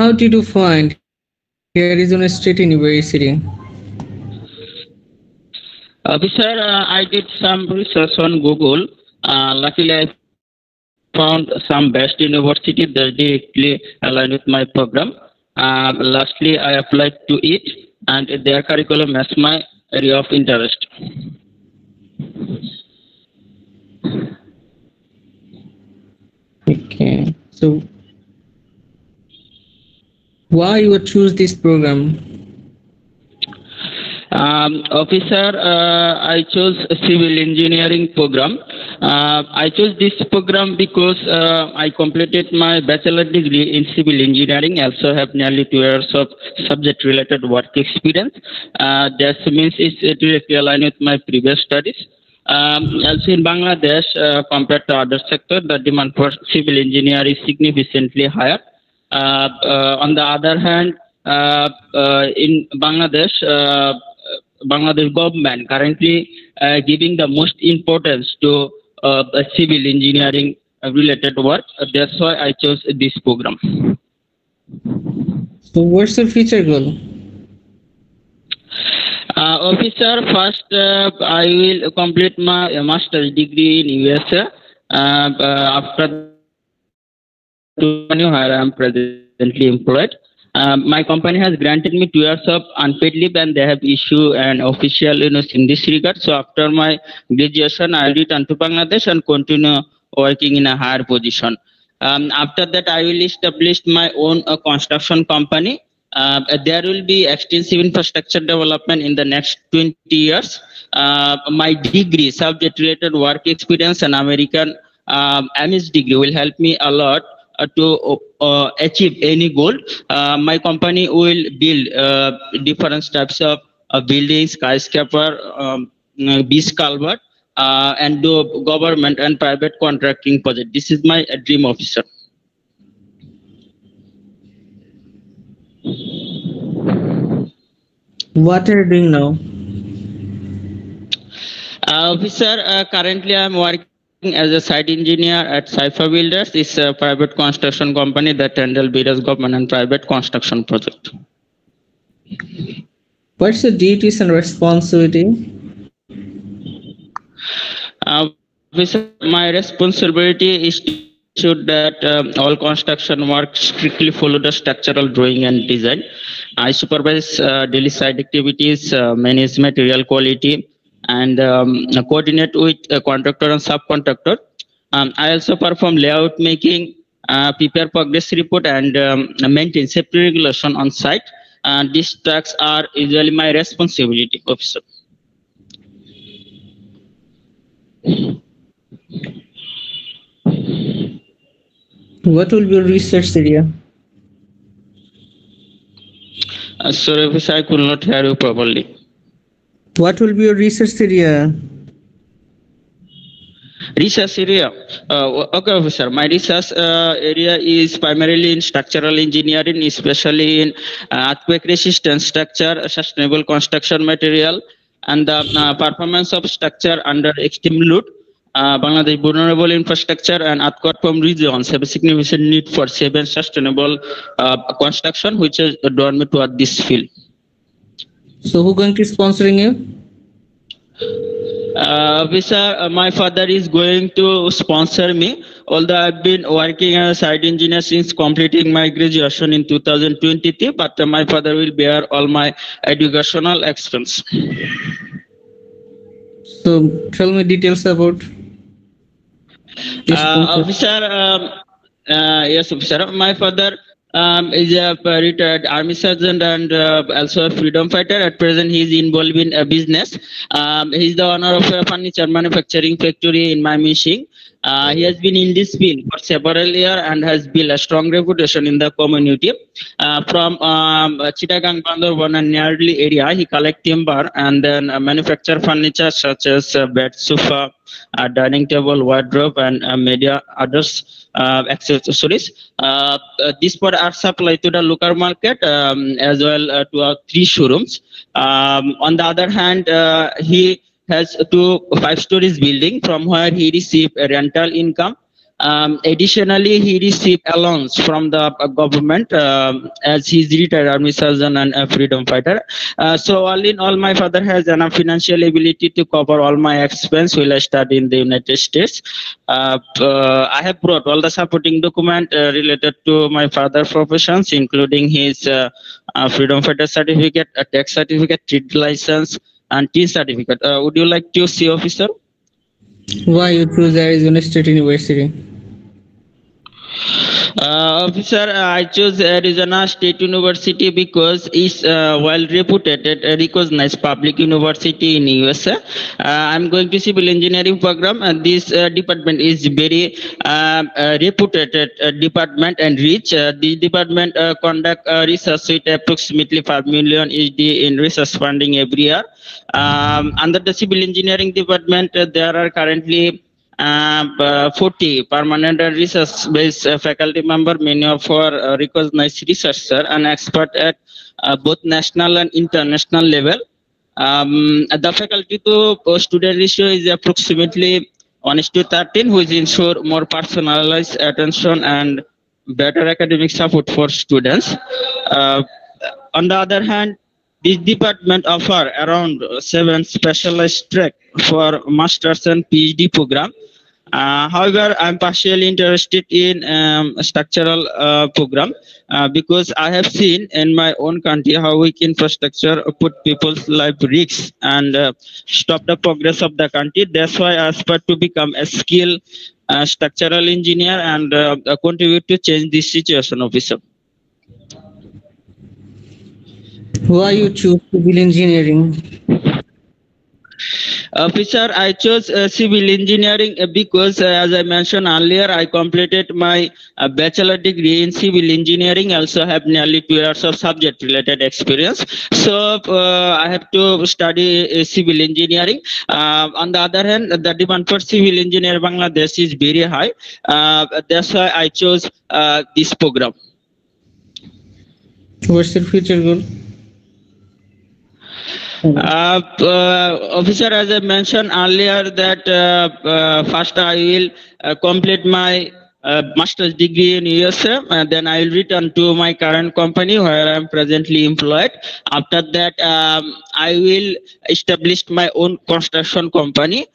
How did you find Arizona State University? Officer, I did some research on Google. Luckily, I found some best universities that directly align with my program. Lastly, I applied to it, and their curriculum matched my area of interest. Okay. So why you would choose this program? Officer, I chose a civil engineering program. I chose this program because I completed my bachelor degree in civil engineering. Also have nearly 2 years of subject-related work experience. That means it's directly aligned with my previous studies. Also in Bangladesh, compared to other sectors, the demand for civil engineer is significantly higher. On the other hand, in Bangladesh, Bangladesh government currently giving the most importance to civil engineering related work. That's why I chose this program. So what's your future goal? Officer, first I will complete my master's degree in USA. After that, where I am presently employed. My company has granted me 2 years of unpaid leave, and they have issued an official in this regard. So after my graduation, I return to Bangladesh and continue working in a higher position. After that, I will establish my own construction company. There will be extensive infrastructure development in the next 20 years. My degree, subject-related work experience, and American MS degree will help me a lot to achieve any goal. My company will build different types of buildings, skyscraper, beach culvert, and do government and private contracting project. This is my dream, officer. What are you doing now? Officer, currently I am working as a site engineer at Cypher Builders. It's a private construction company that handles various government and private construction projects. What's your duties and responsibility? Officer, my responsibility is to ensure that all construction work strictly follow the structural drawing and design. I supervise daily site activities, manage material quality, and coordinate with contractor and subcontractor. I also perform layout making, prepare progress report, and maintain safety regulation on site. These tasks are usually my responsibility, officer. What will be your research area? Sorry, officer, I could not hear you properly. What will be your research area? Research area. Okay, officer. My research area is primarily in structural engineering, especially in earthquake resistant structure, sustainable construction material, and the performance of structure under extreme load. Bangladesh vulnerable infrastructure and earthquake-prone regions have a significant need for safe and sustainable construction, which has drawn me toward this field. So who going to sponsoring you? Officer, my father is going to sponsor me, although I've been working as a site engineer since completing my graduation in 2023, but my father will bear all my educational expense. So tell me details about this sponsor. Officer, yes, officer, my father is a retired army sergeant and also a freedom fighter. At present, he is involved in a business. He is the owner of a furniture manufacturing factory in Mymensingh. He has been in this field for several years and has built a strong reputation in the community. From Chittagong, Bandarbhan and nearly area, he collects timber and then manufacture furniture such as bed, sofa, dining table, wardrobe, and media others accessories. These products are supplied to the local market as well to our 3 showrooms. On the other hand, he has 2 5 stories building from where he receives a rental income. Additionally, he received allowance from the government as he's retired army surgeon and a freedom fighter. So all in all, my father has enough financial ability to cover all my expense while I study in the United States. I have brought all the supporting document related to my father's professions, including his freedom fighter certificate, a tax certificate, trade license, and teen certificate. Would you like to see, officer? Why you choose Arizona State University? Officer, I chose Arizona State University because it's well reputed, recognized public university in USA. I'm going to civil engineering program, and this department is very reputed department and rich. This department conduct research with approximately 5 million USD in research funding every year. Under the civil engineering department, there are currently 40 permanent and research-based faculty member, many of are recognized researcher and expert at both national and international level. The faculty to student ratio is approximately 1:13, which ensure more personalized attention and better academic support for students. On the other hand, this department offer around 7 specialized track for masters and PhD program. However, I'm partially interested in structural program because I have seen in my own country how weak infrastructure put people's life risks and stop the progress of the country. That's why I aspire to become a skilled structural engineer and contribute to change this situation, officer. Why you choose civil engineering? Officer, I chose civil engineering because, as I mentioned earlier, I completed my bachelor degree in civil engineering. Also have nearly 2 years of subject-related experience. So I have to study civil engineering. On the other hand, the demand for civil engineer Bangladesh is very high. That's why I chose this program. What's your future goal? Officer, as I mentioned earlier, that first I will complete my master's degree in USA, and then I will return to my current company where I am presently employed. After that, I will establish my own construction company.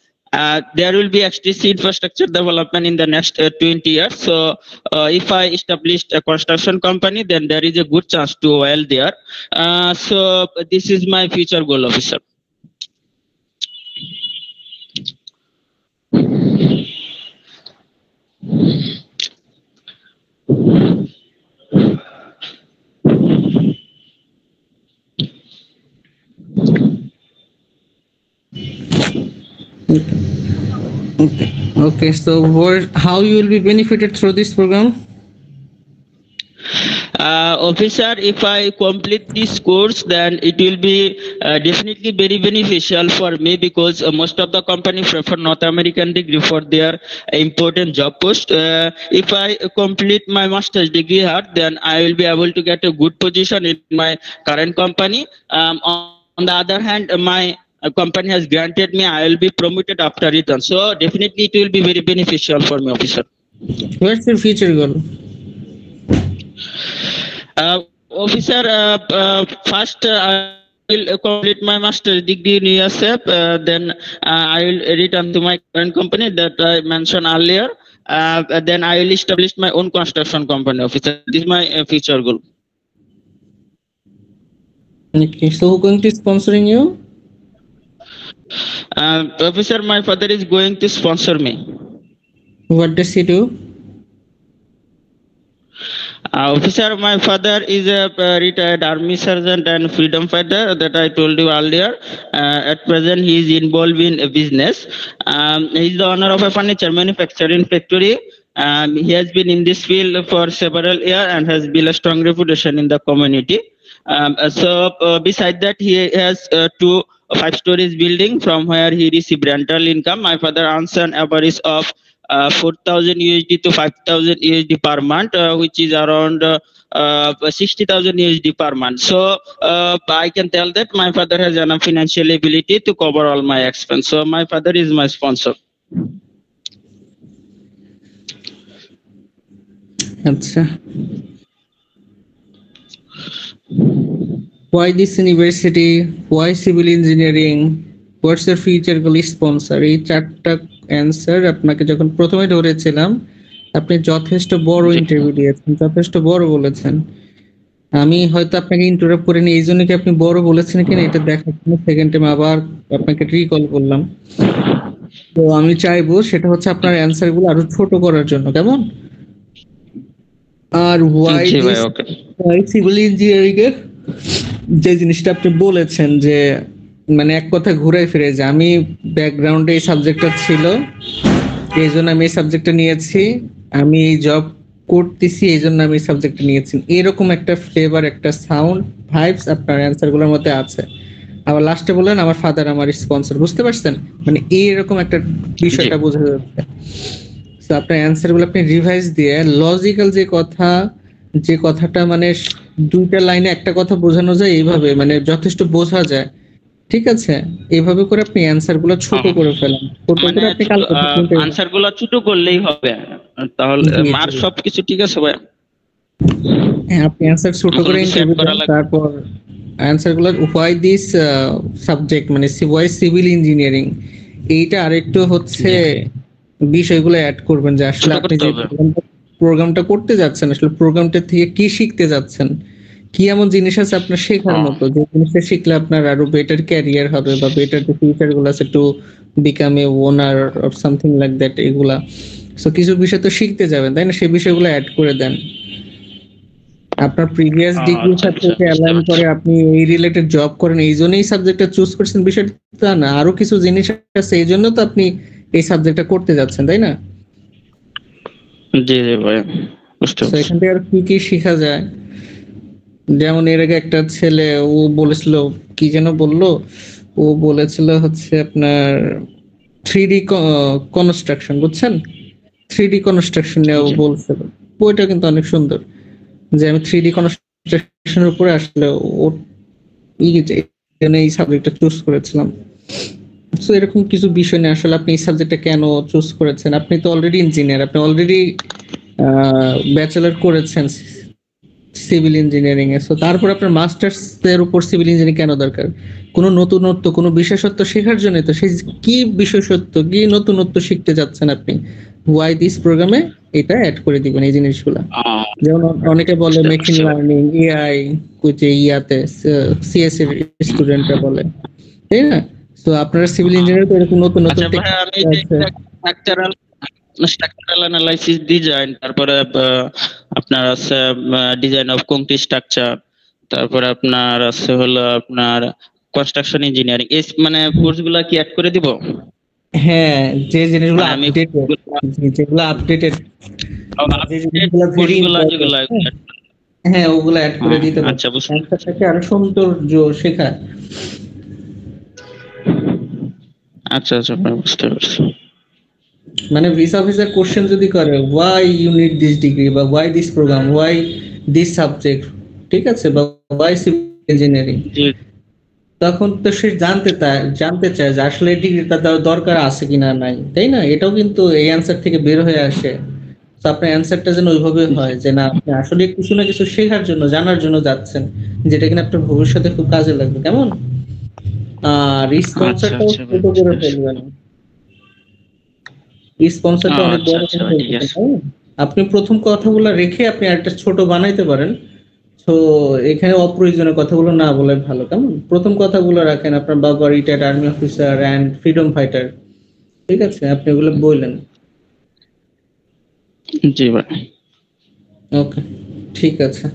There will be HTC infrastructure development in the next 20 years. So if I established a construction company, then there is a good chance to oil there. So this is my future goal, officer. Okay. So how you will be benefited through this program? Officer, if I complete this course, then it will be definitely very beneficial for me because most of the company prefer North American degree for their important job post. If I complete my master's degree here, then I will be able to get a good position in my current company. On the other hand, my company has granted me, I will be promoted after return. So definitely it will be very beneficial for me, officer. What's your future goal? Officer, first I will complete my master's degree in USA. Then I will return to my current company that I mentioned earlier. Then I will establish my own construction company, officer. This is my future goal. Okay, so who going to sponsoring you? Officer, my father is going to sponsor me. What does he do? Officer, my father is a retired army sergeant and freedom fighter that I told you earlier. At present, he is involved in a business. He is the owner of a furniture manufacturing factory. He has been in this field for several years and has built a strong reputation in the community. Beside that, he has 2 5-stories building from where he received rental income. My father earns an average of 4,000 USD to 5,000 USD per month, which is around 60,000 USD per month. So I can tell that my father has enough financial ability to cover all my expense. So my father is my sponsor. আচ্ছা, why this university, why civil engineering, what's your future goal, sponsor, এই চারটা answer আপনাকে যখন প্রথমে ধরেছিলাম আপনি যথেষ্ট বড় জি। ইন্টারভিউ দিয়েছেন, যথেষ্ট বড় বলেছেন। আমি হয়তো আপনাকে ইন্টারাপ্ট করিনি এই জন্য কি আপনি বড় বলেছেন কিনা এটা দেখার জন্য সেকেন্ড টাইম আবার আপনাকে রিকল করলাম। তো আমি চাইবো সেটা হচ্ছে আপনার অ্যান্সার গুলো আরো ছোট করার জন্য, কেমন? আর ওয়াই জি ভাই, this, okay. Why civil engineering এর যে জিনিসটা আপনি বলেছেন যে মানে এক কথা ঘুরাই ফিরে যে আমি ব্যাকগ্রাউন্ডে এই সাবজেক্টটা ছিল এই জন্য আমি এই সাবজেক্টটা নিয়েছি, আমি এই জব করতেছি এই জন্য আমি এই সাবজেক্টটা নিয়েছি, এরকম একটা ফ্লেভার, একটা সাউন্ড, ভাইবস আপনার অ্যান্সার গুলোর মধ্যে আছে। আবার লাস্টে বললেন আমার ফাদার আমার স্পন্সর, বুঝতে পারছেন? মানে এইরকম একটা জি বিষয়টা বোঝা যাচ্ছে। তো আপনার অ্যান্সার গুলো আপনি রিভাইজ দিয়ে লজিক্যাল যে কথা, যে কথাটা মানে দুইটা লাইনে একটা কথা বোঝানো যায় এইভাবে মানে যথেষ্ট বোঝা যায়, ঠিক আছে? এইভাবে করে আপনি অ্যান্সার গুলো ছোট হ্যাঁ। করে ফেলেন, ছোট মানে করে আপনি কালকে আনসার গুলো ছোট করলেই হবে, তাহলে জি আর জি, সবকিছু ঠিক আছে ভাই? হ্যাঁ আপনি অ্যান্সার ছোট কোনো করে কিছু অ্যাড ইন্টারভিউ করা দেন, লাগবে? তারপর অ্যান্সার গুলো হোয়াই দিস সাবজেক্ট মানে হোয়াই সিভিল ইঞ্জিনিয়ারিং এইটা আরেকটু হচ্ছে জি, বিষয়গুলো অ্যাড করবেন যে আসলে ছোট আপনি করতে যে হবে। প্রোগ্রামটা করতে যাচ্ছেন আসলে প্রোগ্রামটা থেকে কি শিখতে যাচ্ছেন, কি এমন জিনিস আছে আপনার শেখার হ্যাঁ। মতো যে জিনিসটা শিখলে আপনার আরো বেটার ক্যারিয়ার হবে বা বেটার যে ফিউচার গুলো আছে to become a owner or something like that, এগুলা সো কিছু বিষয় তো শিখতে যাবেন তাই না, সেই বিষয়গুলো অ্যাড করে দেন। আপনার প্রিভিয়াস ডিগ্রির আচ্ছা সাথে আচ্ছা, এটা বুঝতে অ্যালাইন পারছি। করে আপনি এই রিলেটেড জব করেন এই জন্যই সাবজেক্টটা চুজ করছেন, বিষয়টা তা না, আরো কিছু জিনিস আছে এই জন্য তো আপনি এই সাবজেক্টটা করতে যাচ্ছেন তাই না? জি জি ভাই, বুঝতে তো পারছি। এখান থেকে আর কি কি শেখা যায়, যেমন এর আগে একটা ছেলে ও বলেছিল, কি যেন বললো, ও বলেছিল হচ্ছে আপনার থ্রি ডি কনস্ট্রাকশন, বুঝছেন? থ্রি ডি কনস্ট্রাকশন নিয়ে ও জি। বলছিল, বইটা কিন্তু অনেক সুন্দর, যে আমি থ্রি ডি কনস্ট্রাকশনের উপরে আসলে ও এই সাবজেক্টটা চুজ করেছিলাম। সো এরকম কিছু বিষয় নিয়ে আসলে আপনি এই সাবজেক্টটা কেন চুজ করেছেন, আপনি তো অলরেডি ইঞ্জিনিয়ার, আপনি অলরেডি ব্যাচেলর করেছেন সিভিল ইঞ্জিনিয়ারিং এ, সো তারপর আপনার মাস্টার্স এর উপর সিভিল ইঞ্জিনিয়ারিং কেন দরকার? কোনো নতুনত্ব, কোনো বিশেষত্ব শেখার জন্য, তো সেই কি বিশেষত্ব কি নতুনত্ব শিখতে যাচ্ছেন আপনি, ওয়াই দিস প্রোগ্রামে এটা অ্যাড করে দিবেন এই জিনিসগুলা। আহ, যেমন অনেকে বলে বুঝতে মেশিন পারছি ভাই। লার্নিং, এআই, যে ইয়াতে সিএস এর স্টুডেন্টরা বলে, তাই না? তো আপনারা সিভিল ইঞ্জিনিয়ার তো এরকম নতুন নতুন আচ্ছা ভাই, আমি টেকনিক যে আছে। স্ট্রাকচারাল অ্যানালাইসিস ডিজাইন, তারপরে আপনার আছে ডিজাইন অফ কংক্রিট স্ট্রাকচার, তারপরে আপনার আছে হলো আপনার কনস্ট্রাকশন ইঞ্জিনিয়ারিং, এই মানে কোর্সগুলা কি অ্যাড করে দিব? হ্যাঁ, যে জিনিসগুলো মানে আমি আপডেটেড, যেগুলো আপডেটেড বা যে আপডেট জিনিসগুলো ভেরি কোর্সগুলা ইম্পর্টেন্ট, যেগুলা, হ্যাঁ ওগুলো অ্যাড করে দিতে আচ্ছা পারবেন, বুঝতে পারছি। অ্যান্সারটাকে আরো সৌন্দর্য শেখায়। আচ্ছা আচ্ছা ভাই, বুঝতে পারছি। মানে ভিসা অফিসার কোশ্চেন যদি করে why you need this degree বা why this program, why this subject, ঠিক আছে, বা ওয়াই সিভিল ইঞ্জিনিয়ারিং, জি। তখন তো সে জানতে চায় যে আসলে ডিগ্রিটা দরকার আছে কিনা নাই, তাই না? এটাও কিন্তু এই অ্যান্সার থেকে বের হয়ে আসে। তো আপনার অ্যান্সারটা যেন ওইভাবে হয় যে না আপনি আসলে কিছু না কিছু শেখার জন্য জানার জন্য যাচ্ছেন, যেটা কিনা আপনার ভবিষ্যতে খুব কাজে লাগবে, কেমন? আর আচ্ছা স্পন্সরটাও আচ্ছা ভাই, ছোট বুঝতে করে পারছি। ফেলবেন, স্পন্সরটা অনেক আচ্ছা বড় আচ্ছা করে ভাই, ঠিক ফেলবেন, আছে। তাই না? আপনি প্রথম কথাগুলো রেখে আপনি একটা ছোট বানাইতে পারেন। তো এখানে অপ্রয়োজনীয় কথাগুলো না বলে ভালো, কেমন? প্রথম কথাগুলো রাখেন আপনার বাবা retired army officer and freedom fighter, ঠিক আছে, আপনি ওগুলো বললেন। জি ভাই। ওকে, ঠিক আছে,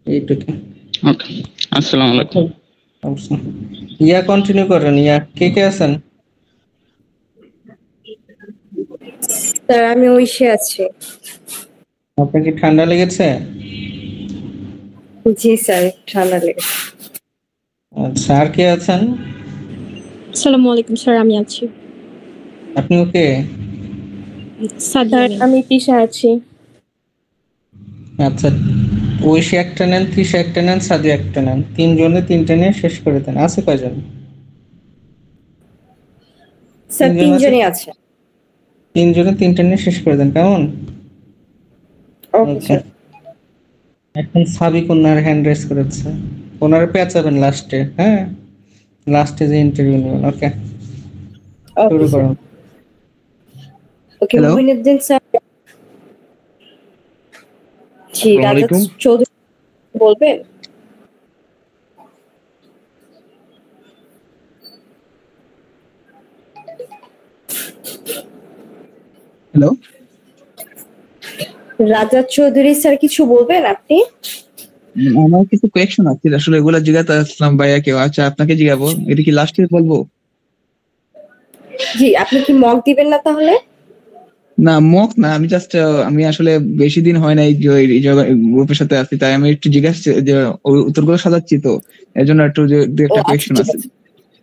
এইটুকু। ওকে, আসসালামু আচ্ছা, আলাইকুম। অবশ্যই। ইয়া কন্টিনিউ করেন, ইয়া কে কে আছেন? স্যার আমি উইশে আছি। আপনার কি ঠান্ডা লেগেছে? জি স্যার, ঠান্ডা লেগেছে। আচ্ছা, আর কে আছেন? আসসালামু আলাইকুম স্যার, আমি আছি। আপনি ওকে? স্যার আমি তিশা আছি। আচ্ছা, ঐশী একটা নেন, তৃষা একটা নেন, সাদি একটা নেন, তিনজনে তিনটে নিয়ে শেষ করে দেন। আছে কয়জন? স্যার তিনজন আছে, তিনজনই আছে। তিনজনে তিনটে নিয়ে শেষ করে দেন, কেমন? ওকে ওকে, স্যার। এখন সাবিক ওনার হ্যান্ড রেজ করেছে, ওনার পেঁচাবেন লাস্টে, হ্যাঁ লাস্টে যে ইন্টারভিউ নেবেন। ওকে, ওকে শুরু স্যার। করুন। ওকে, হ্যালো, মহিনুদ্দিন স্যার। জি, আসসালামু রাজা আলাইকুম। চৌধুরী বলবেন? হ্যালো। রাজা চৌধুরী স্যার কিছু বলবেন আপনি? আমার কিছু কোয়েকশন আছে, আসলে এগুলো জিজ্ঞাসা আসলাম ভাইয়া কেউ। আচ্ছা, আপনাকে জিজ্ঞাবো, এটা কি লাস্ট ইয়ার বলবো? জি, আপনি কি মক দিবেন না তাহলে? না, মক না, আমি জাস্ট আমি আসলে বেশি দিন হয় না এই গ্রুপের সাথে আছি, তাই আমি একটু জিজ্ঞাসা যে উত্তরগুলো সাজাচ্ছি, তো এর জন্য একটু যে দু ও একটা আচ্ছা, কোয়েকশন ঠিক আছে। আছে।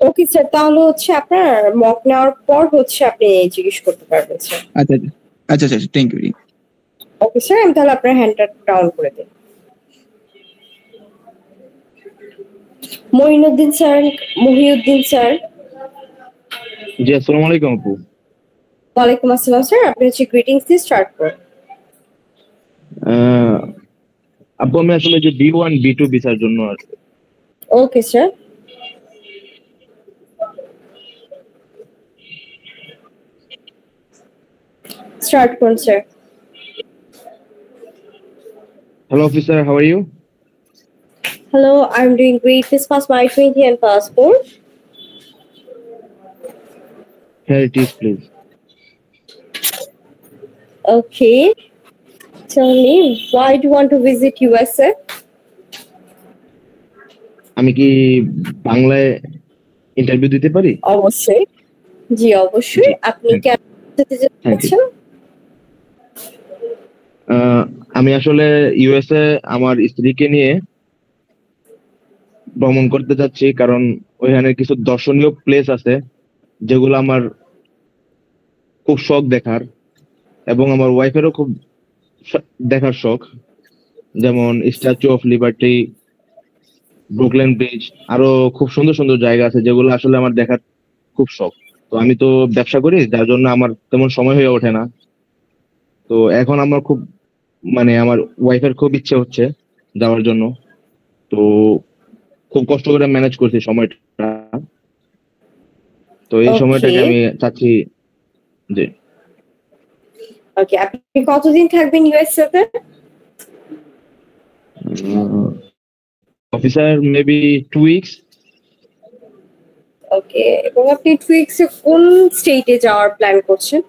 ওকে স্যার, তাহলে হচ্ছে আপনার মক নেওয়ার পর হচ্ছে আপনি জিজ্ঞেস করতে পারবেন স্যার। আচ্ছা আচ্ছা আচ্ছা আচ্ছা, থ্যাংক ইউ। ওকে স্যার, আমি তাহলে আপনার হ্যান্ডটা ডাউন করে দিই। Mohinuddin sir, Mohiuddin sir. জি, আসসালামু আলাইকুম আপু। ওয়ালাইকুম আসসালাম স্যার, আপনি হচ্ছে গ্রিটিংস দিয়ে স্টার্ট করুন। আপু, আমি আসলে যে B1 B2 ভিসার জন্য আছে। ওকে স্যার, স্টার্ট করুন sir. Hello officer, how are you? Hello, I'm doing great. Please pass my 20 and passport. Here it is, please. Okay. Tell me, why do you want to visit USA? আমি কি বাংলায় interview দিতে পারি? অবশ্যই। জি অবশ্যই। আপনি Thank- কেন যেতে Thank you. চাচ্ছেন? আমি আসলে ইউএসএ আমার স্ত্রীকে নিয়ে ভ্রমণ করতে চাচ্ছি, কারণ ওইখানে কিছু দর্শনীয় প্লেস আছে যেগুলো আমার খুব শখ দেখার, এবং আমার ওয়াইফেরও খুব দেখার শখ, যেমন স্ট্যাচু অফ লিবার্টি, ব্রুকলেন ব্রিজ, আরো খুব সুন্দর সুন্দর জায়গা আছে যেগুলো আসলে আমার দেখার খুব শখ। তো আমি তো ব্যবসা করি, যার জন্য আমার তেমন সময় হয়ে ওঠে না। তো এখন আমার খুব আমার ওয়াইফের খুব ইচ্ছে হচ্ছে যাওয়ার জন্য। তো খুব কষ্ট করে ম্যানেজ করছি সময়টা। তো এই Okay. সময়টাকে আমি চাচ্ছি যে ওকে, আপনি কতদিন থাকবেন ইউএসএ তে? Officer maybe 2 weeks. ওকে, এবং আপনি 2 উইকসে কোন স্টেটে যাওয়ার প্ল্যান করছেন?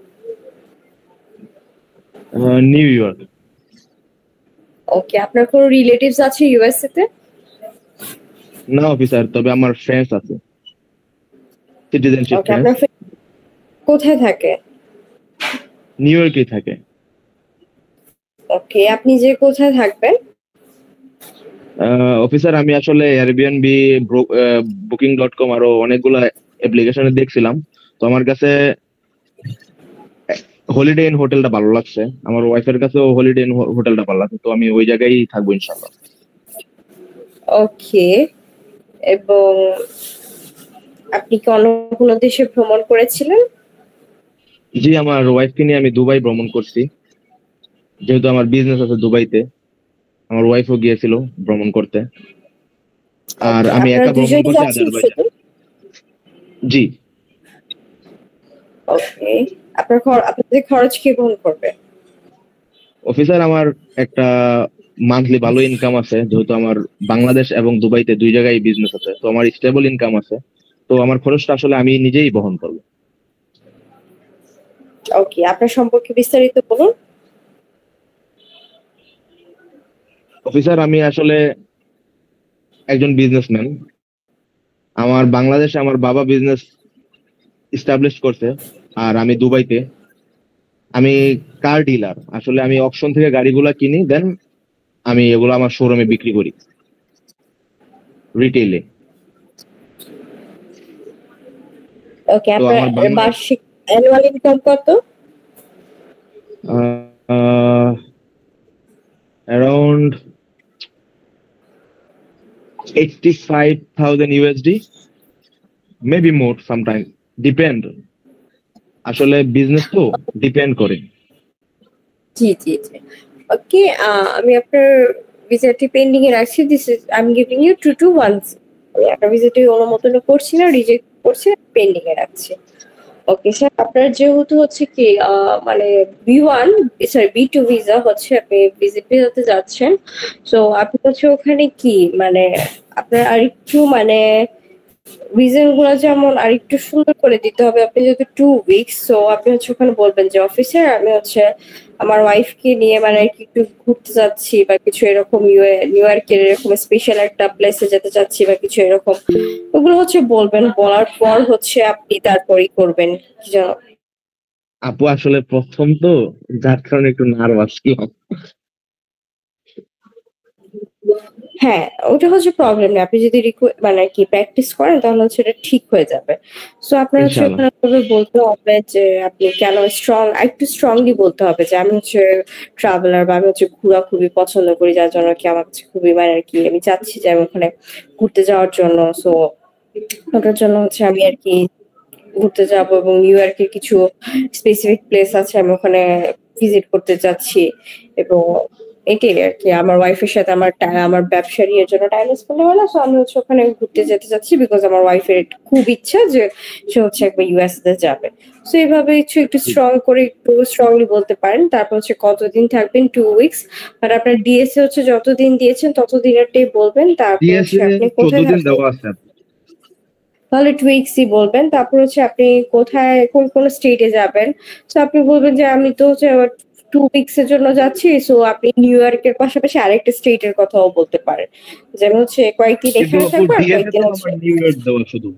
New York. ওকে, আপনার কোনো রিলেটিভস আছে ইউএসএ তে? না অফিসার, তবে আমার ফ্রেন্ডস আছে, সিটিজেনশিপ ওকে, আপনার ফ্রেন্ডস, কোথায় থাকে? নিউ ইয়র্কেই থাকে। ওকে, আপনি যে কোথায় থাকবেন? অফিসার আমি আসলে এয়ারবিএনবি, বুকিং.com আরো অনেকগুলো অ্যাপ্লিকেশনে দেখছিলাম। তো আমার কাছে হলিডে ইন হোটেলটা ভালো লাগছে, আমার ওয়াইফের কাছেও হলিডে ইন হোটেলটা ভালো লাগছে, তো আমি ওই জায়গায় থাকবো ইনশাল্লাহ। ওকে, এবং আপনি কি অন্য কোনো দেশে ভ্রমণ করেছিলেন? জি, আমার ওয়াইফকে নিয়ে আমি দুবাই ভ্রমণ করছি, যেহেতু আমার বিজনেস আছে দুবাইতে। আমার ওয়াইফও গিয়েছিল ভ্রমণ করতে, আর Okay, আমি আপনারা একা ভ্রমণ দুজনেই করছি যাচ্ছেন আজারবাইজান। শুধু? জি, ওকে, আপনাদের খরচ কে বহন করবে? অফিসার আমার একটা মান্থলি ভালো ইনকাম আছে, যেহেতু আমার বাংলাদেশ এবং দুবাইতে দুই জায়গায় বিজনেস আছে, তো আমার স্টেবল ইনকাম আছে। তো আমার খরচটা আসলে আমি নিজেই বহন করবো। ওকে, আপনার সম্পর্কে বিস্তারিত বলুন। অফিসার আমি আসলে একজন বিজনেসম্যান। আমার বাংলাদেশে আমার বাবা বিজনেস এস্টাবলিশ করছে, আর আমি দুবাইতে আমি কার ডিলার। আসলে আমি অকশন থেকে গাড়িগুলা কিনি, দেন আমি এগুলো আমার শোরুমে বিক্রি করি রিটেইলে। ওকে, তো আপনার আমার বাংলা- বার্ষিক অ্যানুয়াল ইনকাম কত? অ্যারাউন্ড 85,000 USD, মেবি মোর, সামটাইম ডিপেন্ড। আসলে বিজনেস তো ডিপেন্ড করে। জি জি জি। ওকে, আমি আপনার ভিসাটি পেন্ডিং এ রাখছি। This is I am giving you 2 to 1। আমি আপনার ভিসাটি অনুমোদন করছি না, রিজেক্ট করছি, পেন্ডিং এ রাখছি। ওকে স্যার, আপনার যেহেতু হচ্ছে কি মানে B1 সরি B2 ভিসা হচ্ছে, আপনি ভিজিট ভিসাতে যাচ্ছেন। সো আপনি হচ্ছে ওখানে কি মানে আপনার আরেকটু মানে রিজন গুলো যেমন আরেকটু সুন্দর করে দিতে হবে। আপনি যেহেতু 2 উইকস, সো আপনি হচ্ছে ওখানে বলবেন যে অফিসে আমি হচ্ছে আমার ওয়াইফকে নিয়ে মানে আর কি একটু ঘুরতে যাচ্ছি বা কিছু এরকম, নিউ ইয়র্কের এরকম স্পেশাল একটা প্লেসে যেতে চাচ্ছি বা কিছু এরকম। ওগুলো হচ্ছে বলবেন, বলার পর হচ্ছে আপনি তারপরেই করবেন কি যেন। আপু আসলে প্রথম তো, যার কারণে একটু নার্ভাস ছিলাম। হ্যাঁ, ওটা হচ্ছে প্রবলেম নেই। আপনি যদি মানে কি প্র্যাকটিস করেন তাহলে হচ্ছে এটা ঠিক হয়ে যাবে। সো আপনার হচ্ছে ইনশাআল্লাহ। ওখানে বলতে হবে যে আপনি কেন একটু স্ট্রংলি বলতে হবে যে আমি হচ্ছে ট্রাভেলার বা আমি হচ্ছে ঘোরা খুবই পছন্দ করি, যার জন্য কি আমার কাছে খুবই মানে আর কি আমি চাচ্ছি যে আমি ওখানে ঘুরতে যাওয়ার জন্য। সো ওটার জন্য হচ্ছে আমি আর কি ঘুরতে যাব এবং নিউ ইয়র্কের কিছু স্পেসিফিক প্লেস আছে আমি ওখানে ভিজিট করতে যাচ্ছি। এবং এটাই আর কি আমার ওয়াইফের সাথে আমার ব্যবসার ইয়ের জন্য টাইম স্পেন্ড হয় না। সো আমি হচ্ছে ওখানে ঘুরতে যেতে চাচ্ছি বিকজ আমার ওয়াইফের খুব ইচ্ছা যে সে হচ্ছে একবার ইউএস তে যাবে। সো এইভাবে একটু স্ট্রং করে একটু স্ট্রংলি বলতে পারেন। তারপর হচ্ছে কতদিন থাকবেন, 2 উইকস। আর আপনার ডিএসএ হচ্ছে যতদিন দিয়েছেন ততদিনেরটাই বলবেন। তারপর ডিএসএ হচ্ছে আপনি 14 কোথায় দিন থাকবেন দেওয়া আছে। তাহলে 2 উইকসই বলবেন। তারপর হচ্ছে আপনি কোথায় কোন স্টেটে যাবেন। সো আপনি বলবেন যে আমি তো হচ্ছে 2 উইকস এর জন্য যাচ্ছি। সো আপনি নিউ ইয়র্কের পাশাপাশি আরেকটা স্টেটের কথাও বলতে পারেন। যেমন হচ্ছে কয়েকদিন কিন্তু এখানে আপু থাকবো আর ডিএসএ কয়েকদিন তো হচ্ছে আমার নিউ ইয়র্ক দেওয়া শুধু।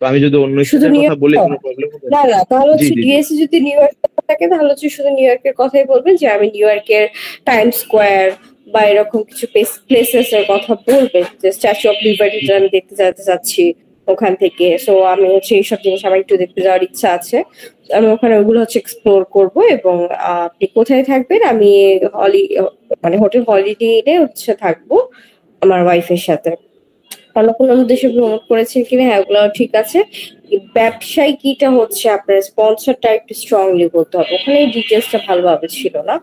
তো আমি যদি অন্য শুধু স্টেটের নিউ কথা বলি ইয়র্ক। কোনো প্রবলেম হবে? না তাহলে জি হচ্ছে জি জি। ডিএসসি যদি নিউ ইয়র্ক থাকে তাহলে হচ্ছে শুধু নিউ ইয়র্কের কথাই বলবেন যে আমি নিউ ইয়র্কের টাইম স্কোয়ার বা এরকম কিছু প্লেসেস এর কথা বলবেন, যে স্ট্যাচু অফ লিবার্টিটা আমি দেখতে যেতে চাচ্ছি ওখান থেকে। সো আমি হচ্ছে এইসব জিনিস আমার একটু দেখতে যাওয়ার ইচ্ছা আছে। আমি ওখানে ওগুলো হচ্ছে এক্সপ্লোর করব। এবং আপনি কোথায় থাকবেন, আমি মানে হোটেল হলিডে হচ্ছে থাকবো আমার ওয়াইফের সাথে। অন্য কোনো দেশে ভ্রমণ করেছেন কিনা, হ্যাঁ ওগুলো ঠিক আছে। ব্যবসায় কিটা হচ্ছে আপনার স্পন্সরটা একটু স্ট্রংলি বলতে হবে, ওখানে ডিটেলসটা ভালোভাবে ছিল না।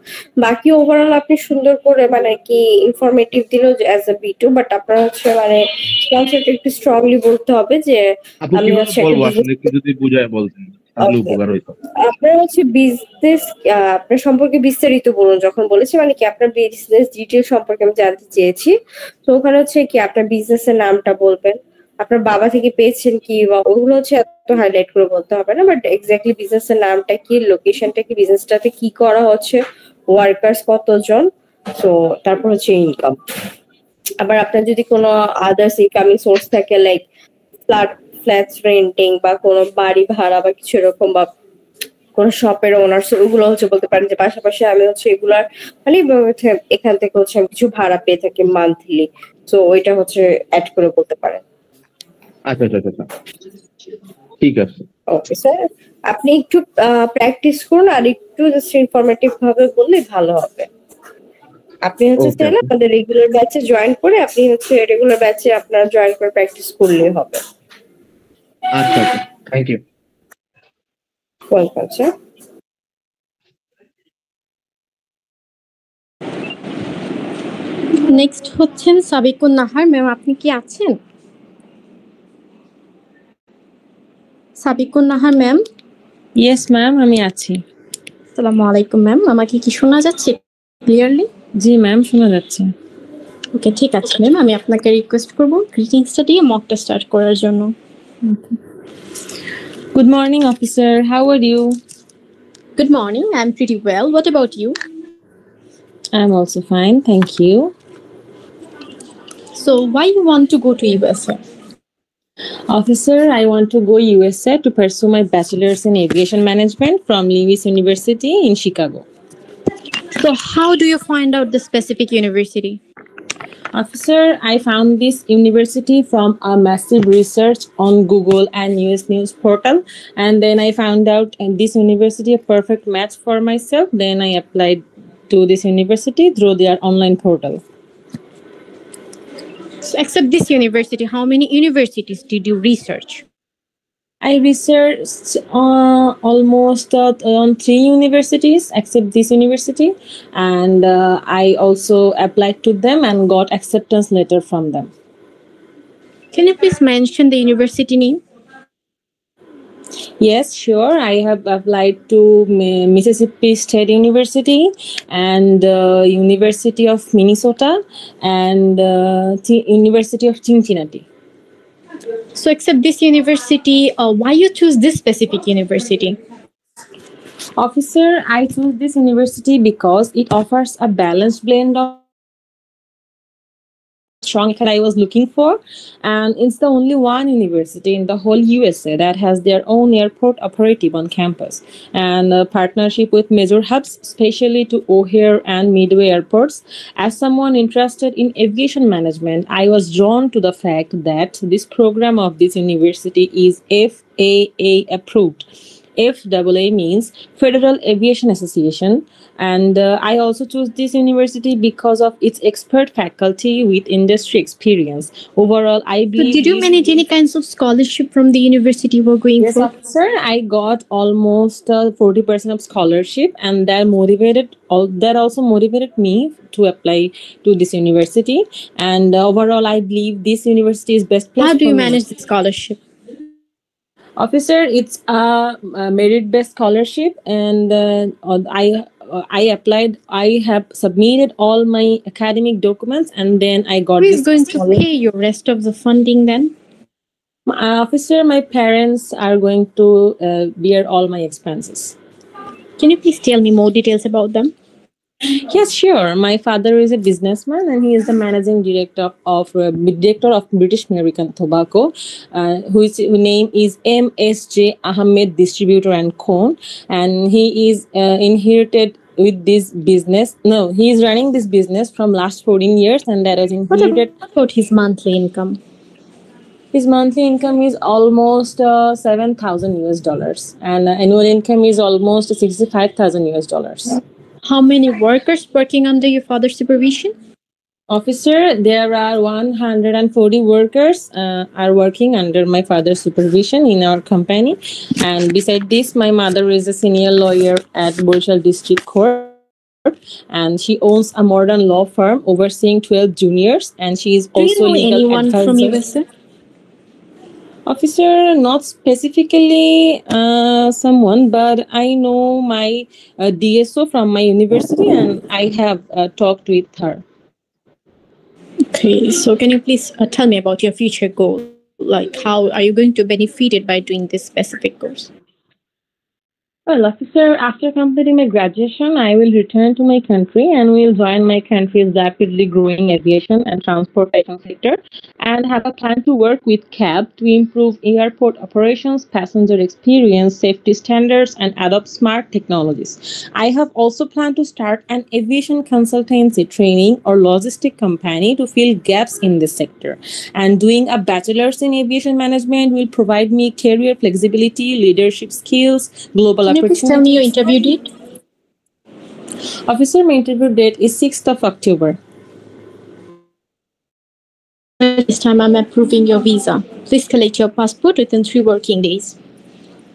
বাকি ওভারঅল আপনি সুন্দর করে মানে কি ইনফরমেটিভ দিল অ্যাজ এ B2, বাট আপনার হচ্ছে মানে স্পন্সরটা একটু স্ট্রংলি বলতে হবে যে আপু আমি কিভাবে হচ্ছে একটা বলবো আসলে বিজনেস। একটু যদি বুঝায় বলতেন তাহলে ওকে, উপকার হইতো। আপনার হচ্ছে বিজনেস আপনার সম্পর্কে বিস্তারিত বলুন। যখন বলেছি মানে কি আপনার বিজনেস ডিটেল সম্পর্কে আমি জানতে চেয়েছি। তো ওখানে হচ্ছে কি আপনার বিজনেস এর নামটা বলবেন, আপনার বাবা থেকে পেয়েছেন কি, বা ওগুলো হচ্ছে এত হাইলাইট করে বলতে হবে না, বাট এক্স্যাক্টলি বিজনেস এর নামটা কি, লোকেশনটা কি, বিজনেসটাতে কি করা হচ্ছে, ওয়ার্কার্স কতজন। তো তারপর হচ্ছে ইনকাম। আবার আপনার যদি কোনো আদার্স ইনকামিং সোর্স থাকে লাইক ফ্ল্যাটস রেন্টিং বা কোনো বাড়ি ভাড়া বা কিছু এরকম, বা কোন শপের ওনার, ওগুলো হচ্ছে বলতে পারেন যে পাশাপাশি আমি হচ্ছে এগুলার মানে এখান থেকে হচ্ছে আমি কিছু ভাড়া পেয়ে থাকি মান্থলি। তো ওইটা হচ্ছে অ্যাড করে বলতে পারেন। আচ্ছা আচ্ছা আচ্ছা, ঠিক আছে। ওকে স্যার, আপনি একটু প্র্যাকটিস করুন আর একটু জাস্ট ইনফরমেটিভ ভাবে বললে ভালো হবে। আপনি হচ্ছে ওকে চাইলে আমাদের রেগুলার ব্যাচে জয়েন করে আপনি হচ্ছে রেগুলার ব্যাচে আপনার জয়েন করে প্র্যাকটিস করলেই হবে। আচ্ছা আচ্ছা, thank you. Welcome sir. Next হচ্ছেন সাবিকুন নাহার ম্যাম, আপনি কি আছেন? Sabikun Nahar ma'am. Yes ma'am, আমি আছি। আসসালামু আলাইকুম ম্যাম, আমাকে কি শোনা যাচ্ছে ক্লিয়ারলি? জি ম্যাম, শোনা যাচ্ছে। ওকে, ঠিক আছে ম্যাম, আমি আপনাকে রিকোয়েস্ট করব গ্রিটিংসটা দিয়ে মকটা স্টার্ট করার জন্য। Good morning, officer. How are you? Good morning, I'm pretty well. What about you? I'm also fine, thank you. So, why you want to go to USA? Officer, I want to go USA to pursue my bachelor's in aviation management from Lewis University in Chicago. So, how do you find out the specific university? Officer, I found this university from a massive research on Google and US News portal, and then I found out this university a perfect match for myself. Then I applied to this university through their online portal. So, except this university, how many universities did you research? I researched almost on 3 universities except this university, and I also applied to them and got acceptance letter from them. Can you please mention the university name? Yes, sure. I have applied to Mississippi State University and University of Minnesota and University of Cincinnati. So except this university, why you choose this specific university? Officer, I chose this university because it offers a balanced blend of strong that I was looking for, and it's the only one university in the whole USA that has their own airport operative on campus and a partnership with major hubs, especially to O'Hare and Midway airports. As someone interested in aviation management, I was drawn to the fact that this program of this university is FAA approved. FAA means Federal Aviation Association, and I also chose this university because of its expert faculty with industry experience. Overall, I So believe. did you manage any kinds of scholarship from the university you were going Yes, for? officer. I got almost 40% of scholarship, and that also motivated me to apply to this university. And overall, I believe this university is best place. How do you for me. manage the scholarship? Officer, it's a merit-based scholarship, and I applied. I have submitted all my academic documents, and then I got Who this is going to scholarship. pay your rest of the funding then? Officer, my parents are going to bear all my expenses. Can you please tell me more details about them? Yes, sure. My father is a businessman, and he is the managing director of British American Tobacco, whose name is MSJ Ahmed Distributor and Co. And he is inherited with this business. No, he is running this business from last 14 years, and that is What inherited. about his monthly income? His monthly income is almost $7,000 and annual income is almost $65,000. How many workers working under your father's supervision? Officer, there are 140 workers are working under my father's supervision in our company. And beside this, my mother is a senior lawyer at Borishal District Court. And she owns a modern law firm overseeing 12 juniors. And she is Do you also know legal anyone from advisor. USA? Officer, not specifically someone, but I know my DSO from my university and I have talked with her. Okay, so can you please tell me about your future goal? Like, how are you going to benefit it by doing this specific course? Well, officer, after completing my graduation, I will return to my country and will join my country's rapidly growing aviation and transportation sector and have a plan to work with CAB to improve airport operations, passenger experience, safety standards, and adopt smart technologies. I have also planned to start an aviation consultancy training or logistic company to fill gaps in this sector. And doing a bachelor's in aviation management will provide me career flexibility, leadership skills, global Can you please tell me your interview date? Officer, my interview date is 6th of October. This time I'm approving your visa. Please collect your passport within 3 working days.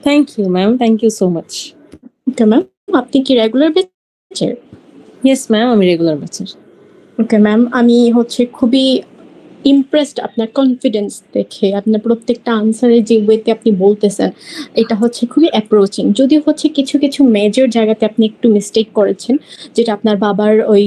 Thank you, ma'am. Thank you so much. Okay, ma'am. আপনি কি regular ব্যাচের? Yes, ma'am. আমি regular ব্যাচের। Okay ma'am, আমি খুবই impressed আপনার confidence দেখে। আপনার প্রত্যেকটা আনসারে যে ওয়েতে আপনি বলতেছেন এটা খুবই অ্যাপ্রোচিং। যদিও কিছু কিছু মেজর জায়গাতে আপনি একটু মিস্টেক করেছেন, যেটা আপনার বাবার ওই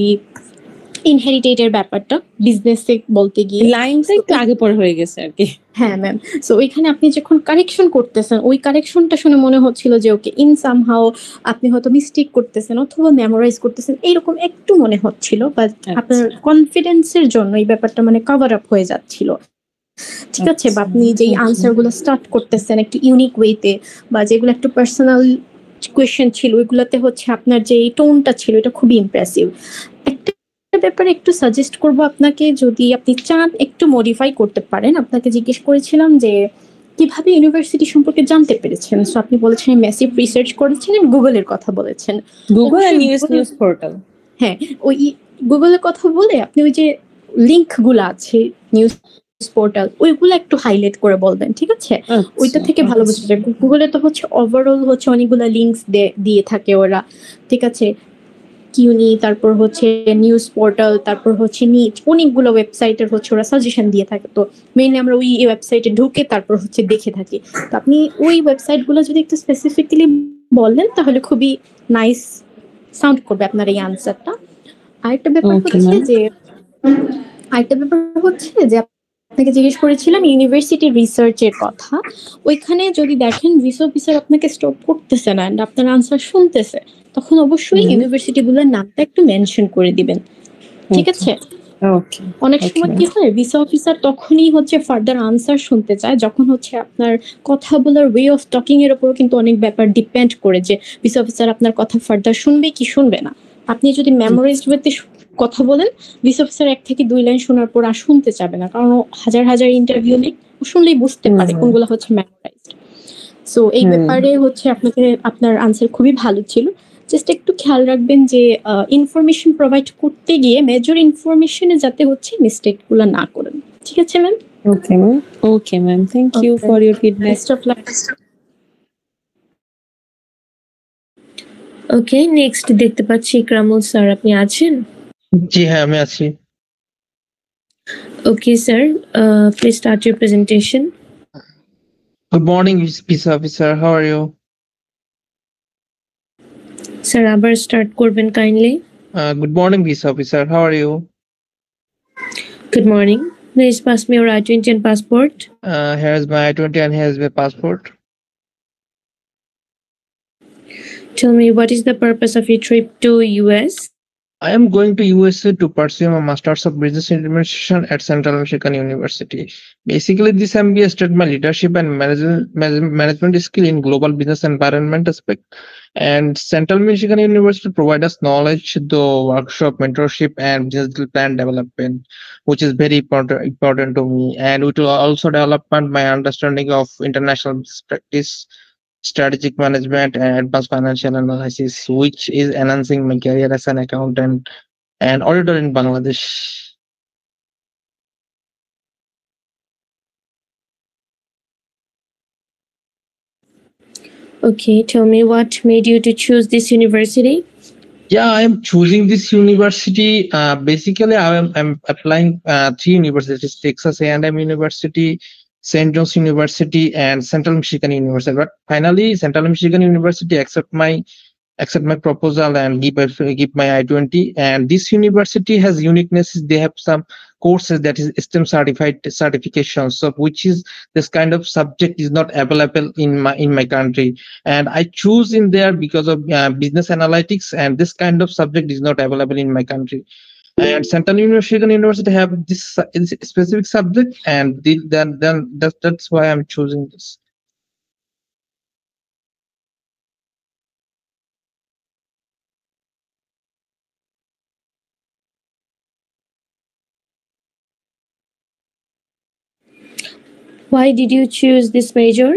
ইনহেরিটেডের ব্যাপারটা বিজনেসে বলতে গিয়ে লাইনটা একটু আগে পরে হয়ে গেছে আর কি। হ্যাঁ ম্যাম, সো ওইখানে আপনি যখন কারেকশন করতেছেন ওই কারেকশনটা শুনে মনে হচ্ছিল যে ওকে ইন সামহাও আপনি হয়তো মিস্টেক করতেছেন অথবা মেমোরাইজ করতেছেন, এইরকম একটু মনে হচ্ছিল, বাট আপনার কনফিডেন্সের জন্য এই ব্যাপারটা কভার আপ হয়ে যাচ্ছিল। ঠিক আছে, বা আপনি যেই আনসার গুলো স্টার্ট করতেছেন একটু ইউনিক ওয়েতে, বা যেগুলো একটু পার্সোনাল কোয়েশ্চেন ছিল ওইগুলোতে আপনার যে টোনটা ছিল এটা খুবই ইমপ্রেসিভ। একটা ব্যাপারে একটু সাজেস্ট করব আপনাকে, যদি আপনি চান একটু মডিফাই করতে পারেন। আপনাকে জিজ্ঞেস করেছিলাম যে কিভাবে ইউনিভার্সিটি সম্পর্কে জানতে পেরেছেন, সো আপনি বলেছেন ম্যাসিভ রিসার্চ করেছেন, গুগলের কথা বলেছেন। গুগল আর নিউজ পোর্টাল। হ্যাঁ, ওই গুগলের কথা বলে আপনি ওই যে লিঙ্ক গুলো আছে নিউজ পোর্টাল ওইগুলো একটু হাইলাইট করে বলবেন, ঠিক আছে? ওইটা থেকে ভালো বোঝা যায়। গুগলে তো হচ্ছে ওভারঅল হচ্ছে অনেকগুলো লিঙ্কস দিয়ে থাকে ওরা, ঠিক আছে? কিউনি, তারপর হচ্ছে নিউজ পোর্টাল, তারপর হচ্ছে নিট, অনেকগুলো ওয়েবসাইটের হচ্ছে ওরা সাজেশন দিয়ে থাকে। তো মেইনলি আমরা ওই ওয়েবসাইটে ঢুকে তারপর হচ্ছে দেখে থাকি। তো আপনি ওই ওয়েবসাইটগুলো যদি একটু স্পেসিফিক্যালি বলেন তাহলে খুবই নাইস সাউন্ড করবে আপনার এই আনসারটা। আরেকটা ব্যাপার হচ্ছে যে আপনাকে জিজ্ঞেস করেছিলাম ইউনিভার্সিটি রিসার্চের কথা। ওইখানে যদি দেখেন ভিসা অফিসার আপনাকে স্টপ করতেছে না, আপনার আনসার শুনতেছে, তখন অবশ্যই ইউনিভার্সিটি গুলোর নামটা একটু মেনশন করে দিবেন, ঠিক আছে? অনেক সময় কি হয়, ভিসা অফিসার তখনই হচ্ছে ফার্দার আনসার শুনতে চায় যখন হচ্ছে আপনার কথা বলার ওয়ে অফ টকিং এর উপর কিন্তু অনেক ব্যাপার ডিপেন্ড করে যে ভিসা অফিসার আপনার কথা ফার্দার শুনবে কি শুনবে না। আপনি যদি মেমোরাইজড ওয়েতে কথা বলেন, ভিসা অফিসার 1 থেকে 2 লাইন শোনার পর আর শুনতে চাবে না, কারণ হাজার হাজার ইন্টারভিউ নেই, শুনলেই বুঝতে পারে কোনগুলো হচ্ছে মেমোরাইজড। সো এই ব্যাপারে হচ্ছে আপনার আনসার খুবই ভালো ছিল। জাস্ট একটু খেয়াল রাখবেন যে ইনফরমেশন প্রোভাইড করতে গিয়ে মেজর ইনফরমেশনে যাতে হচ্ছে মিস্টেক গুলো না করেন, ঠিক আছে ma'am? Okay ma'am, thank you for your feedback. Best of luck. Okay, next দেখতে পাচ্ছি ইকরামুল স্যার, আপনি আছেন? জি হ্যাঁ, আমি আছি। Okay sir, please start your presentation. Good morning, Visa Officer. How are you? Sir আবার স্টার্ট করবেন kindly. Good morning, Visa Officer. How are you? Good morning. Please pass me your I-20 and passport. Here's my I-20 and here's my passport. Tell me, what is the purpose of your trip to US? I am going to USA to pursue my Masters of Business Administration at Central Michigan University. Basically, this MBA studied my leadership and management skill in global business environment aspect. And Central Michigan University provides us knowledge, the workshop, mentorship, and business plan development, which is very important to me. And it will also develop my understanding of international business practice, strategic management, and advanced financial analysis, which is enhancing my career as an accountant and auditor in Bangladesh. Okay, tell me, what made you to choose this university? Yeah, I am choosing this university. Basically, I'm applying 3 universities: Texas A&M University, St. John's University, and Central Michigan University. But finally, Central Michigan University accept my proposal and give my I-20. And this university has uniquenesses. They have some courses that is STEM certified certifications, so which is this kind of subject is not available in my country. And I choose in there because of business analytics, and this kind of subject is not available in my country. And Central Michigan University have this specific subject, and then that's why I'm choosing this. Why did you choose this major?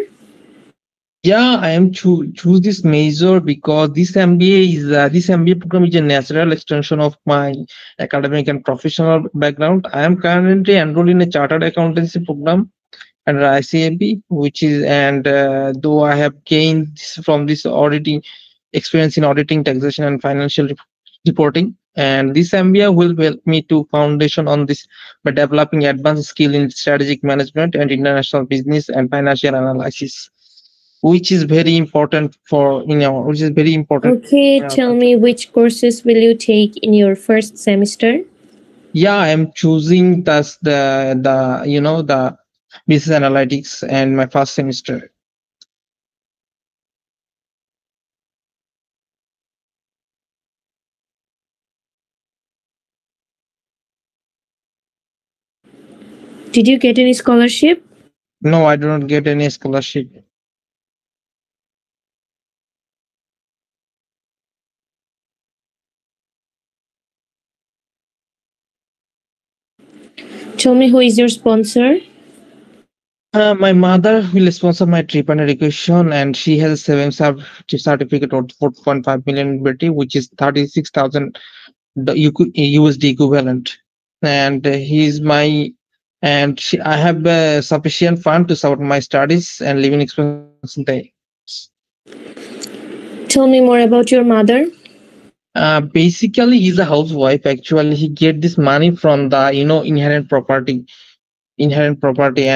Yeah, I am choose this major because this MBA program is a natural extension of my academic and professional background. I am currently enrolled in a chartered accountancy program under ICAP, which is though I have gained from this auditing experience in auditing, taxation, and financial reporting. And this MBA will help me to foundation on this by developing advanced skill in strategic management and international business and financial analysis, which is very important Okay, tell me, which courses will you take in your first semester? Yeah, I am choosing the business analytics and my first semester. Did you get any scholarship? No, I do not get any scholarship. Tell me, who is your sponsor? My mother will sponsor my trip and education, and she has a 7 certificate of 4.5 million BT, which is 36,000 USD equivalent. And he is my and I have sufficient fund to support my studies and living expenses in the. Tell me more about your mother. Basically, he's a housewife. Actually, he get this money from the inherent property,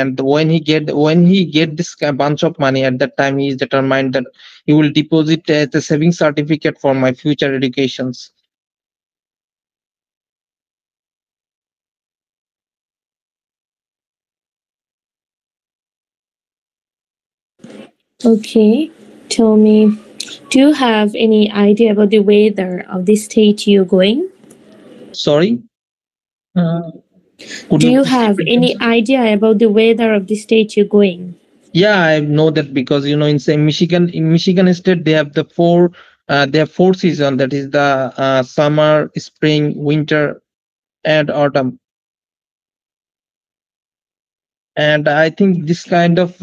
and when he get this bunch of money, at that time he is determined that he will deposit the saving certificate for my future educations. Okay, tell me, do you have any idea about the weather of the state you're going? Sorry. Do you have any idea about the weather of the state you're going? Yeah, I know that because in say Michigan state they have four seasons, that is the summer, spring, winter, and autumn. And I think this kind of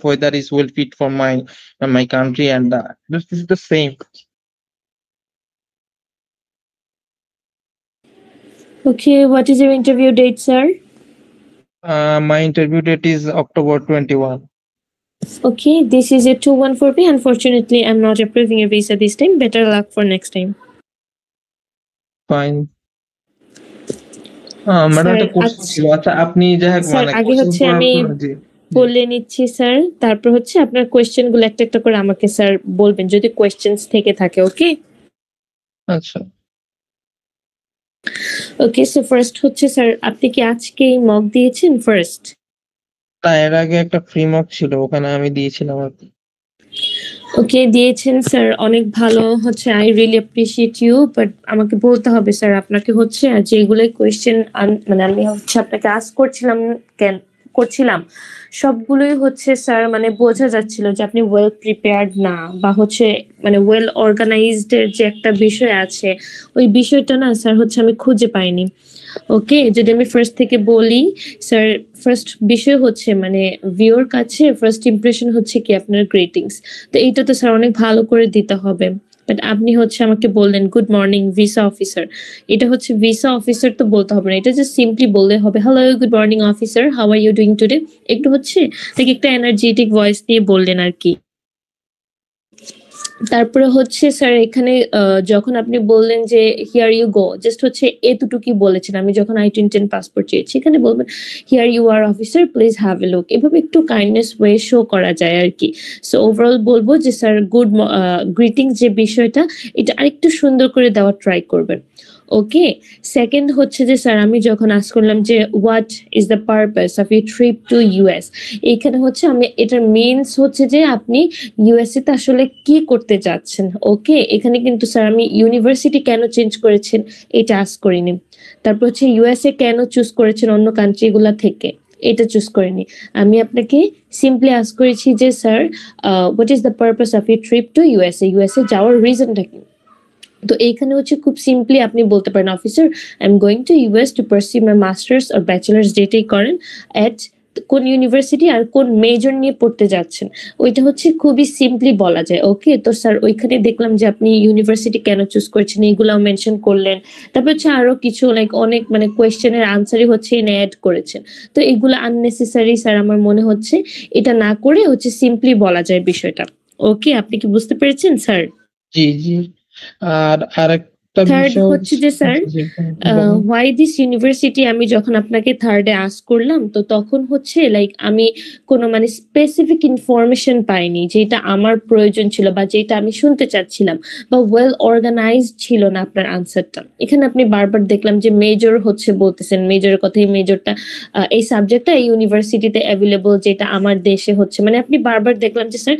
weather is well fit for my country, and this is the same. Okay, what is your interview date, sir? My interview date is October 21. Okay, this is a 214P. Unfortunately, I'm not approving your visa this time. Better luck for next time. Fine. Madam একটা question ছিল। আচ্ছা আপনি যাই হোক sir আগে হচ্ছে আমি বলে নিচ্ছি স্যার, তারপর হচ্ছে আপনার কোয়েশ্চেন গুলো একটা একটা করে আমাকে স্যার বলবেন যদি কোয়েশ্চেন্স থেকে থাকে। ওকে আচ্ছা ওকে। সো ফার্স্ট হচ্ছে স্যার আপনি কি আজকে মক দিয়েছেন ফার্স্ট? এর আগে একটা ফ্রি মক ছিল, ওখানে আমি দিয়েছিলাম আর কি। ওকে দিয়েছেন স্যার, অনেক ভালো হচ্ছে। I really appreciate you, but আমাকে বলতে হবে স্যার আপনাকে হচ্ছে যেগুলো কোয়েশ্চেন মানে আমি হচ্ছে আপনাকে আস্ক করছিলাম সবগুলোই হচ্ছে স্যার মানে বোঝা যাচ্ছিল যে আপনি ওয়েল প্রিপেয়ার্ড না, বা হচ্ছে মানে ওয়েল অর্গানাইজড এর যে একটা বিষয় আছে ওই বিষয়টা না স্যার হচ্ছে আমি খুঁজে পাইনি। ওকে যদি আমি ফার্স্ট থেকে বলি স্যার, ফার্স্ট বিষয় হচ্ছে মানে ভিউর কাছে ফার্স্ট ইমপ্রেশন হচ্ছে কি আপনার গ্রিটিংস, তো এইটা তো স্যার অনেক ভালো করে দিতে হবে। বাট আপনি হচ্ছে আমাকে বললেন গুড মর্নিং ভিসা অফিসার, এটা হচ্ছে ভিসা অফিসার তো বলতে হবে না, এটা জাস্ট সিম্পলি বললে হবে hello good morning officer, how are you doing today. একটু হচ্ছে লাইক একটা এনার্জেটিক ভয়েস দিয়ে বললেন আর কি। তারপরে হচ্ছে স্যার এখানে যখন আপনি বললেন যে হিয়ার ইউ গো, জাস্ট হচ্ছে এতটুকুই বলেছেন। আমি যখন I-10 পাসপোর্ট চেয়েছি এখানে বলবেন here you are officer please have a look, এভাবে একটু কাইন্ডনেস ওয়ে শো করা যায় আর কি। সো ওভারঅল বলবো যে স্যার গুড গ্রিটিংস যে বিষয়টা এটা আরেকটু সুন্দর করে দেওয়ার ট্রাই করবেন। ওকে সেকেন্ড হচ্ছে যে স্যার আমি যখন আস্ক করলাম যে what is the purpose of your trip to US, এইখানে হচ্ছে আমি এটার মিনস হচ্ছে যে আপনি ইউএসএ তে আসলে কি করতে যাচ্ছেন। ওকে এখানে কিন্তু স্যার আমি ইউনিভার্সিটি কেন চেঞ্জ করেছেন এটা আস্ক করিনি, তারপর হচ্ছে ইউএসএ কেন চুজ করেছেন অন্য কান্ট্রিগুলা থেকে এটা চুজ করিনি। আমি আপনাকে সিম্পলি আস্ক করেছি যে sir what is the purpose of your trip to USA, USA যাওয়ার রিজনটা কি। তো এইখানে হচ্ছে খুব সিম্পলি আপনি বলতে পারেন officer I am going to US to pursue my masters or bachelors যেটাই করেন এট কোন ইউনিভার্সিটি আর কোন মেজর নিয়ে পড়তে যাচ্ছেন, ওইটা হচ্ছে খুবই সিম্পলি বলা যায়। ওকে তো স্যার ওইখানে দেখলাম যে আপনি ইউনিভার্সিটি কেন চুজ করেছেন এগুলাও মেনশন করলেন, তারপর হচ্ছে আরো কিছু লাইক অনেক মানে কোয়েশ্চেনের আনসারই হচ্ছে এনে অ্যাড করেছেন। তো এগুলো আননেসেসারি স্যার আমার মনে হচ্ছে এটা না করে হচ্ছে সিম্পলি বলা যায় বিষয়টা। ওকে আপনি কি বুঝতে পেরেছেন স্যার? জি জি। আর আরেকটা থার্ড হচ্ছে যে স্যার হোয়াই দিস ইউনিভার্সিটি, আমি যখন আপনাকে থার্ডে আস্ক করলাম তো তখন হচ্ছে লাইক আমি কোনো মানে স্পেসিফিক ইনফরমেশন পাইনি যেটা আমার প্রয়োজন ছিল বা যেটা আমি শুনতে চাচ্ছিলাম, বা ওয়েল অর্গানাইজড ছিল না আপনার আনসারটা। এখানে আপনি বারবার দেখলাম যে মেজর হচ্ছে বলতেছেন, মেজরের কথা এই মেজরটা এই সাবজেক্টটা এই ইউনিভার্সিটিতে অ্যাভেলেবল যেটা আমার দেশে হচ্ছে, মানে আপনি বারবার দেখলাম যে স্যার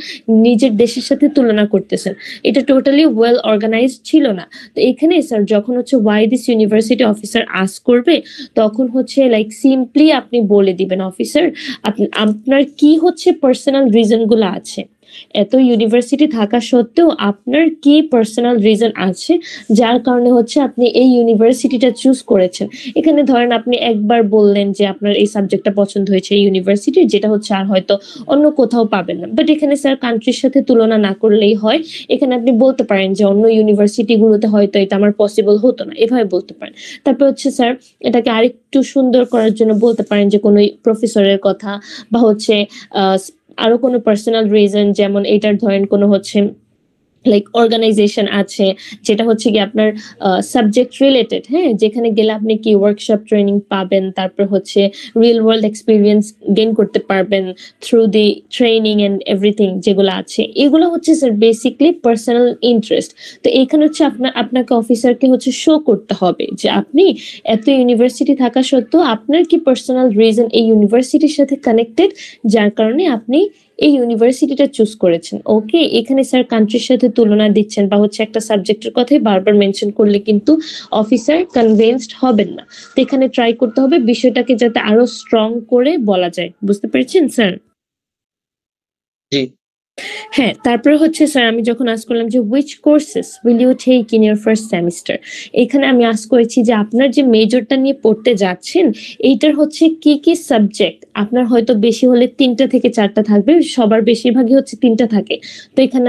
নিজের দেশের সাথে তুলনা করতেছেন, এটা টোটালি ওয়েল অর্গানাইজড ছিল না। তো এখানে স্যার যখন হচ্ছে why this university officer ask করবে তখন হচ্ছে লাইক সিম্পলি আপনি বলে দিবেন অফিসার আপনার কি হচ্ছে পার্সোনাল রিজন গুলো আছে, এত ইউনিভার্সিটি থাকা সত্ত্বেও আপনার কি পার্সোনাল রিজন আছে যার কারণে হচ্ছে আপনি এই ইউনিভার্সিটিটা চুজ করেছেন। এখানে ধরেন আপনি একবার বললেন যে আপনার এই সাবজেক্টটা পছন্দ হয়েছে এই ইউনিভার্সিটির, যেটা হচ্ছে আর হয়তো অন্য কোথাও পাবেন না, বাট এখানে স্যার কান্ট্রির সাথে তুলনা না করলেই হয়। এখানে আপনি বলতে পারেন যে অন্য ইউনিভার্সিটিগুলোতে হয়তো এটা আমার পসিবল হতো না, এভাবে বলতে পারেন। তারপর হচ্ছে স্যার এটাকে আরেকটু সুন্দর করার জন্য বলতে পারেন যে কোনো প্রফেসরের কথা বা হচ্ছে আরো কোনো পার্সোনাল রিজন, যেমন এটার ধরেন কোনো হচ্ছে লাইক অর্গানাইজেশন আছে যেটা হচ্ছে কি আপনার সাবজেক্ট রিলেটেড, হ্যাঁ, যেখানে গেলে আপনি কি ওয়ার্কশপ ট্রেনিং পাবেন, তারপর হচ্ছে রিয়েল ওয়ার্ল্ড এক্সপিরিয়েন্স গেইন করতে পারবেন through the training and everything যেগুলো আছে, এগুলো হচ্ছে স্যার বেসিকলি পার্সোনাল ইন্টারেস্ট। তো এখানে হচ্ছে আপনাকে অফিসারকে হচ্ছে শো করতে হবে যে আপনি এত ইউনিভার্সিটি থাকা সত্ত্বেও আপনার কি পার্সোনাল রিজন এই ইউনিভার্সিটির সাথে কানেক্টেড, যার কারণে আপনি এই ইউনিভার্সিটিটা চুজ করেছেন। ওকে, এখানে স্যার কান্ট্রির সাথে তুলনা দিচ্ছেন বা হচ্ছে একটা সাবজেক্টের কথাই বারবার মেনশন করলে কিন্তু অফিসার কনভিন্সড হবেন না। তো এখানে ট্রাই করতে হবে বিষয়টাকে যাতে আরো স্ট্রং করে বলা যায়। বুঝতে পেরেছেন স্যার? জি। হ্যাঁ, তারপরে হচ্ছে স্যার আমি যখন আস্ক করলাম যে which courses will you take in your first semester, এখানে আমি আস্ক করেছি যে আপনার যে মেজরটা নিয়ে পড়তে যাচ্ছেন এইটার হচ্ছে কি কি সাবজেক্ট। আপনার হয়তো বেশি হলে 3টা থেকে 4টা থাকবে, সবার বেশিরভাগই হচ্ছে 3টা থাকে। তো এখানে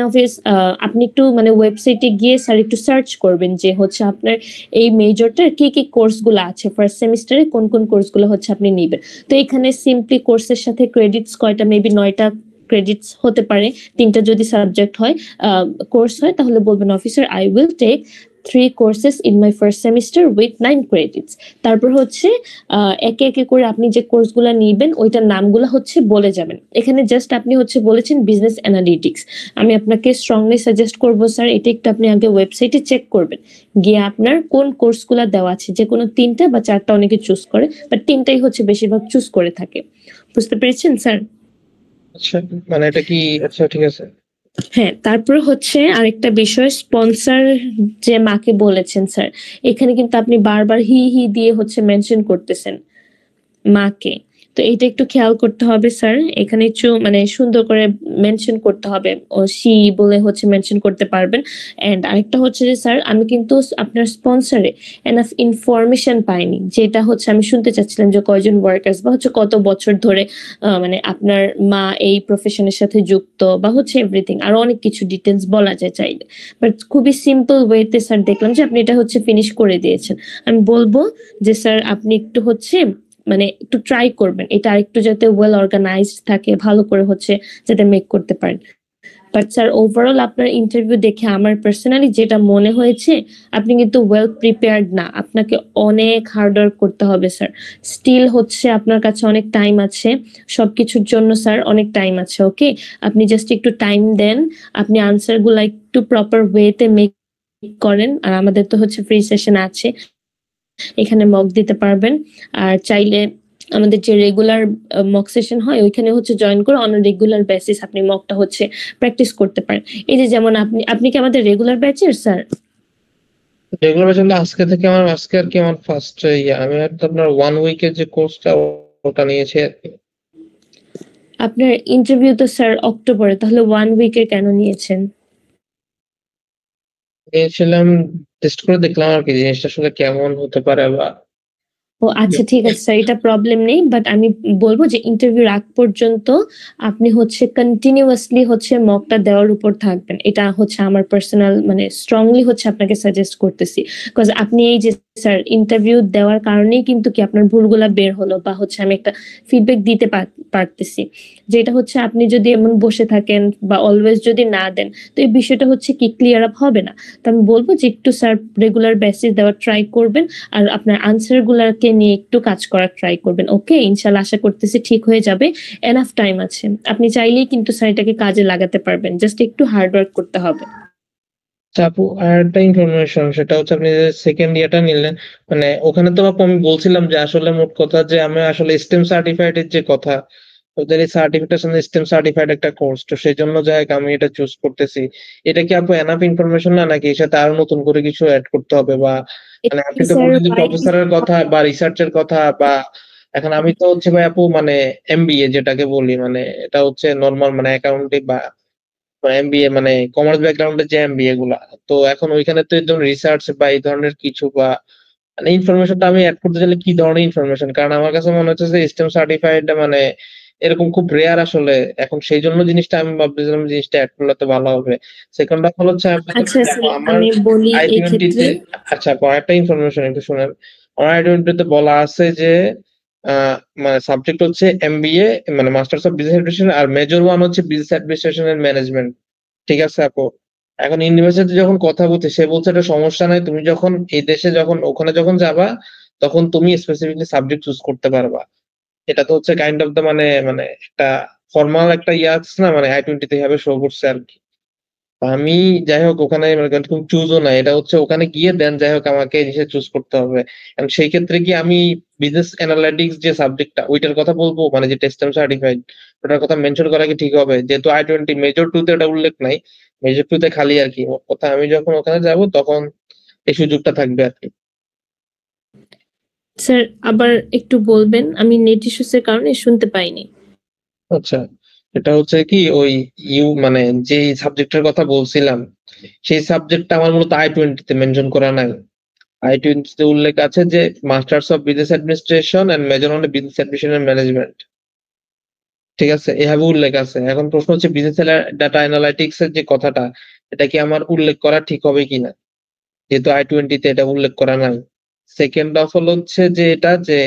আপনি একটু মানে ওয়েবসাইটে গিয়ে স্যার একটু সার্চ করবেন যে হচ্ছে আপনার এই মেজরটার কি কি কোর্সগুলো আছে, ফার্স্ট সেমিস্টারে কোন কোন কোর্সগুলো হচ্ছে আপনি নেবেন। তো এখানে সিম্পলি কোর্সের সাথে ক্রেডিটস কয়টা, মেবি 9টা ক্রেডিটস হতে পারে, 3টা যদি সাবজেক্ট হয় কোর্স হয়, তাহলে বলবেন officer I will take 3 courses in my first semester with 9 credits। তারপর হচ্ছে একে একে করে আপনি যে কোর্সগুলো নিবেন ওইটার নামগুলো হচ্ছে বলে যাবেন। এখানে জাস্ট আপনি হচ্ছে বলেছেন বিজনেস অ্যানালিটিক্স, আমি আপনাকে স্ট্রংলি সাজেস্ট করবো স্যার এটা একটু আপনি আগে ওয়েবসাইটে চেক করবেন, গিয়ে আপনার কোন কোর্সগুলো দেওয়া আছে, যে কোনো 3টা বা 4টা অনেকে চুজ করে, বাট 3টাই হচ্ছে বেশিরভাগ চুজ করে থাকে। বুঝতে পেরেছেন স্যার? আচ্ছা, মানে এটা কি? আচ্ছা, ঠিক আছে। হ্যাঁ, তারপর হচ্ছে আরেকটা বিষয়, স্পন্সর যে মাকে বলেছেন স্যার, এখানে কিন্তু আপনি বারবার হি হি দিয়ে হচ্ছে মেনশন করতেছেন মাকে। তো এটা একটু খেয়াল করতে হবে স্যার, এখানে একটু মানে সুন্দর করে মেনশন করতে হবে, ও সি বলে হচ্ছে মেনশন করতে পারবেন। এন্ড আরেকটা হচ্ছে যে স্যার আমি কিন্তু আপনার স্পন্সরে এনাফ ইনফরমেশন পাইনি, যেটা হচ্ছে আমি শুনতে চাচ্ছিলাম যে কয়জন ওয়ার্কার্স বা হচ্ছে কত বছর ধরে মানে আপনার মা এই প্রফেশনের সাথে যুক্ত বা হচ্ছে এভরিথিং, আরো অনেক কিছু ডিটেলস বলা যায় চাইলে, বাট খুবই সিম্পল ওয়েতে স্যার দেখলাম যে আপনি এটা হচ্ছে ফিনিশ করে দিয়েছেন। আমি বলবো যে স্যার আপনি একটু হচ্ছে মানে একটু ট্রাই করবেন এটা আরেকটু যাতে ওয়েল অর্গানাইজড থাকে, ভালো করে হচ্ছে যাতে মেক করতে পারেন। বাট স্যার ওভারঅল আপনার ইন্টারভিউ দেখে আমার পার্সোনালি যেটা মনে হয়েছে আপনি কিন্তু ওয়েল প্রিপেয়ার্ড না, আপনাকে অনেক হার্ড ওয়ার্ক করতে হবে স্যার। স্টিল হচ্ছে আপনার কাছে অনেক টাইম আছে, সবকিছুর জন্য স্যার অনেক টাইম আছে। ওকে, আপনি জাস্ট একটু টাইম দেন, আপনি আনসার গুলা একটু প্রপার ওয়েতে মেক করেন, আর আমাদের তো হচ্ছে ফ্রি সেশন আছে, এখানে মক দিতে পারবেন। আর চাইলে আমাদের যে রেগুলার মক সেশন হয় ওইখানে হচ্ছে জয়েন করে অন রেগুলার বেসিস আপনি মকটা হচ্ছে প্র্যাকটিস করতে পারেন। এই যে যেমন আপনি কি আমাদের রেগুলার ব্যাচের স্যার? রেগুলার বেসিস আজকে থেকে আজকে আর কি আমার ফার্স্ট আমি হয়তো আপনার 1 উইকের যে কোর্সটা ওটা নিয়েছি আর কি। আপনার ইন্টারভিউ তো স্যার অক্টোবরে, তাহলে 1 উইকের কেন নিয়েছেন? নিয়েছিলাম টেস্ট করে দেখলাম আর কি জিনিসটা আসলে কেমন হতে পারে বা ও আচ্ছা, ঠিক আছে স্যার, এটা প্রবলেম নেই, বাট আমি বলবো যে ইন্টারভিউ আগ পর্যন্ত আপনি হচ্ছে কন্টিনিউয়াসলি হচ্ছে মকটা দেওয়ার উপর থাকবেন। এটা হচ্ছে আমার পার্সোনাল মানে স্ট্রংলি হচ্ছে আপনাকে সাজেস্ট করতেছি, বিকজ আপনি এই যে স্যার ইন্টারভিউ দেওয়ার কারণেই কিন্তু কি আপনার ভুলগুলা বের হলো বা হচ্ছে আমি একটা ফিডব্যাক দিতে পারতেছি, যেটা হচ্ছে আপনি যদি এমন বসে থাকেন বা অলওয়েজ যদি না দেন তো এই বিষয়টা হচ্ছে কি ক্লিয়ার আপ হবে না। তো আমি বলবো যে একটু স্যার রেগুলার বেসিস দেওয়ার ট্রাই করবেন, আর আপনার আনসার গুলাকে নিয়ে একটু কাজ করার ট্রাই করবেন। ওকে, ইনশাল্লাহ আশা করতেছি ঠিক হয়ে যাবে, এনাফ টাইম আছে, আপনি চাইলেই কিন্তু স্যার এটাকে কাজে লাগাতে পারবেন, জাস্ট একটু হার্ড ওয়ার্ক করতে হবে। আপু আর একটা ইনফরমেশন, সেটা হচ্ছে আপনি যে সেকেন্ড ইয়ারটা নিলেন, মানে ওখানে তো আপু আমি বলছিলাম যে আসলে মোট কথা যে আমি আসলে স্টেম সার্টিফাইড এর যে কথা, ওদের এই সার্টিফিকেশন স্টেম সার্টিফাইড একটা কোর্স, তো সেই জন্য যাই আমি এটা চুজ করতেছি। এটা কি আপু এনাফ ইনফরমেশন না, নাকি এর সাথে আরো নতুন করে কিছু অ্যাড করতে হবে? বা মানে আপনি তো বললেন যে প্রফেসরের কথা বা রিসার্চের কথা, বা এখন আমি তো হচ্ছে ভাই আপু মানে এমবিএ যেটাকে বলি, মানে এটা হচ্ছে নর্মাল মানে অ্যাকাউন্টিং বা এমবিএ মানে কমার্স ব্যাকগ্রাউন্ডের যে এমবিএ গুলা, তো এখন ওইখানে তো একদম রিসার্চ বা এই ধরনের কিছু বা মানে ইনফরমেশনটা আমি অ্যাড করতে চাইলে কি ধরনের ইনফরমেশন, কারণ আমার কাছে মনে হচ্ছে যে স্টেম সার্টিফাইড মানে এরকম খুব রেয়ার আসলে, এখন সেই জন্য জিনিসটা আমি ভাবতেছিলাম জিনিসটা অ্যাড করলে তো ভালো হবে। সেকেন্ড অফ অল হচ্ছে আচ্ছা স্যার, আমার আমি বলি এই I-20 ক্ষেত্রে তে, আচ্ছা কয়েকটা ইনফরমেশন একটু শুনেন। আমার I-20 তে বলা আছে যে মানে সাবজেক্ট হচ্ছে এমবিএ মানে মাস্টার্স অফ বিজনেস অ্যাডমিনিস্ট্রেশন, আর মেজর ওয়ান হচ্ছে বিজনেস অ্যাডমিনিস্ট্রেশন এন্ড ম্যানেজমেন্ট। ঠিক আছে আপু, এখন ইউনিভার্সিটি যখন কথা বলছে সে বলছে এটা সমস্যা নাই, তুমি যখন এই দেশে যখন ওখানে যখন যাবা তখন তুমি স্পেসিফিকলি সাবজেক্ট চুজ করতে পারবা। এটা তো হচ্ছে কাইন্ড অফ দ্য মানে মানে একটা ফর্মাল একটা ইয়ে আছে না, মানে I-20 তে এইভাবে শো করছে আর কি। আমি যাই হোক ওখানে চুজও না, এটা হচ্ছে ওখানে গিয়ে দেন যাই হোক আমাকে জিনিসটা চুজ করতে হবে। এবং সেই ক্ষেত্রে কি আমি বিজনেস অ্যানালিটিক্স যে সাবজেক্টটা ওইটার কথা বলবো, মানে যে টেস্টেম সার্টিফাইড ওটার কথা মেনশন করা কি ঠিক হবে? যেহেতু I-20 মেজর 2 তে ওটা উল্লেখ নাই, মেজর 2 তে খালি আর কি। ওর কথা আমি যখন ওখানে যাব তখন এই সুযোগটা থাকবে আর কি। স্যার আবার একটু বলবেন, আমি নেট ইস্যুস এর কারণে শুনতে পাইনি। আচ্ছা, এটা হচ্ছে কি ওই মানে যে সাবজেক্টের কথা বলছিলাম সেই সাবজেক্টটা আমার মূলত I-20 তে মেনশন করা নাই। I-20 তে উল্লেখ আছে যে masters of business administration and major on business administration and management. ঠিক আছে, এভাবে উল্লেখ আছে। এখন প্রশ্ন হচ্ছে বিজনেস ডাটা অ্যানালাইটিক্স এর যে কথাটা, এটা কি আমার উল্লেখ করা ঠিক হবে কিনা, যেহেতু I-20 তে এটা উল্লেখ করা নাই। সেকেন্ড অফ হল হচ্ছে যে এটা যে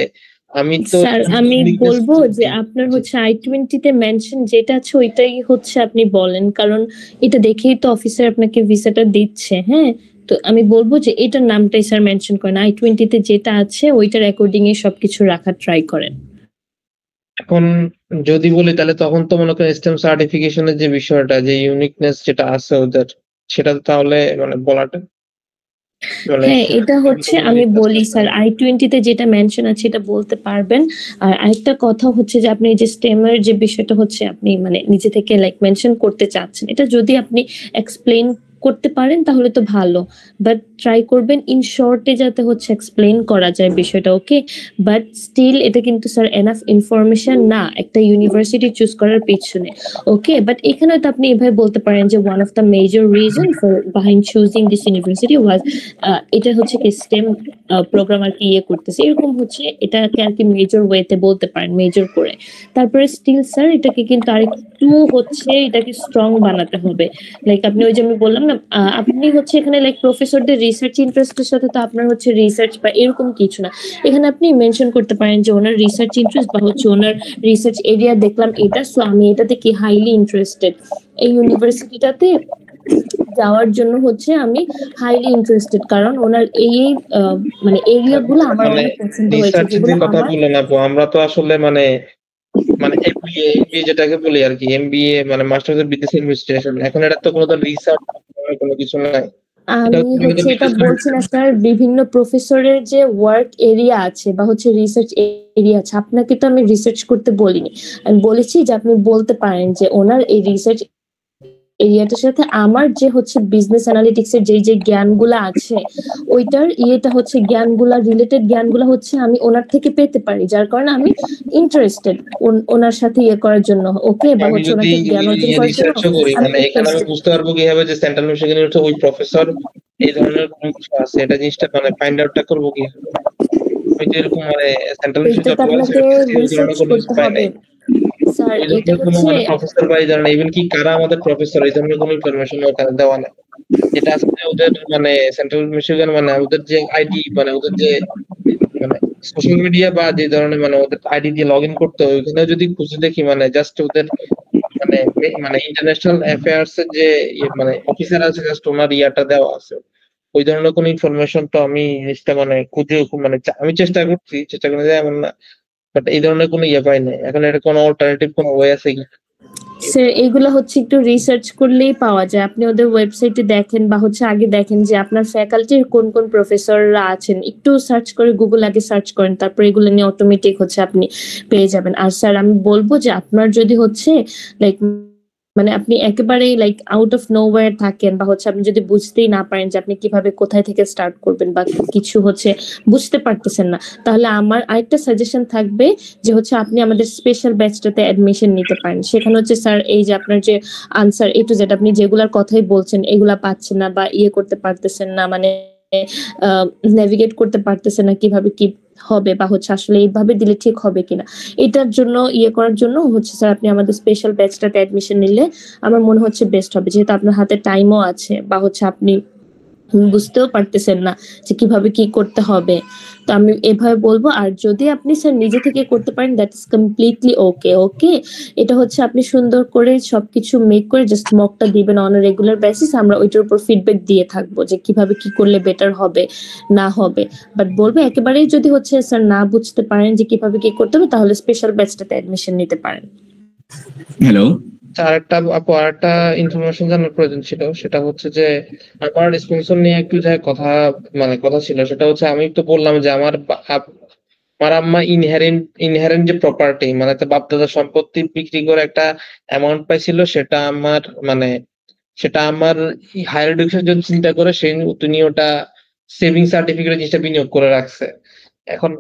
আমি তো স্যার আমি বলবো যে আপনার হচ্ছে I-20 তে মেনশন যেটা আছে ওইটাই হচ্ছে আপনি বলেন, কারণ এটা দেখেই তো অফিসার আপনাকে ভিসাটা দিচ্ছে। হ্যাঁ, তো আমি বলবো যে এটার নামটাই স্যার মেনশন করেন, I-20 তে যেটা আছে ওইটার অ্যাকর্ডিং এ সবকিছু রাখার ট্রাই করেন। এখন যদি বলি তাহলে তখন তো মনে করেন স্টেম সার্টিফিকেশনের যে বিষয়টা, যে ইউনিকনেস যেটা আছে ওদের, সেটা তাহলে মানে বলাটা মানে হ্যাঁ, এটা হচ্ছে আমি বলি স্যার I-20 তে যেটা মেনশন আছে এটা বলতে পারবেন। আর আরেকটা কথা হচ্ছে যে আপনি যে স্টেমের যে বিষয়টা হচ্ছে আপনি মানে নিজে থেকে লাইক মেনশন করতে চাচ্ছেন, এটা যদি আপনি এক্সপ্লেইন করতে পারেন তাহলে তো ভালো, বাট ট্রাই করবেন ইন শর্টে যাতে হচ্ছে এক্সপ্লেইন করা যায় বিষয়টা। ওকে, বাট স্টিল এটা কিন্তু স্যার এনাফ ইনফরমেশন না একটা ইউনিভার্সিটি চুজ করার পিছনে। ওকে, বাট এখানে তো আপনি এভাবে বলতে পারেন যে one of the major reason for behind choosing this university was এটা হচ্ছে কি স্টেম প্রোগ্রাম আর কি ইয়ে করতেছে, এরকম হচ্ছে এটাকে আর কি মেজর ওয়েতে বলতে পারেন, মেজর করে। তারপরে স্টিল স্যার এটাকে কিন্তু আরেকটু হচ্ছে এটাকে স্ট্রং বানাতে হবে। লাইক আপনি ওই যে আমি বললাম না, আপনি হচ্ছে এখানে লাইক প্রফেসরদের রিসার্চ ইন্টারেস্টের সাথে তো আপনার হচ্ছে রিসার্চ বা এরকম কিছু না, এখানে আপনি মেনশন করতে পারেন যে ওনার রিসার্চ ইন্টারেস্ট বা হচ্ছে ওনার রিসার্চ এরিয়া দেখলাম এটা, সো আমি এটাতে কি হাইলি ইন্টারেস্টেড, এই ইউনিভার্সিটিটাতে যাওয়ার জন্য হচ্ছে আমি হাইলি ইন্টারেস্টেড, কারণ ওনার এই মানে এরিয়া গুলো আমার মানে অনেক পছন্দ হয়েছে, রিসার্চের যেগুলো যে কথা আমার বললেন আপু, আমরা তো আসলে মানে মানে এমবিএ যেটাকে বলি আর কি, এমবিএ মানে মাস্টার্স অফ বিজনেস অ্যাডমিনিস্ট্রেশন, এখন এটা তো কোনো রিসার্চ কোনো কিছু নাই। এটা আমি হচ্ছে এটা বলছি না স্যার, বিভিন্ন প্রফেসরের যে ওয়ার্ক এরিয়া আছে বা হচ্ছে রিসার্চ এরিয়া আছে, আপনাকে তো আমি রিসার্চ করতে বলিনি, আমি বলেছি যে আপনি বলতে পারেন যে ওনার এই রিসার্চ এরিয়াটার সাথে আমার যে হচ্ছে বিজনেস অ্যানালিটিক্স এর যে জ্ঞানগুলা আছে ওইটার ইয়েটা হচ্ছে জ্ঞানগুলা রিলেটেড জ্ঞানগুলা হচ্ছে আমি ওনার থেকে পেতে পারি, যার কারণে আমি ইন্টারেস্টেড ওনার সাথে ইয়ে করার জন্য। ওকে, বা আমি হচ্ছে যদি ওনাকে জ্ঞান অর্জন করার জন্য রিসার্চও করি আমি মানে এখানে আমি interested। বুঝতে পারবো কিভাবে যে সেন্ট্রাল মিশিগান ইউনিভার্সিটি ওই প্রফেসর এই ধরনের কোনো কিছু আছে, এটা জিনিসটা মানে ফাইন্ড আউটটা করবো কি ওই যে এরকম মানে সেন্ট্রাল এটা তো আপনাকে রিসার্চ করতে হবে স্যার, এটা হচ্ছে মানে প্রফেসর বা এই ধরনের ইভেন কি কারা আমাদের প্রফেসর এই ধরনের কোনো ইনফরমেশন ওখানে দেওয়া নাই। যেটা আসলে ওদের মানে সেন্ট্রাল মিশিগান মানে ওদের যে আইডি মানে ওদের যে মানে সোশ্যাল মিডিয়া বা যে ধরনের মানে ওদের আইডি দিয়ে লগ ইন করতে হয়, ওইখানে যদি খুঁজে দেখি মানে জাস্ট ওদের মানে মানে ইন্টারন্যাশনাল অ্যাফেয়ার্স এর যে মানে অফিসার আছে জাস্ট ওনার ইয়াটা দেওয়া আছে, ওই ধরনের কোনো ইনফরমেশন তো আমি জিনিসটা মানে খুঁজে মানে আমি চেষ্টা করে যায় এমন না, বাট এই ধরনের কোনো ইয়ে পাই নাই। এখন এটা কোনো অল্টারনেটিভ কোনো ওয়ে আছে কি? স্যার এইগুলো হচ্ছে একটু রিসার্চ করলেই পাওয়া যায়, আপনি ওদের ওয়েবসাইটে দেখেন বা হচ্ছে আগে দেখেন যে আপনার ফ্যাকাল্টির কোন কোন প্রফেসররা আছেন, একটু সার্চ করে গুগল আগে সার্চ করেন, তারপর এগুলো নিয়ে অটোমেটিক হচ্ছে আপনি পেয়ে যাবেন। আর স্যার আমি বলবো যে আপনার যদি হচ্ছে লাইক মানে আপনি একেবারেই লাইক আউট অফ নোওয়্যার থাকেন, বা হচ্ছে আপনি যদি বুঝতেই না পারেন যে আপনি কিভাবে কোথায় থেকে স্টার্ট করবেন, বা কিছু হচ্ছে বুঝতে পারতেছেন না, তাহলে আমার আরেকটা সাজেশন থাকবে যে হচ্ছে আপনি আমাদের স্পেশাল ব্যাচটাতে অ্যাডমিশন নিতে পারেন। সেখানে হচ্ছে স্যার এই যে আপনার যে আনসার A to Z আপনি যেগুলার কথাই বলছেন এগুলা পাচ্ছেন না বা ইয়ে করতে পারতেছেন না, মানে নেভিগেট করতে পারতেছেন না কিভাবে কি হবে, বা হচ্ছে আসলে এইভাবে দিলে ঠিক হবে কিনা, এটার জন্য ইয়ে করার জন্য হচ্ছে স্যার আপনি আমাদের স্পেশাল ব্যাচটাতে অ্যাডমিশন নিলে আমার মনে হচ্ছে বেস্ট হবে, যেহেতু আপনার হাতে টাইমও আছে, বা হচ্ছে আপনি বুঝতেও পারতেছেন না যে কিভাবে কি করতে হবে। তো আমি এভাবে বলবো। আর যদি আপনি স্যার নিজে থেকে করতে পারেন দ্যাট ইজ কমপ্লিটলি ওকে। এটা হচ্ছে আপনি সুন্দর করে সবকিছু মেক করে জাস্ট মকটা দিবেন অন রেগুলার বেসিস, আমরা ওইটার উপর ফিডব্যাক দিয়ে থাকবো যে কিভাবে কি করলে বেটার হবে না হবে। বাট বলবো একেবারেই যদি হচ্ছে স্যার না বুঝতে পারেন যে কিভাবে কি করতে হবে, তাহলে স্পেশাল ব্যাচটাতে অ্যাডমিশন নিতে পারেন। হ্যালো, আরেকটা ইনফরমেশন জানার প্রয়োজন ছিল, সেটা হচ্ছে যে আমার স্পন্সর নিয়ে একটু যে কথা ছিল, সেটা হচ্ছে আমি তো বললাম যে আমার আম্মা ইনহেরেন্ট যে প্রপার্টি, মানে বাপ দাদা সম্পত্তি বিক্রি করে একটা অ্যামাউন্ট পাইছিল, সেটা আমার হায়ার এডুকেশন জন্য চিন্তা করে তিনি ওটা সেভিং সার্টিফিকেট জিনিসটা বিনিয়োগ করে রাখছে। এখন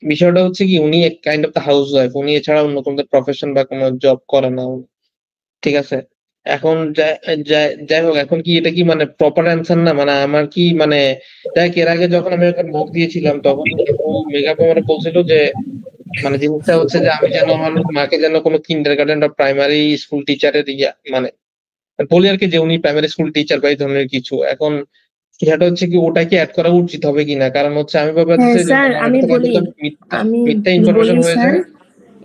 বিষয়টা হচ্ছে কি, উনি এক kind of the house wife, উনি এছাড়া অন্য কোনো প্রফেশন বা কোনো জব করে না, ঠিক আছে? এখন যাই হোক, এখন কি এটা কি মানে প্রপার অ্যান্সার না? মানে আমার কি মানে দেখ, এর আগে যখন আমি ওখানে মক দিয়েছিলাম তখন মেকআপ আমার বলছিল যে মানে জিনিসটা হচ্ছে যে আমি যেন আমার মাকে যেন কোনো কিন্ডারগার্টেন বা প্রাইমারি স্কুল টিচারের মানে বলি আর কি, যে উনি প্রাইমারি স্কুল টিচার বা এই ধরনের কিছু। এখন সেটা হচ্ছে কি, ওটা কি অ্যাড করা উচিত হবে কিনা? কারণ হচ্ছে আমি ভাবছি যে স্যার আমি মিথ্যা ইনফরমেশন হয়ে স্যার যায়।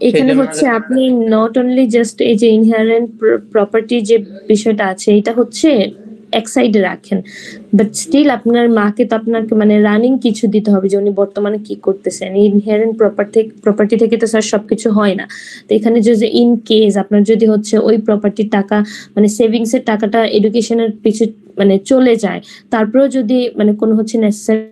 এখানে হচ্ছে আপনি নট অনলি জাস্ট এই যে ইনহেরেন্ট প্রপার্টি যে বিষয়টা আছে এটা হচ্ছে এক সাইডে রাখেন, বাট স্টিল আপনার মাকে তো আপনাকে মানে রানিং কিছু দিতে হবে যে উনি বর্তমানে কি করতেছেন। ইনহেরেন্ট প্রপার্টি থেকে তো স্যার সবকিছু হয় না। তো এখানে যে ইন কেস আপনার যদি হচ্ছে ওই প্রপার্টির টাকা মানে সেভিংস এর টাকাটা এডুকেশনের পিছু মানে চলে যায়, তারপরেও যদি মানে কোনো হচ্ছে নেসেসারি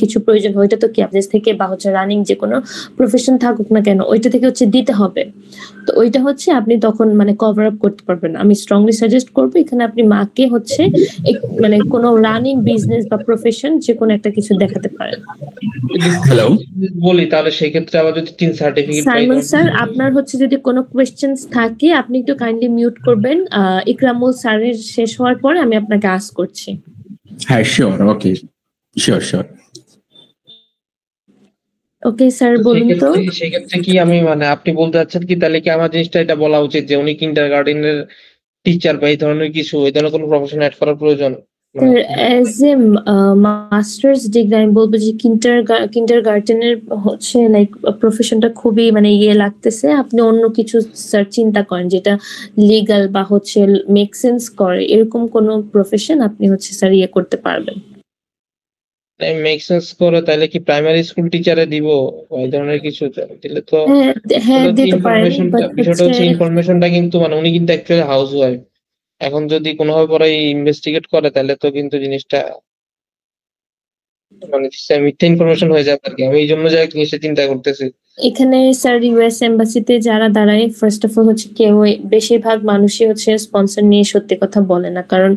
কিছু প্রয়োজন হয়, ওইটা তো কি আপনার থেকে বা হচ্ছে রানিং যে কোনো প্রফেশন থাকুক না কেন ওইটা থেকে হচ্ছে দিতে হবে। তো ওইটা হচ্ছে আপনি তখন মানে কভার আপ করতে পারবেন। আমি স্ট্রংলি সাজেস্ট করবো এখানে আপনি মাকে হচ্ছে মানে কোনো রানিং বিজনেস বা প্রফেশন যে কোনো একটা কিছু দেখাতে পারেন। হ্যালো, বলি তাহলে সেই ক্ষেত্রে আবার যদি 3 সার্টিফিকেট পাই। সাইমন স্যার, আপনার হচ্ছে যদি কোনো কোয়েশ্চেন্স থাকে আপনি একটু কাইন্ডলি মিউট করবেন। ইকরামুল স্যারের শেষ হওয়ার পরে আমি আপনাকে আস্ক করছি। হ্যাঁ sure, okay sure. Okay sir বলুন তো। সেক্ষেত্রে কি আমি মানে আপনি বলতে চাচ্ছেন কি তাহলে কি আমার জিনিসটা এটা বলা উচিত যে উনি কিন্ডারগার্টেনের টিচার বা এই ধরনের কিছু, এই ধরনের কোনো প্রফেশন অ্যাড করার প্রয়োজন? অ্যাজ এ মাস্টার্স ডিগ্রি আমি বলবো যে কিন্ডারগার্টেনের হচ্ছে লাইক প্রফেশনটা খুবই মানে ইয়ে লাগতেছে। আপনি অন্য কিছু স্যার চিন্তা করেন যেটা লিগ্যাল বা হচ্ছে মেক সেন্স করে, এরকম কোনো প্রফেশন আপনি হচ্ছে স্যার ইয়ে করতে পারবেন। মেক সেন্স করে তাহলে কি প্রাইমারি স্কুল টিচারে দিব এই ধরনের কিছু দিলে তো? হ্যাঁ দিতে পারেন, বাট বিষয়টা হচ্ছে ইনফরমেশনটা কিন্তু মানে উনি কিন্তু অ্যাকচুয়ালি হাউস ওয়াইফ। এখন যদি কোনোভাবে পরে ইনভেস্টিগেট করে তাহলে তো কিন্তু জিনিসটা মানে মিথ্যা ইনফরমেশন হয়ে যাবে আর কি। আমি এই জন্য জিনিসটা চিন্তা করতেছি। এখানে স্যার ইউএস এম্বাসিতে যারা দাঁড়ায় ফার্স্ট অফ অল হচ্ছে কেউ বেশিরভাগ মানুষই হচ্ছে স্পন্সর নিয়ে সত্যি কথা বলে না। কারণ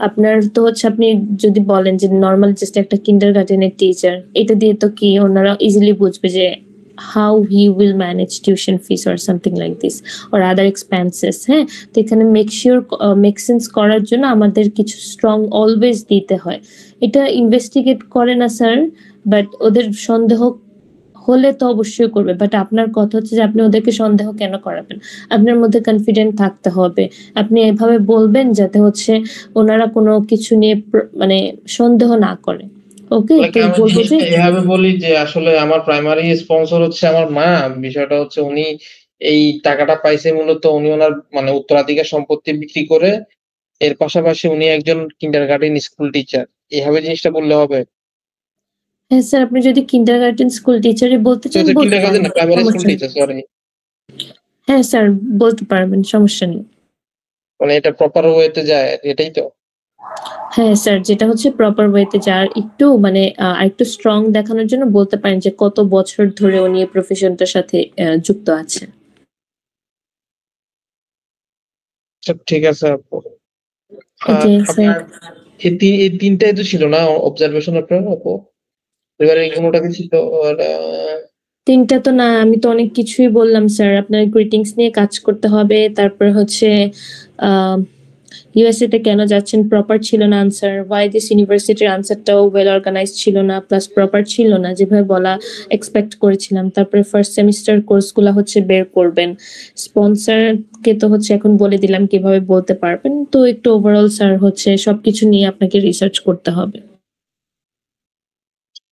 আপনার তো হচ্ছে আপনি যদি বলেন যে নর্মাল জাস্ট একটা কিন্ডারগার্টেনের টিচার, এটা দিয়ে তো কি ওনারা ইজিলি বুঝবে যে how he will manage tuition fees or something like this or other expenses। হ্যাঁ, তো এখানে মেক সেন্স করার জন্য আমাদের কিছু স্ট্রং অলওয়েজ দিতে হয়। এটা ইনভেস্টিগেট করে না স্যার, বাট ওদের সন্দেহ হলে তো অবশ্যই করবে। বাট আপনার কথা হচ্ছে যে আপনি ওদেরকে সন্দেহ কেন করাবেন? আপনার মধ্যে কনফিডেন্ট থাকতে হবে। আপনি এভাবে বলবেন যাতে হচ্ছে ওনারা কোনো কিছু নিয়ে মানে সন্দেহ না করে। ওকে, তো বলবো যে এভাবে বলি যে আসলে আমার প্রাইমারি স্পন্সর হচ্ছে আমার মা। বিষয়টা হচ্ছে উনি এই টাকাটা পাইছে মূলত উনি ওনার মানে উত্তরাধিকার সম্পত্তি বিক্রি করে, এর পাশাপাশি উনি একজন কিন্ডারগার্টেন স্কুল টিচার, এইভাবে জিনিসটা বললে হবে? হ্যাঁ স্যার, আপনি যদি কিন্ডারগার্টেন স্কুল টিচারই বলতে চান বলতে পারেন, প্রাইমারি স্কুল টিচার সরি। হ্যাঁ স্যার বলতে পারবেন, সমস্যা নেই। মানে এটা প্রপার ওয়েতে যায়, এটাই তো? হ্যাঁ স্যার, যেটা হচ্ছে প্রপার ওয়েতে যার একটু মানে আরেকটু স্ট্রং দেখানোর জন্য বলতে পারেন যে কত বছর ধরে উনি এই প্রফেশনটার সাথে যুক্ত আছে। আচ্ছা ঠিক আছে আপু। Okay, আপনার sir. এই তিনটাই তো ছিল না অবজারভেশন আপনার আপু? এবারে কোনোটা কি ছিল? আর তিনটা তো না, আমি তো অনেক কিছুই বললাম স্যার। আপনার গ্রিটিংস নিয়ে কাজ করতে হবে, তারপর হচ্ছে ইউএসএ তে কেন যাচ্ছেন, প্রপার ছিল না আনসার, ওয়াই দিস ইউনিভার্সিটির আনসারটাও ওয়েল অর্গানাইজড ছিল না, প্লাস প্রপার ছিল না যেভাবে বলা এক্সপেক্ট করেছিলাম। তারপরে ফার্স্ট সেমিস্টার কোর্সগুলো হচ্ছে বের করবেন, স্পন্সরকে তো হচ্ছে এখন বলে দিলাম কিভাবে বলতে পারবেন। তো একটু ওভারঅল স্যার হচ্ছে সবকিছু নিয়ে আপনাকে রিসার্চ করতে হবে।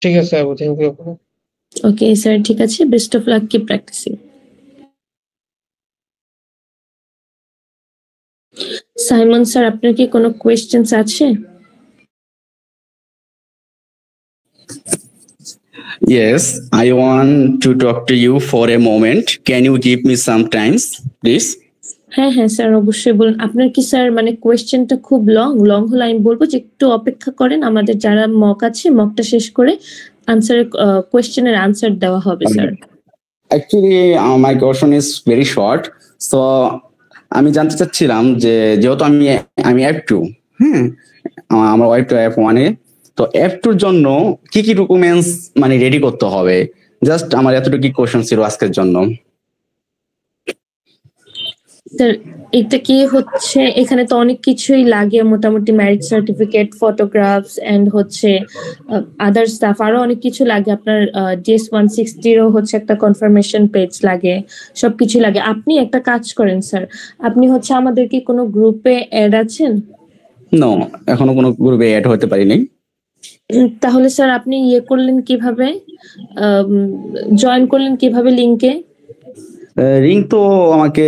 ঠিক আছে আপু, থ্যাংক ইউ আপু। ওকে স্যার, ঠিক আছে, best of luck, keep practising. Simon sir, আপনার কি কোনো কোয়েশ্চেন্স আছে? Yes, I want to talk to you for a moment. Can you give me some time, please? হ্যাঁ হ্যাঁ স্যার, অবশ্যই বলুন। আপনার কি স্যার মানে কোয়েশ্চেনটা খুব লং হলে আমি বলবো যে একটু অপেক্ষা করেন, আমাদের যারা মক আছে মকটা শেষ করে আনসারের কোয়েশ্চেনের আনসার দেওয়া হবে sir. Actually, my question is very short. So, আমি জানতে চাচ্ছিলাম যে যেহেতু আমি F2, হ্যাঁ, আমার ওয়াইফ তো F1 এ, তো F2 এর জন্য কি কি ডকুমেন্টস মানে রেডি করতে হবে? জাস্ট আমার এতটুকু কোশ্চেন ছিল আজকের জন্য। স্যার এটা কি হচ্ছে, এখানে তো অনেক কিছুই লাগে, মোটামুটি ম্যারেজ সার্টিফিকেট, ফটোগ্রাফস এন্ড হচ্ছে আদার স্টাফ, আরো অনেক কিছু লাগে। আপনার DS 160 হচ্ছে একটা কনফার্মেশন পেজ লাগে, সবকিছু লাগে। আপনি একটা কাজ করেন স্যার, আপনি হচ্ছে আমাদের কি কোনো গ্রুপে অ্যাড আছেন? নো, এখনো কোনো গ্রুপে অ্যাড হতে পারিনি। তাহলে স্যার আপনি ইয়ে করলেন কিভাবে, জয়েন করলেন কিভাবে লিংকে? রিং তো আমাকে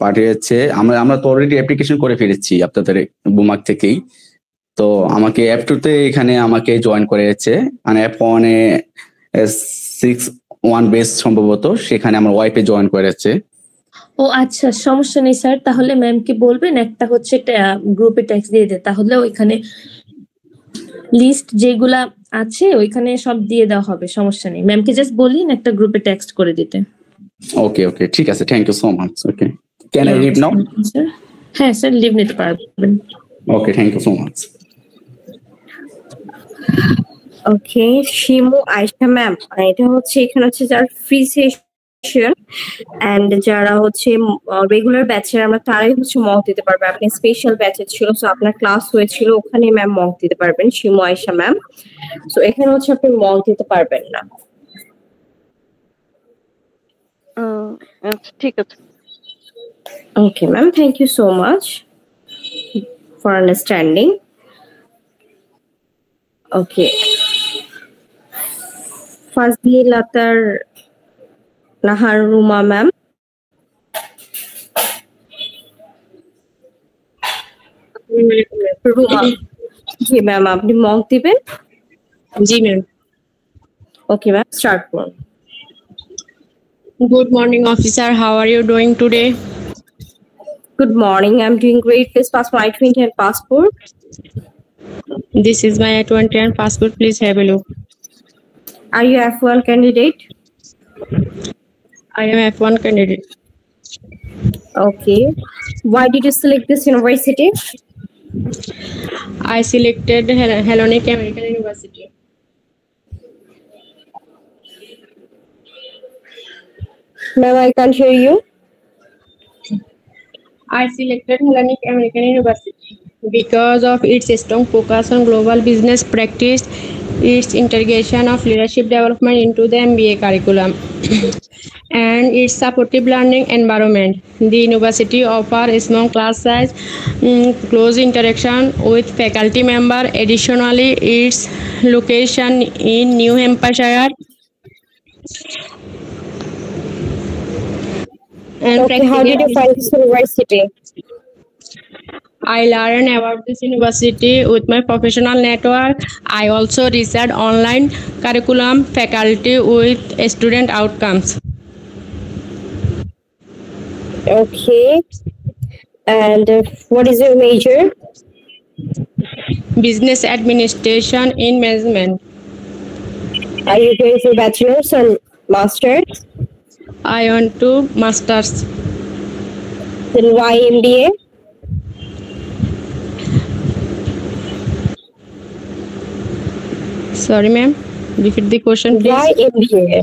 পাঠিয়েছে, আমরা তো অলরেডি অ্যাপ্লিকেশন করে ফেলেছি আপনাদের বুমাক থেকেই। তো আমাকে F2 তে এখানে আমাকে জয়েন করেছে, মানে F1 এ 6-1 বেস সম্ভবত, সেখানে আমার ওয়াইফে জয়েন করেছে। ও আচ্ছা, সমস্যা নেই স্যার, তাহলে ম্যামকে বলবেন একটা হচ্ছে গ্রুপে টেক্সট দিয়ে দে, তাহলে ওইখানে লিস্ট যেগুলা আছে ওইখানে সব দিয়ে দেওয়া হবে, সমস্যা নেই। ম্যামকে জাস্ট বলিন একটা গ্রুপে টেক্সট করে দিতে। ওকে ওকে, ঠিক আছে, thank you so much. Okay, can I leave now? হ্যাঁ স্যার, লিভ নিতে পারবেন। Okay, thank you so much. Okay, Shimu Ayesha ma'am, এটা হচ্ছে এখানে হচ্ছে যার ফ্রি সেশন এন্ড যারা হচ্ছে রেগুলার ব্যাচের আমরা তারাই হচ্ছে মক দিতে পারবে। আপনি স্পেশাল ব্যাচের ছিল, সো আপনার ক্লাস হয়েছিল, ওখানে ম্যাম মক দিতে পারবেন, শিমু আয়েশা ম্যাম। সো এখানে হচ্ছে আপনি মক দিতে পারবেন না। ঠিক আছে। Okay, ma'am. Thank you so much for understanding. Okay. Fazilatar Naharuma, ma'am. Ruma. Ji ma'am, आपने mock दिबेन? Ji ma'am. Okay, ma'am. Start from. Good morning, officer. How are you doing today? Good morning. I'm doing great. Please pass my I-20 and passport. This is my I-20 and passport. Please have a look. Are you F1 candidate? I am F1 candidate. Okay. Why did you select this university? I selected Hellenic American University. Ma'am, I can't hear you. I selected Hellenic American University because of its strong focus on global business practice, its integration of leadership development into the MBA curriculum, and its supportive learning environment. The university offers a small class size, close interaction with faculty member. Additionally, its location in New Hampshire and Okay, how did you find this university? I learned about this university with my professional network. I also researched online curriculum, faculty with student outcomes. Okay. And what is your major? Business administration in management. Are you going for bachelor's or master's? I want to masters. Then why MBA? Sorry, ma'am. Repeat the question, please. Why MBA?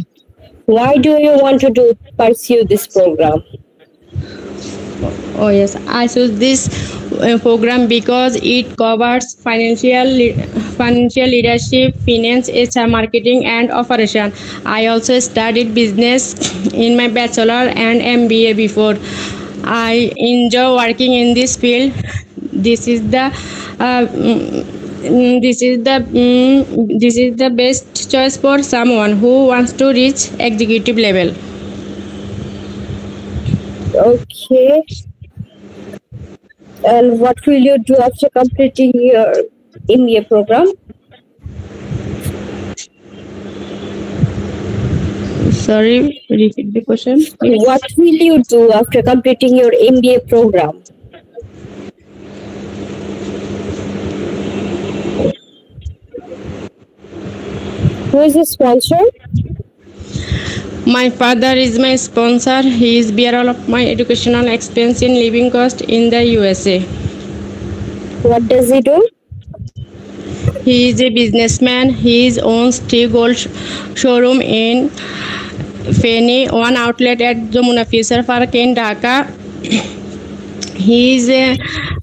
Why do you want to pursue this program? Oh yes, I chose this program because it covers financial leadership, finance, HR, marketing, and operation. I also studied business in my bachelor and MBA before. I enjoy working in this field. This is the best choice for someone who wants to reach executive level. Okay. And what will you do after completing your MBA program? Sorry, repeat the question, please. What will you do after completing your MBA program? Who is the sponsor? My father is my sponsor. He is bearer of my educational expense in living cost in the USA. What does he do? He is a businessman. He owns 3 gold showroom in Feni, 1 outlet at Jamuna Fisher Park in Dhaka. His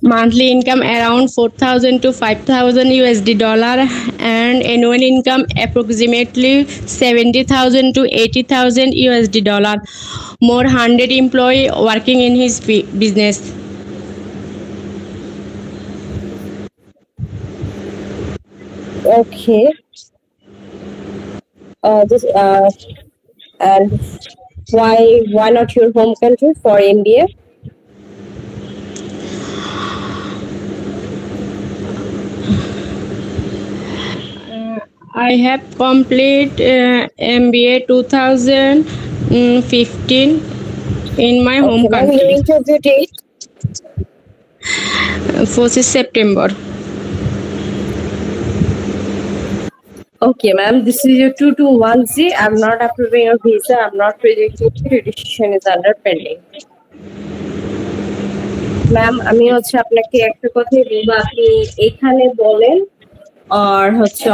monthly income around 4,000 to 5,000 USD dollar and annual income approximately 70,000 to 80,000 USD dollar. More 100 employees working in his business. Okay. And why not your home country for MBA? I have completed MBA 2015 in my home country. Your interview date? 4th September. Okay, ma'am. This is your 221C. I'm not approving your visa. I'm not rejecting it. Your decision is under pending. Ma'am আমি আপনাকে একটা কথাই বলবো, আপনি এখানে বলেন আর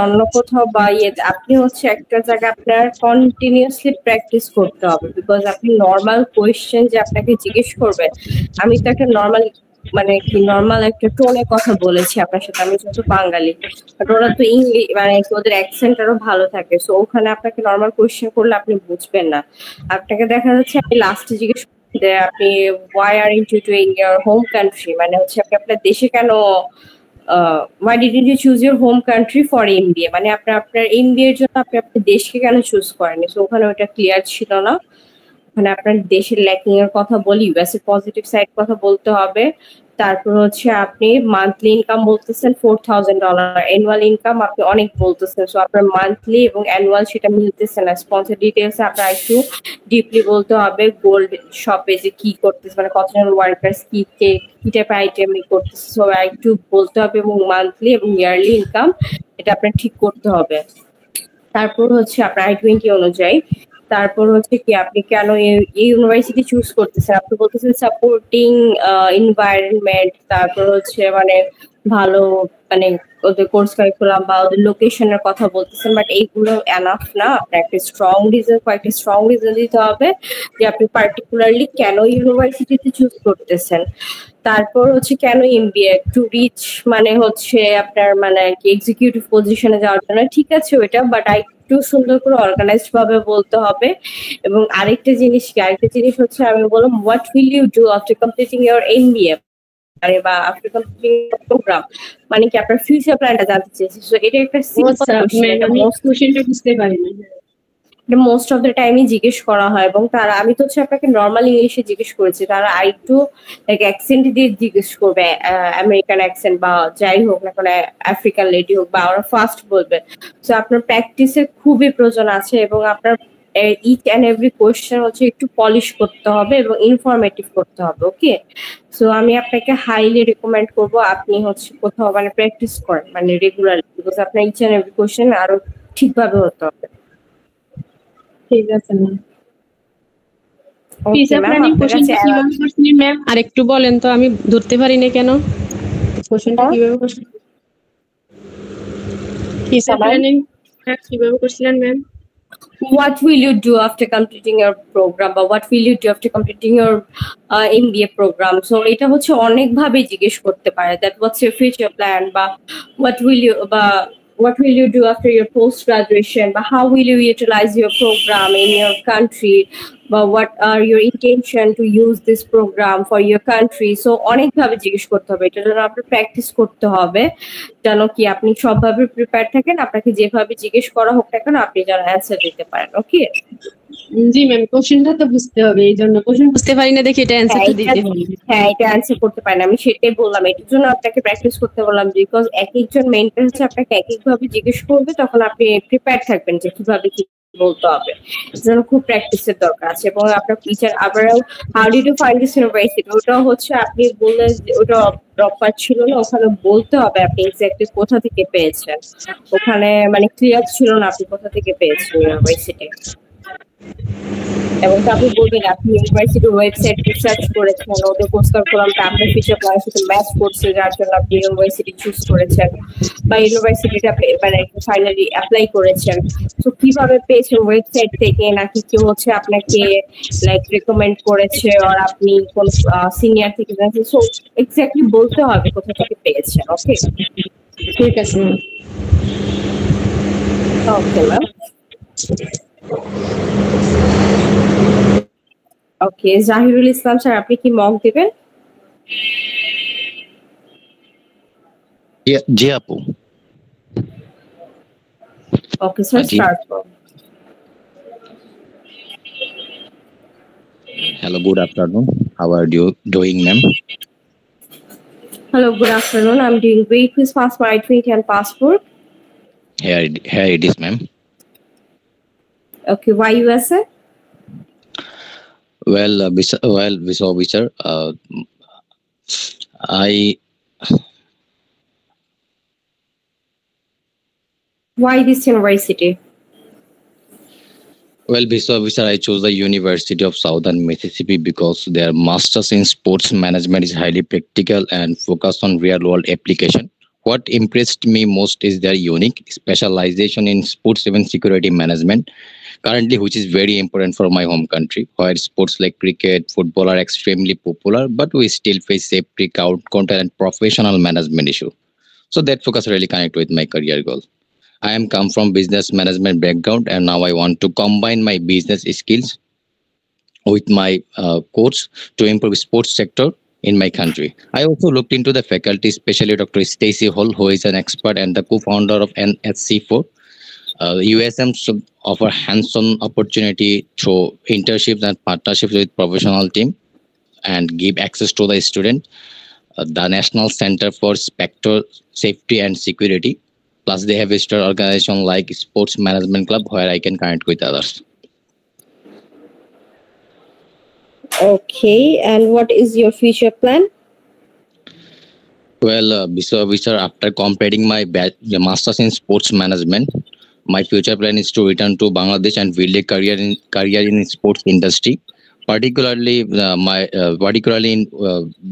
অন্য কোথাও বা আপনি একটা জায়গায় আপনার কন্টিনিউয়াসলি প্র্যাকটিস করতে হবে, বিকজ আপনি নর্মাল কোয়েশ্চেন যে আপনাকে জিজ্ঞেস করবে, আমি তো একটা নর্মাল একটা টোনে কথা বলেছি আপনার সাথে, আমি যেহেতু বাঙালি, বাট ওরা তো ইংলিশ ওদের অ্যাকসেন্ট আরো ভালো থাকে, সো ওখানে আপনাকে নর্মাল কোয়েশ্চেন করলে আপনি বুঝবেন না। আপনাকে দেখা যাচ্ছে আমি লাস্টে জিজ্ঞেস আপনি why aren't you doing your home country, আপনি আপনার দেশে কেন why didn't you choose your home country for MBA, আপনার MBA এর জন্য আপনি আপনার দেশকে কেন চুজ করেননি, সো ওখানে ওটা ক্লিয়ার ছিল না। ওখানে আপনার দেশের ল্যাকিং এর কথা বলি, ইউএস এর পজিটিভ সাইড কথা বলতে হবে। তারপর আপনি মান্থলি ইনকাম বলতেছেন $4,000, অ্যানুয়াল ইনকাম আপনি অনেক বলতেছেন, সো আপনার মান্থলি এবং অ্যানুয়াল সেটা মিলতেছে না। স্পন্সর ডিটেলস আপনার একটু ডিপলি বলতে হবে, গোল্ড শপে যে কি করতেছে, কতজন ওয়ার্কার্স কি টাইপের আইটেম করতেছে, সো একটু বলতে হবে, এবং মান্থলি এবং ইয়ারলি ইনকাম এটা আপনার ঠিক করতে হবে। তারপর আপনার I-20 অনুযায়ী, তারপর কি আপনি কেন এই ইউনিভার্সিটি চুজ করতেছেন, আপনি বলতেছেন সাপোর্টিং এনভায়রনমেন্ট, তারপর ভালো ওদের কোর্স কারিকুলাম বা ওদের লোকেশনের কথা বলতেছেন, বাট এইগুলো এনাফ না। আপনার একটা কয়েকটা স্ট্রং রিজন দিতে হবে যে আপনি পার্টিকুলারলি কেন ইউনিভার্সিটিতে চুজ করতেছেন। তারপর কেন MBA টু রিচ আপনার এক্সিকিউটিভ পজিশনে যাওয়ার জন্য, ঠিক আছে ওইটা, বাট একটু সুন্দর করে অর্গানাইজড ভাবে বলতে হবে। এবং আরেকটা জিনিস আমি বললাম what will you do after completing your MBA বা আফটার কমপ্লিটিং প্রোগ্রাম, কি আপনার ফিউচার প্ল্যানটা জানতে চেয়েছি। সো এটা একটা কোশ্চেনটা বুঝতে পারিনি। মোস্ট অফ দ্য টাইমই জিজ্ঞেস করা হয়, এবং তারা আমি তো আপনাকে নর্মাল ইংলিশে জিজ্ঞেস করেছি, তারা একটু অ্যাকসেন্ট দিয়ে জিজ্ঞেস করবে, আমেরিকান অ্যাকসেন্ট বা যাই হোক না কোনো আফ্রিকান লেডি হোক, বা ওরা ফার্স্ট বলবে। সো আপনার প্র্যাকটিসের খুবই প্রয়োজন আছে, এবং আপনার ইচ অ্যান্ড এভরি কোয়েশ্চেন একটু পলিশ করতে হবে এবং ইনফরমেটিভ করতে হবে। ওকে, সো আমি আপনাকে হাইলি রেকমেন্ড করবো আপনি কোথাও প্র্যাকটিস করেন রেগুলারলি, বিকজ আপনার ইচ অ্যান্ড এভরি কোয়েশ্চেন আরো ঠিকভাবে হতে হবে। ঠিক আছে ম্যাম। ভিসা প্ল্যানিং কোশ্চেনটা কিভাবে করছিলেন ম্যাম আরেকটু বলেন তো, আমি ধরতে পারি না কেন কোশ্চেনটা কিভাবে করছিলেন। ভিসা প্ল্যানিং কিভাবে করছিলেন ma'am? What will you do after completing your program, বা what will you do after completing your MBA program? So এটা হচ্ছে অনেক ভাবে জিজ্ঞেস করতে পারে, that what's your future plan, বা what will you do after your post graduation, বা how will you utilize your program in your country, বা what are your intention to use this program for your country? So অনেক ভাবে জিজ্ঞেস করতে হবে, এটা জন্য আপনার প্র্যাকটিস করতে হবে যেন কি আপনি সবভাবে প্রিপেয়ার থাকেন, আপনাকে যেভাবে জিজ্ঞেস করা হোক না কেন আপনি যেন অ্যান্সার দিতে পারেন। ওকে জি ম্যাম, কোশ্চেনটা তো বুঝতে হবে, এই জন্য কোশ্চেন বুঝতে পারি না দেখে এটা অ্যান্সারটা দিতে হবে। হ্যাঁ, এটা অ্যান্সার করতে পারেন, আমি সেটাই বললাম, এটার জন্য আপনাকে প্র্যাকটিস করতে বললাম, বিকজ এক একজন মেন্টর হচ্ছে আপনাকে এক একভাবে জিজ্ঞেস করবে, তখন আপনি প্রিপেয়ার থাকবেন যে কিভাবে কি বলতে হবে। এর জন্য খুব প্র্যাকটিসের দরকার আছে। এবং আপনার টিচার আবারও how did you find this university, ওটা হচ্ছে আপনি বললেন ওটা প্রপার ছিল না, ওখানে বলতে হবে আপনি এক্স্যাক্টলি কোথা থেকে পেয়েছেন, ওখানে মানে ক্লিয়ার ছিল না আপনি কোথা থেকে পেয়েছেন ইউনিভার্সিটি। এবং তারপর বলবেন আপনি ইউনিভার্সিটির ওয়েবসাইট রিসার্চ করেছেন, ওদের কোর্স কারিকুলামটা আপনার ফিউচার প্ল্যানের সাথে ম্যাচ করছে, যার জন্য আপনি ইউনিভার্সিটি চুজ করেছেন, বা ইউনিভার্সিটিটা মানে ফাইনালি অ্যাপ্লাই করেছেন। তো কিভাবে পেয়েছেন, ওয়েবসাইট থেকে নাকি কেউ হচ্ছে আপনাকে লাইক রেকমেন্ড করেছে, আর আপনি কোন সিনিয়র থেকে জানছেন? সো এক্স্যাক্টলি বলতে হবে কোথা থেকে পেয়েছেন। ওকে, ঠিক আছে ma'am. Okay ma'am. Okay, Jahirul Islam sir, আপনি কি মক দিবেন? জি আপু। ওকে স্যার, স্টার্ট করুন। Hello, good afternoon. How are you doing, ma'am? Hello, good afternoon. I'm doing great. Please pass my ID and passport. Here it is, ma'am. Okay, why USA? Well, visa officer, Why this university? Well, visa officer, I chose the University of Southern Mississippi because their masters in sports management is highly practical and focused on real-world application. What impressed me most is their unique specialization in sports event security management, currently, which is very important for my home country, where sports like cricket, football are extremely popular, but we still face safety, crowd control, and professional management issue. So that focus really connect with my career goal. I am come from business management background, and now I want to combine my business skills with my course to improve sports sector in my country. I also looked into the faculty, especially Dr. Stacy Hall, who is an expert and the co-founder of NSC4. USM should offer hands-on opportunity through internships and partnerships with professional team and give access to the student. The National Center for Spector Safety and Security. Plus, they have a sister organization like Sports Management Club where I can connect with others. Okay, and what is your future plan? Well, visa officer, after completing my master's in sports management, my future plan is to return to Bangladesh and build a career in sports industry, particularly in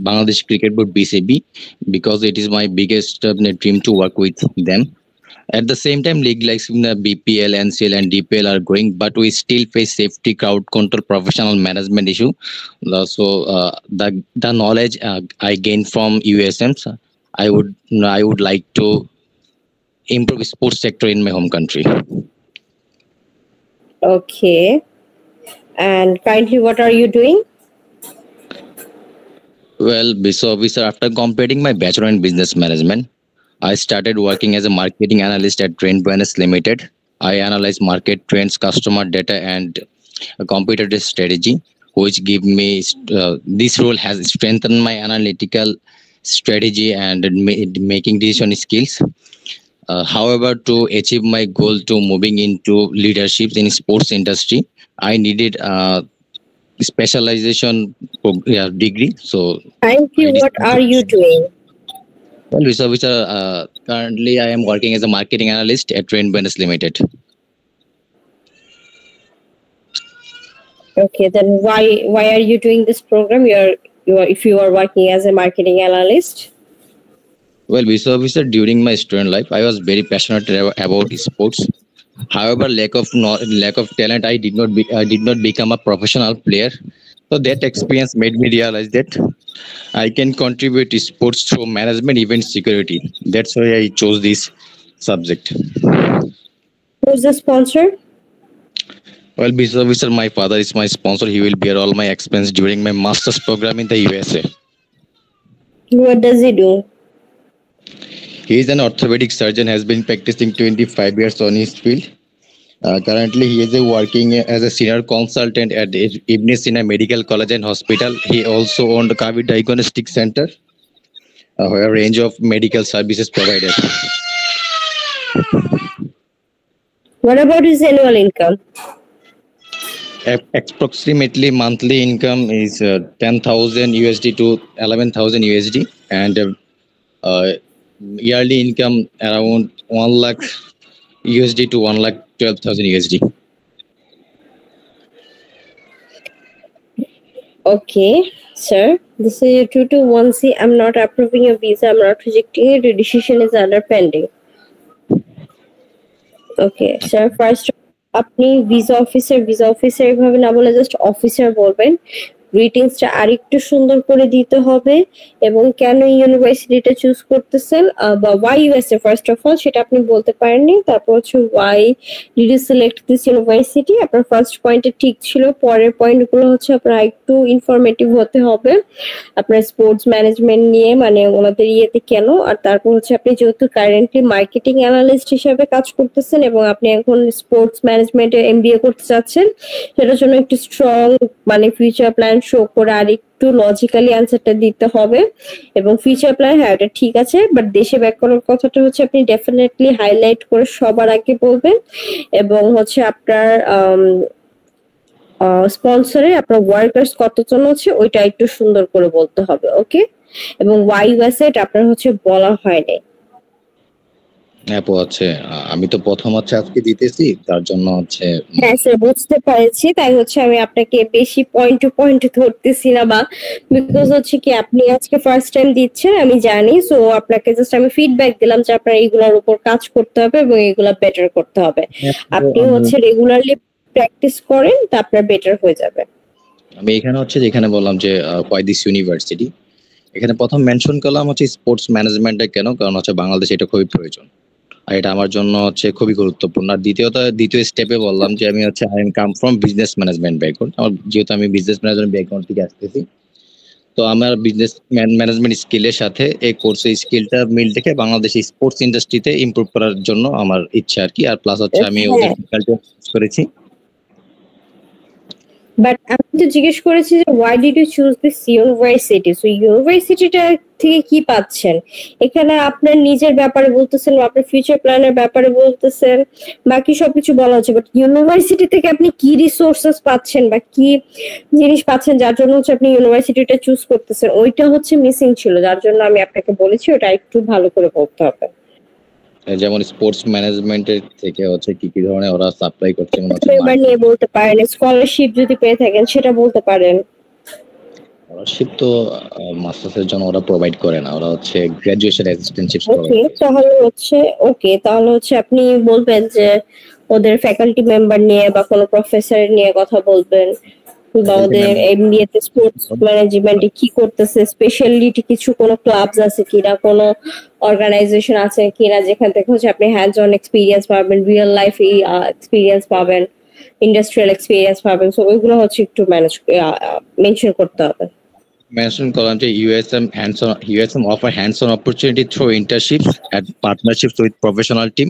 Bangladesh Cricket Board BCB, because it is my biggest dream to work with them. At the same time, league like BPL, NCL, and DPL are growing, but we still face safety, crowd control, professional management issue. So the knowledge I gained from USMs, I would like to improve sports sector in my home country. Okay, and currently what are you doing? Well, visa officer, after completing my bachelor in business management, I started working as a marketing analyst at Trend Business Limited. I analyze market trends, customer data, and competitive strategy, which give me this role has strengthened my analytical strategy and making decision skills. However, to achieve my goal to moving into leadership in sports industry, I needed specialization degree. So Currently, what are you doing? Well, visa officer, currently I am working as a marketing analyst at Trend Business Limited. Okay, then why are you doing this program? If you are working as a marketing analyst? Well, visa officer, during my student life, I was very passionate about sports. However, lack of talent, I did not become a professional player. So that experience made me realize that I can contribute to sports through management, event security. That's why I chose this subject. Who's the sponsor? Well, business officer, my father is my sponsor. He will bear all my expense during my master's program in the USA. What does he do? He is an orthopedic surgeon, has been practicing 25 years on his field. Currently, he is working as a senior consultant at Ibn Sina Medical College and Hospital. He also owned Kavi Diagnostic Center, where a range of medical services provided. What about his annual income? Approximately monthly income is 10,000 USD to 11,000 USD, and yearly income around 1 lakh USD to 1,12,000 USD. Okay, sir. This is your 221C. I'm not approving your visa. I'm not rejecting it. The decision is under pending. Okay, sir. First, আপনি visa officer এভাবে না বলে just officer বলবেন। গ্রিটিংসটা আরেকটু সুন্দর করে দিতে হবে এবং কেন ইউনিভার্সিটিটা চুজ করতেছেন বা why USA first of all সেটা আপনি বলতে পারেননি। তারপর হচ্ছে why did you select this university, আপনার ফার্স্ট পয়েন্টে ঠিক ছিল, পরের পয়েন্টগুলো হচ্ছে আপনার একটু ইনফরমেটিভ হতে হবে আপনার স্পোর্টস ম্যানেজমেন্ট নিয়ে, মানে ওনাদের ইয়েতে কেন। আর তারপর হচ্ছে আপনি যেহেতু কারেন্টলি মার্কেটিং অ্যানালিস্ট হিসেবে কাজ করতেছেন এবং আপনি এখন স্পোর্টস ম্যানেজমেন্টে এমবিএ করতে চাচ্ছেন, সেটার জন্য একটু স্ট্রং মানে ফিউচার প্ল্যান শো করে আর একটু লজিক্যালি অ্যান্সারটা দিতে হবে। এবং ফিউচার প্ল্যান হ্যাঁ ওটা ঠিক আছে, বাট দেশে ব্যাক করার কথাটা হচ্ছে আপনি ডেফিনেটলি হাইলাইট করে সবার আগে বলবেন। এবং হচ্ছে আপনার স্পন্সরে আপনার ওয়ার্কার্স কতজন হচ্ছে ওইটা একটু সুন্দর করে বলতে হবে। ওকে, এবং ওয়াই ওয়েবসাইট আপনার হচ্ছে বলা হয় নাই। আপু হচ্ছে আমি তো প্রথম হচ্ছে আজকে দিতেছি, তার জন্য হচ্ছে হ্যাঁ স্যার বুঝতে পারছি, তাই হচ্ছে আমি আপনাকে বেশি পয়েন্ট টু পয়েন্ট ধরতেছি না, বা বিকজ হচ্ছে কি আপনি আজকে ফার্স্ট টাইম দিচ্ছেন আমি জানি, সো আপনাকে জাস্ট আমি ফিডব্যাক দিলাম যে আপনার এইগুলোর উপর কাজ করতে হবে এবং এগুলা বেটার করতে হবে। আপনি হচ্ছে রেগুলারলি প্র্যাকটিস করেন তা আপনার বেটার হয়ে যাবে। আমি এখানে হচ্ছে যেখানে বললাম যে হোয়াই দিস ইউনিভার্সিটি, এখানে প্রথম মেনশন করলাম হচ্ছে স্পোর্টস ম্যানেজমেন্টে কেন, কারণ হচ্ছে বাংলাদেশে এটা খুবই প্রয়োজন আর এটা আমার জন্য হচ্ছে খুবই গুরুত্বপূর্ণ। আর দ্বিতীয় স্টেপে বললাম যে আমি হচ্ছে I am come from business management background, আমার যেহেতু আমি বিজনেস ম্যানেজমেন্ট ব্যাকগ্রাউন্ড থেকে আসতেছি, তো আমার বিজনেস ম্যানেজমেন্ট স্কিলের সাথে এই কোর্সের স্কিলটা মিল দেখে বাংলাদেশি স্পোর্টস ইন্ডাস্ট্রিতে ইমপ্রুভ করার জন্য আমার ইচ্ছা আর কি। আর প্লাস হচ্ছে আমি ওদের ফ্যাকাল্টি করেছি। বাট আমি তো জিজ্ঞেস করেছি যে why did you choose this university, so ইউনিভার্সিটিটা থেকে কি পাচ্ছেন? এখানে আপনার নিজের ব্যাপারে বলতেছেন, আপনার ফিউচার প্ল্যানের ব্যাপারে বলতেছেন, বাকি সবকিছু বলা হচ্ছে, বাট ইউনিভার্সিটি থেকে আপনি কি রিসোর্সেস পাচ্ছেন বা কি জিনিস পাচ্ছেন যার জন্য হচ্ছে আপনি ইউনিভার্সিটিটা চুজ করতেছেন, ওইটা হচ্ছে মিসিং ছিল, যার জন্য আমি আপনাকে বলেছি ওটা একটু ভালো করে বলতে হবে। যেমন স্পোর্টস ম্যানেজমেন্টের থেকে হচ্ছে কি কি ধরনের ওরা সাপ্লাই করছে, যেমন হচ্ছে এবার নিয়ে বলতে পারেন, স্কলারশিপ যদি পেয়ে থাকেন সেটা বলতে পারেন। স্কলারশিপ তো মাস্টার্সের জন্য ওরা প্রোভাইড করে না, ওরা হচ্ছে গ্র্যাজুয়েশন অ্যাসিস্ট্যান্টশিপ ওকে তাহলে হচ্ছে আপনি বলবেন যে ওদের ফ্যাকাল্টি মেম্বার নিয়ে বা কোনো প্রফেসর নিয়ে কথা বলবেন, বা ওদের এমবিএ তে স্পোর্টস ম্যানেজমেন্টে কি করতেছে, স্পেশালিটি কিছু কোনো ক্লাবস আছে কিনা, কোনো অর্গানাইজেশন আছে কিনা যেখান থেকে হচ্ছে আপনি হ্যান্ডস অন এক্সপিরিয়েন্স পাবেন, রিয়েল লাইফ এক্সপিরিয়েন্স পাবেন, ইন্ডাস্ট্রিয়াল এক্সপিরিয়েন্স পাবেন, সো ওইগুলো হচ্ছে একটু মেনশন করতে হবে। Mention column USM offer hands-on opportunity through internships and partnerships with professional team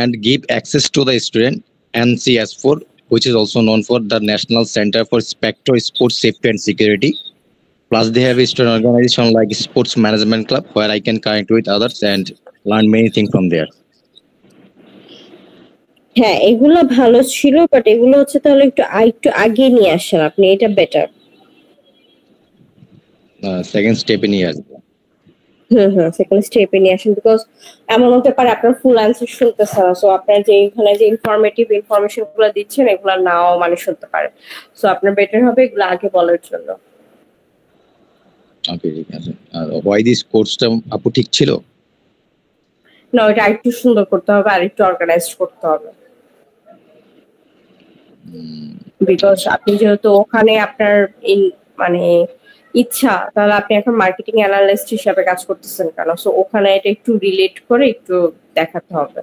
and give access to the student NCS4, which is also known for the National Center for Spectro Sports Safety and Security. Plus they have a student organization like Sports Management Club where I can connect with others and learn many things from there. হ্যাঁ এগুলো ভালো ছিল, but এগুলো হচ্ছে তাহলে একটু আগে নিয়ে আসেন আপনি, এটা বেটার। সেকেন্ড স্টেপে নিয়ে আসবো। সেকেন্ড স্টেপে নিয়ে আসেন, বিকজ এমন হতে পারে আপনার ফুল অ্যান্সার শুনতেছে না, সো আপনার যে এখানে যে ইনফরমেটিভ ইনফরমেশন গুলো দিচ্ছেন এগুলো নাও মানে শুনতে পারে, সো আপনার বেটার হবে এগুলো আগে বলার জন্য। ওকে ঠিক আছে। আর হোয়াই দিস কোর্সটা আপু ঠিক ছিল না, এটা আরেকটু সুন্দর করতে হবে, আরেকটু অর্গানাইজড করতে হবে। বিকজ আপনি যেহেতু ওখানে আপনার মানে ইচ্ছা, তাহলে আপনি এখন মার্কেটিং অ্যানালিস্ট হিসেবে কাজ করতেছেন কেন? সো ওখানে এটা একটু রিলেট করে একটু দেখাতে হবে।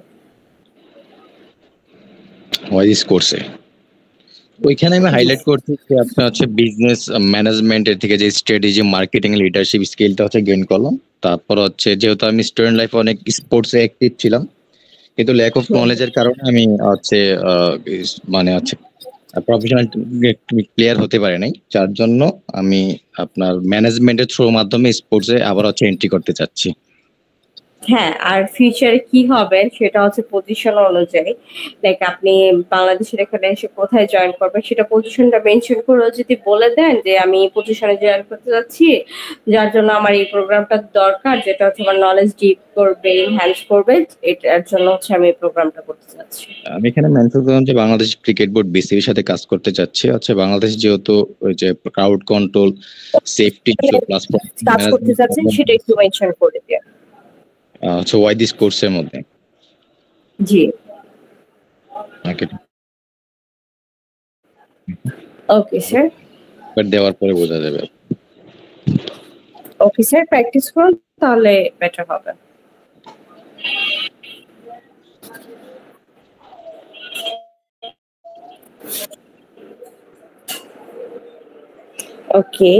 ওয়াইস কোর্সে ওইখানে আমি হাইলাইট করছি যে আপনার হচ্ছে বিজনেস ম্যানেজমেন্টের থেকে যে স্ট্র্যাটেজি, মার্কেটিং, লিডারশিপ স্কিলটা হচ্ছে গেইন করলাম। তারপর হচ্ছে যেহেতু আমি স্টুডেন্ট লাইফে অনেক স্পোর্টসে অ্যাক্টিভ ছিলাম, কিন্তু ল্যাক অফ নলেজের কারণে আমি হচ্ছে মানে হচ্ছে প্রফেশনাল ক্লিয়ার হতে পারে নাই, যার জন্য আমি আপনার ম্যানেজমেন্টের থ্রুর মাধ্যমে স্পোর্টসে আবার হচ্ছে এন্ট্রি করতে চাচ্ছি। হ্যাঁ, আর ফিউচারে কি হবে সেটা হচ্ছে পজিশন অনুযায়ী। লাইক আপনি বাংলাদেশের এখানে এসে কোথায় জয়েন করবেন সেটা পজিশনটা মেনশন করে যদি বলে দেন যে আমি এই পজিশনে জয়েন করতে যাচ্ছি, যার জন্য আমার এই প্রোগ্রামটা দরকার, যেটা হচ্ছে আমার নলেজ ডিপ করবে, এনহ্যান্স করবে, এটার জন্য হচ্ছে আমি এই প্রোগ্রামটা করতে চাচ্ছি। আমি এখানে মেনশন করলাম যে বাংলাদেশ ক্রিকেট বোর্ড বিসিবির সাথে কাজ করতে চাচ্ছি। হচ্ছে বাংলাদেশ যেহেতু ওই যে ক্রাউড কন্ট্রোল, সেফটি প্লাস কাজ করতে চাচ্ছেন সেটা একটু মেনশন করে দিন। So why this course এর মধ্যে? জি, ওকে ওকে স্যার। বাট দেওয়ার পরে বোঝা যাবে। ওকে স্যার, প্র্যাকটিস করুন তাহলে বেটার হবে। ওকে,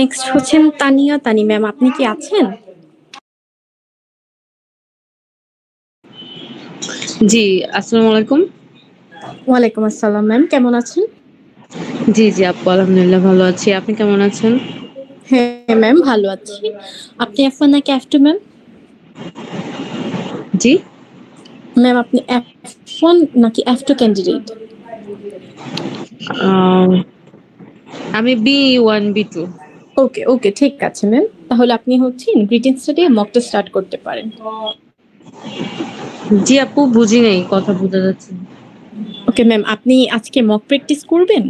নেক্সট হচ্ছেন তানিয়া। তানি ম্যাম, আপনি কি আছেন? জি, আসসালামু আলাইকুম। ওয়ালাইকুম আসসালাম ম্যাম, কেমন আছেন? জি জি আপু, আলহামদুলিল্লাহ ভালো আছি। আপনি কেমন আছেন? হ্যাঁ ম্যাম, ভালো আছি। আপনি F1 নাকি F2 ম্যাম? জি ম্যাম, আপনি F1 নাকি F2 ক্যান্ডিডেট? আমি B1 B2। ওকে ওকে, ঠিক আছে ম্যাম। তাহলে আপনি হচ্ছেন গ্রিটিংসটা দিয়ে মকটা স্টার্ট করতে পারেন। জি আপু, বুঝি নাই, কথা বোঝা যাচ্ছে না। ওকে ম্যাম, আপনি আজকে মক প্র্যাকটিস করবেন?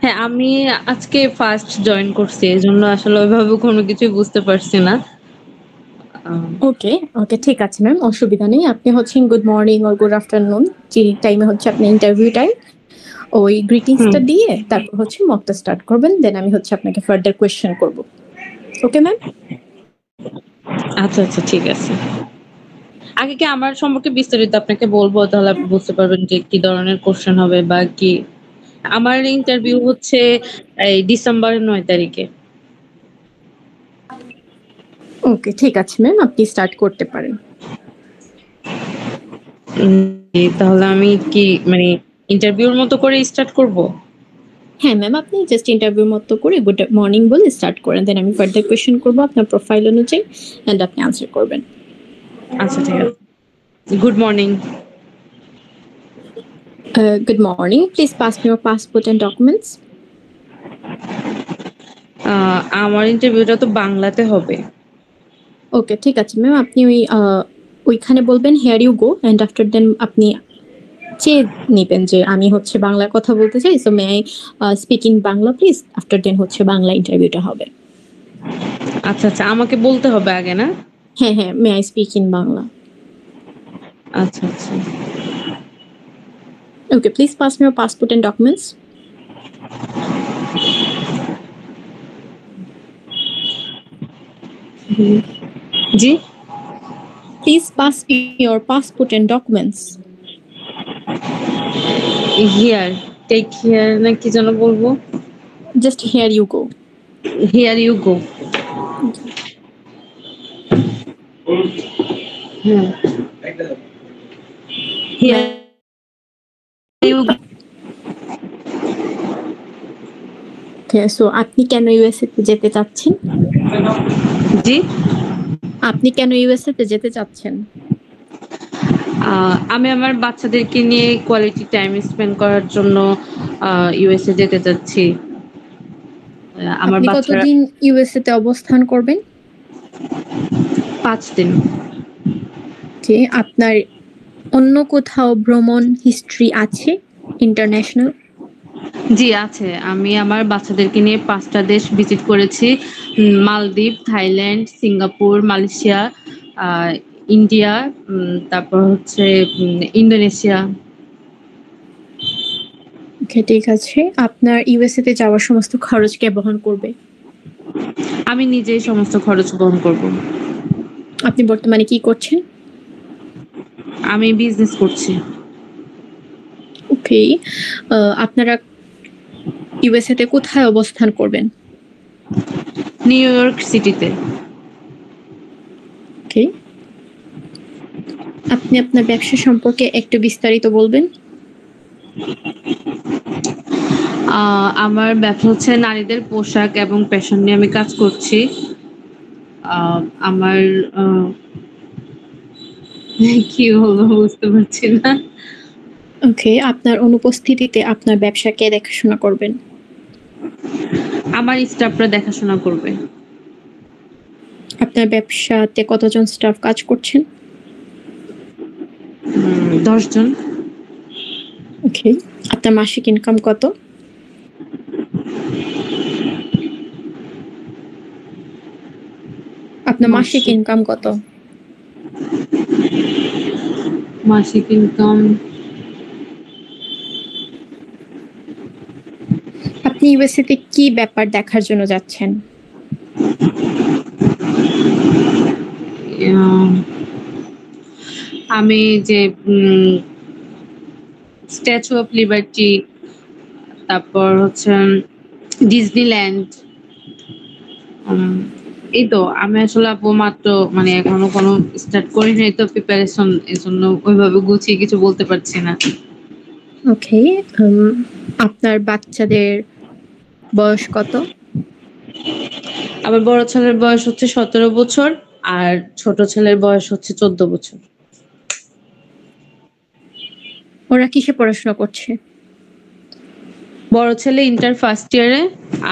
হ্যাঁ, আমি আজকে ফার্স্ট জয়েন করছি, এজন্য আসলে ওইভাবে কোনো কিছুই বুঝতে পারছি না। ওকে ওকে, ঠিক আছে ম্যাম, অসুবিধা নেই। আপনি হচ্ছেন good morning or good afternoon, যে টাইমে হচ্ছে আপনি ইন্টারভিউ টাইম, ওই গ্রিটিংসটা দিয়ে তারপর হচ্ছে মকটা স্টার্ট করবেন। দেন আমি হচ্ছে আপনাকে ফার্দার কোয়েশ্চেন করব। Okay ma'am? আচ্ছা আচ্ছা, ঠিক আছে। আগে কি আমার সম্পর্কে বিস্তারিত আপনাকে বলবো, তাহলে আপনি বুঝতে পারবেন যে কি ধরনের কোশ্চেন হবে বা কি। আমার ইন্টারভিউ হচ্ছে এই ডিসেম্বরের 9 তারিখে। ওকে, ঠিক আছে ম্যাম, আপনি স্টার্ট করতে পারেন। তাহলে আমি কি মানে ইন্টারভিউর মতো করে স্টার্ট করব? হ্যাঁ ম্যাম, আপনি জাস্ট ইন্টারভিউ মতো করে গুড মর্নিং বলে স্টার্ট করেন। দেন আমি ফার্দার কোয়েশ্চেন করব আপনার প্রোফাইল অনুযায়ী, এন্ড আপনি আনসার করবেন। আচ্ছা ঠিক আছে। Good morning. Good morning, please pass me your passport and documents. আমার ইন্টারভিউটা তো বাংলাতে হবে। ওকে, ঠিক আছে ম্যাম, আপনি ওইখানে বলবেন here you go, and after then আপনি চেয়ে নেবেন যে আমি হচ্ছে বাংলা কথা বলতে চাই, so may I speak in Bangla please. After then হচ্ছে বাংলা ইন্টারভিউটা হবে। আচ্ছা আচ্ছা, আমাকে বলতে হবে আগে না? হ্যাঁ হ্যাঁ, may I speak in Bangla. আচ্ছা আচ্ছা। Okay, please pass me your passport and documents. জি, please pass me your passport and documents. Here, take here না কি যেন বলবো? Just here you go. Here you go. Here you go. Okay, so আপনি কেন USA তে যেতে চাচ্ছেন? জি, আপনি কেন ইউএসএ তে যেতে চাচ্ছেন? আমি আমার বাচ্চাদেরকে নিয়ে কোয়ালিটি টাইম স্পেন্ড করার জন্য ইউএসএ যেতে চাচ্ছি। আমার আপনি বাচ্চারা কতদিন ইউএসএ তে অবস্থান করবেন? 5 দিন। ওকে, আপনার অন্য কোথাও ভ্রমণ হিস্ট্রি আছে ইন্টারন্যাশনাল? জি আছে, আমি আমার বাচ্চাদেরকে নিয়ে 5টা দেশ ভিজিট করেছি। মালদ্বীপ, থাইল্যান্ড, সিঙ্গাপুর, মালয়েশিয়া, ইন্ডিয়া, তারপর হচ্ছে ইন্দোনেশিয়া। ওকে, ঠিক আছে। আপনার ইউএসএ তে যাওয়ার সমস্ত খরচ কে বহন করবে? আমি নিজেই সমস্ত খরচ বহন করব। আপনি বর্তমানে কি করছেন? আমি বিজনেস করছি। ওকে, আপনারা ইউএসএ তে কোথায় অবস্থান করবেন? নিউ ইয়র্ক সিটিতে। ওকে, আপনি আপনার ব্যবসা সম্পর্কে একটু বিস্তারিত বলবেন? আমার ব্যবসা হচ্ছে নারীদের পোশাক এবং ফ্যাশন নিয়ে আমি কাজ করছি। আমার কি বলবো বুঝতে পারছি না। ওকে, আপনার অনুপস্থিতিতে আপনার ব্যবসা কে দেখাশোনা করবেন? আমার স্টাফরা দেখাশোনা করবে। আপনার ব্যবসাতে কতজন স্টাফ কাজ করছেন? 10 জন। ওকে, আপনার মাসিক ইনকাম কত? আপনার মাসিক ইনকাম কত? মাসিক ইনকাম আপনি ইউএসএ তে কি ব্যাপার দেখার জন্য যাচ্ছেন? আমি যে স্ট্যাচু অফ লিবার্টি, তারপর হচ্ছে ডিজনিল্যান্ড, এই তো। আমি আসলে আপু মাত্র মানে এখনো কোনো স্টার্ট করি নাই তো প্রিপারেশন, এজন্য ওইভাবে গুছিয়ে কিছু বলতে পারছি না। ওকে, আপনার বাচ্চাদের বয়স কত? আমার বড় ছেলের বয়স হচ্ছে 17 বছর আর ছোট ছেলের বয়স হচ্ছে 14 বছর। ওরা কিসে পড়াশোনা করছে? বড় ছেলে ইন্টার ফার্স্ট ইয়ারে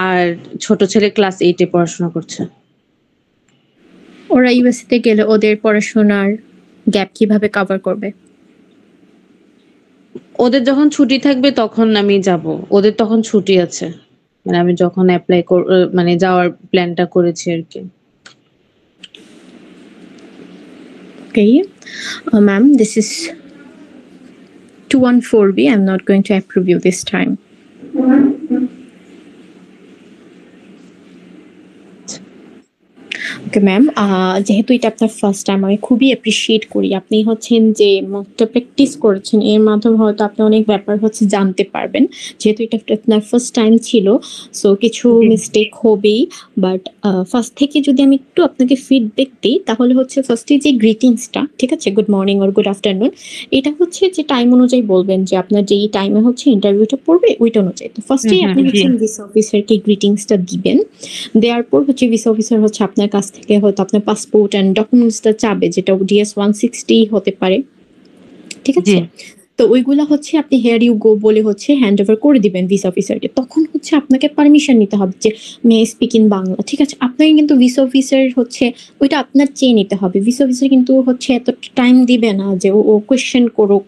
আর ছোট ছেলে ক্লাস 8 এ পড়াশোনা করছে। ওরা ইউএসএ তে গেলে ওদের পড়াশোনার গ্যাপ কিভাবে কভার করবে? ওদের যখন ছুটি থাকবে তখন আমি যাব। ওদের তখন ছুটি আছে, মানে আমি যখন অ্যাপ্লাই মানে যাওয়ার প্ল্যানটা করেছি আর কি। Okay, ma'am, this is 214B. I'm not going to approve you this time. Okay ma'am, যেহেতু এটা আপনার ফার্স্ট টাইম, আমি খুবই অ্যাপ্রিসিয়েট করি। আপনি হচ্ছেন যে মকটা প্র্যাকটিস করেছেন, এর মাধ্যমে হয়তো আপনি অনেক ব্যাপার হচ্ছে জানতে পারবেন। যেহেতু এটা আপনার ফার্স্ট টাইম ছিল, সো কিছু মিস্টেক হবেই, বাট ফার্স্ট থেকে যদি আমি একটু আপনাকে ফিডব্যাক দিই, তাহলে হচ্ছে ফার্স্টে যে গ্রিটিংসটা, ঠিক আছে, good morning or good afternoon, এটা হচ্ছে যে টাইম অনুযায়ী বলবেন যে আপনার যেই টাইমে হচ্ছে ইন্টারভিউটা পড়বে ওইটা অনুযায়ী। তো ফার্স্টেই আপনি হচ্ছে ভিসা অফিসারকে গ্রিটিংসটা দিবেন। দেওয়ার পর হচ্ছে ভিসা অফিসার হচ্ছে আপনার কাছ থেকে হয়তো আপনার পাসপোর্ট এন্ড ডকুমেন্টসটা চাবে, যেটা DS 160 হতে পারে, ঠিক আছে। তো ওইগুলা হচ্ছে আপনি হেয়ার ইউ গো বলে হচ্ছে হ্যান্ড ওভার করে দিবেন ভিসা অফিসারকে। তখন হচ্ছে আপনাকে পারমিশন নিতে হবে যে মে স্পিক ইন বাংলা, ঠিক আছে। আপনাকে কিন্তু ভিসা অফিসার হচ্ছে ওইটা আপনার চেয়ে নিতে হবে। ভিসা অফিসার কিন্তু হচ্ছে এত টাইম দিবে না যে ও কোয়েশ্চেন করুক,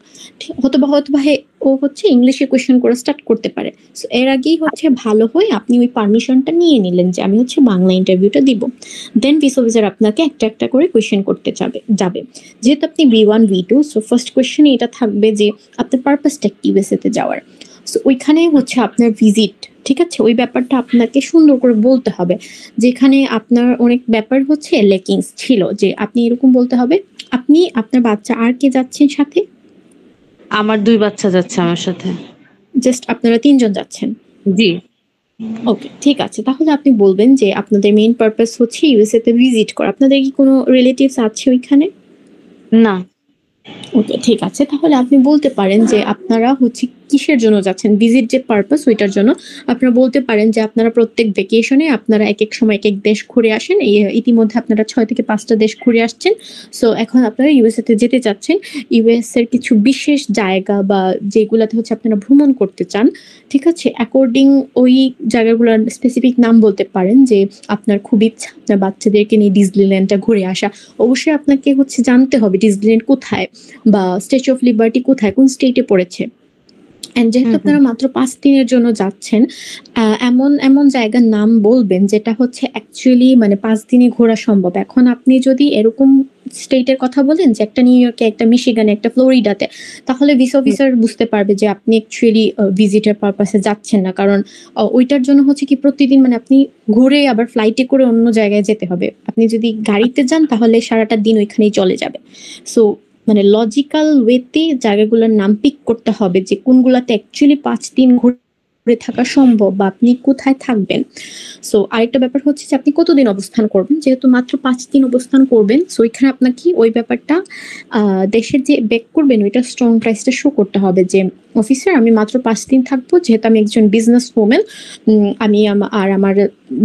হয়তো বা ও হচ্ছে ইংলিশে কোয়েশ্চেন করে স্টার্ট করতে পারে। সো এর আগেই হচ্ছে ভালো হয় আপনি ওই পারমিশনটা নিয়ে নিলেন যে আমি হচ্ছে বাংলা ইন্টারভিউটা দিব। দেন ভিসা অফিসার আপনাকে একটা একটা করে কোয়েশ্চেন করতে যাবে। যেহেতু আপনি B1 B2, সো ফার্স্ট কোয়েশ্চেনে এটা থাকবে যে আপনার পারপাসটা কি ইউএসএ তে যাওয়ার। সো ওইখানে হচ্ছে আপনার ভিজিট, ঠিক আছে, ওই ব্যাপারটা আপনাকে সুন্দর করে বলতে হবে। যেখানে আপনার অনেক ব্যাপার হচ্ছে লেকিংস ছিল, যে আপনি এরকম বলতে হবে আপনি, আপনার বাচ্চা আর কে যাচ্ছেন সাথে? আমার 2 বাচ্চা যাচ্ছে আমার সাথে। জাস্ট আপনারা 3 জন যাচ্ছেন? জি। ওকে, ঠিক আছে। তাহলে আপনি বলবেন যে আপনাদের মেইন পারপাস হচ্ছে ইউএসএ তে ভিজিট করা। আপনাদের কি কোনো রিলেটিভস আছে ওইখানে? না। ওকে, ঠিক আছে। তাহলে আপনি বলতে পারেন যে আপনারা হচ্ছে কিসের জন্য যাচ্ছেন, ভিজিট যে পারপাস ওইটার জন্য আপনারা বলতে পারেন যে আপনারা প্রত্যেক ভ্যাকেশনে আপনারা এক এক সময় এক এক দেশ ঘুরে আসেন। ইতিমধ্যে আপনারা 6 থেকে 5টা দেশ ঘুরে আসছেন। সো এখন আপনারা ইউএসএ তে যেতে চাচ্ছেন। ইউএস এর কিছু বিশেষ জায়গা বা যেগুলাতে হচ্ছে আপনারা ভ্রমণ করতে চান, ঠিক আছে, অ্যাকর্ডিং ওই জায়গাগুলোর স্পেসিফিক নাম বলতে পারেন যে আপনার খুব ইচ্ছা আপনার বাচ্চাদেরকে নিয়ে ডিজনিল্যান্ডটা ঘুরে আসা। অবশ্যই আপনাকে হচ্ছে জানতে হবে ডিজনিল্যান্ড কোথায় বা স্ট্যাচু অফ লিবার্টি কোথায়, কোন স্টেটে পড়েছে। এন্ড যেহেতু আপনারা মাত্র 5 দিনের জন্য যাচ্ছেন, এমন এমন জায়গার নাম বলবেন যেটা হচ্ছে অ্যাকচুয়ালি মানে 5 দিনে ঘোরা সম্ভব। এখন আপনি যদি এরকম স্টেটের কথা বলেন যে একটা নিউ ইয়র্কে, একটা মিশিগানে, একটা ফ্লোরিডাতে, তাহলে ভিসা অফিসার বুঝতে পারবে যে আপনি অ্যাকচুয়ালি ভিজিটের পারপাসে যাচ্ছেন না। কারণ ওইটার জন্য হচ্ছে কি প্রতিদিন মানে আপনি ঘুরে আবার ফ্লাইটে করে অন্য জায়গায় যেতে হবে। আপনি যদি গাড়িতে যান তাহলে সারাটা দিন ওইখানেই চলে যাবে। সো মানে লজিক্যাল ওয়েতে জায়গাগুলোর নাম পিক করতে হবে যে কোনগুলাতে অ্যাকচুয়ালি 5 দিন ঘুরে থাকা সম্ভব বা আপনি কোথায় থাকবেন। সো আরেকটা ব্যাপার হচ্ছে যে আপনি কতদিন অবস্থান করবেন। যেহেতু মাত্র 5 দিন অবস্থান করবেন, সো এখানে আপনাকে ওই ব্যাপারটা দেশের যে ব্যাক করবেন ওইটা স্ট্রং প্রাইসটা শো করতে হবে যে অফিসার আমি মাত্র 5 দিন থাকবো, যেহেতু আমি একজন বিজনেস ওম্যান, আমি আর আমার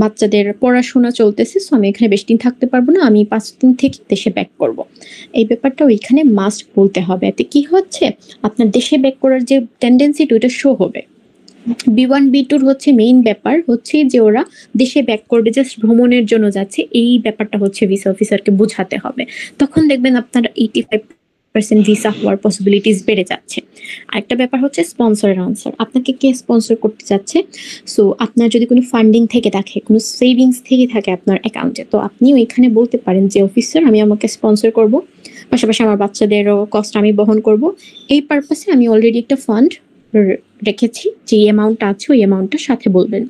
বাচ্চাদের পড়াশোনা চলতেছে, সো আমি এখানে বেশি দিন থাকতে পারবো না, আমি 5 দিন থেকে দেশে ব্যাক করব। এই ব্যাপারটা ওইখানে মাস্ট বলতে হবে। এতে কি হচ্ছে আপনার দেশে ব্যাক করার যে টেন্ডেন্সিটা ওইটা শো হবে। B1 B2 হচ্ছে মেইন ব্যাপার হচ্ছে যে ওরা দেশে ব্যাক করবে, জাস্ট ভ্রমণের জন্য যাচ্ছে, এই ব্যাপারটা হচ্ছে ভিসা অফিসারকে বোঝাতে হবে। তখন দেখবেন আপনার 85% ভিসা হওয়ার পসিবিলিটিস বেড়ে যাচ্ছে। আরেকটা ব্যাপার হচ্ছে স্পন্সরের আনসার, আপনাকে কে স্পন্সর করতে যাচ্ছে। সো আপনার যদি কোনো ফান্ডিং থেকে থাকে, কোনো সেভিংস থেকে থাকে আপনার অ্যাকাউন্টে, তো আপনি ওইখানে বলতে পারেন যে অফিসার আমি আমাকে স্পন্সর করব, পাশাপাশি আমার বাচ্চাদেরও কষ্ট আমি বহন করব। এই পারপাসে আমি অলরেডি একটা ফান্ড রেখেছি, যে অ্যামাউন্টটা আছে ওই অ্যামাউন্টটা সাথে বলবেন।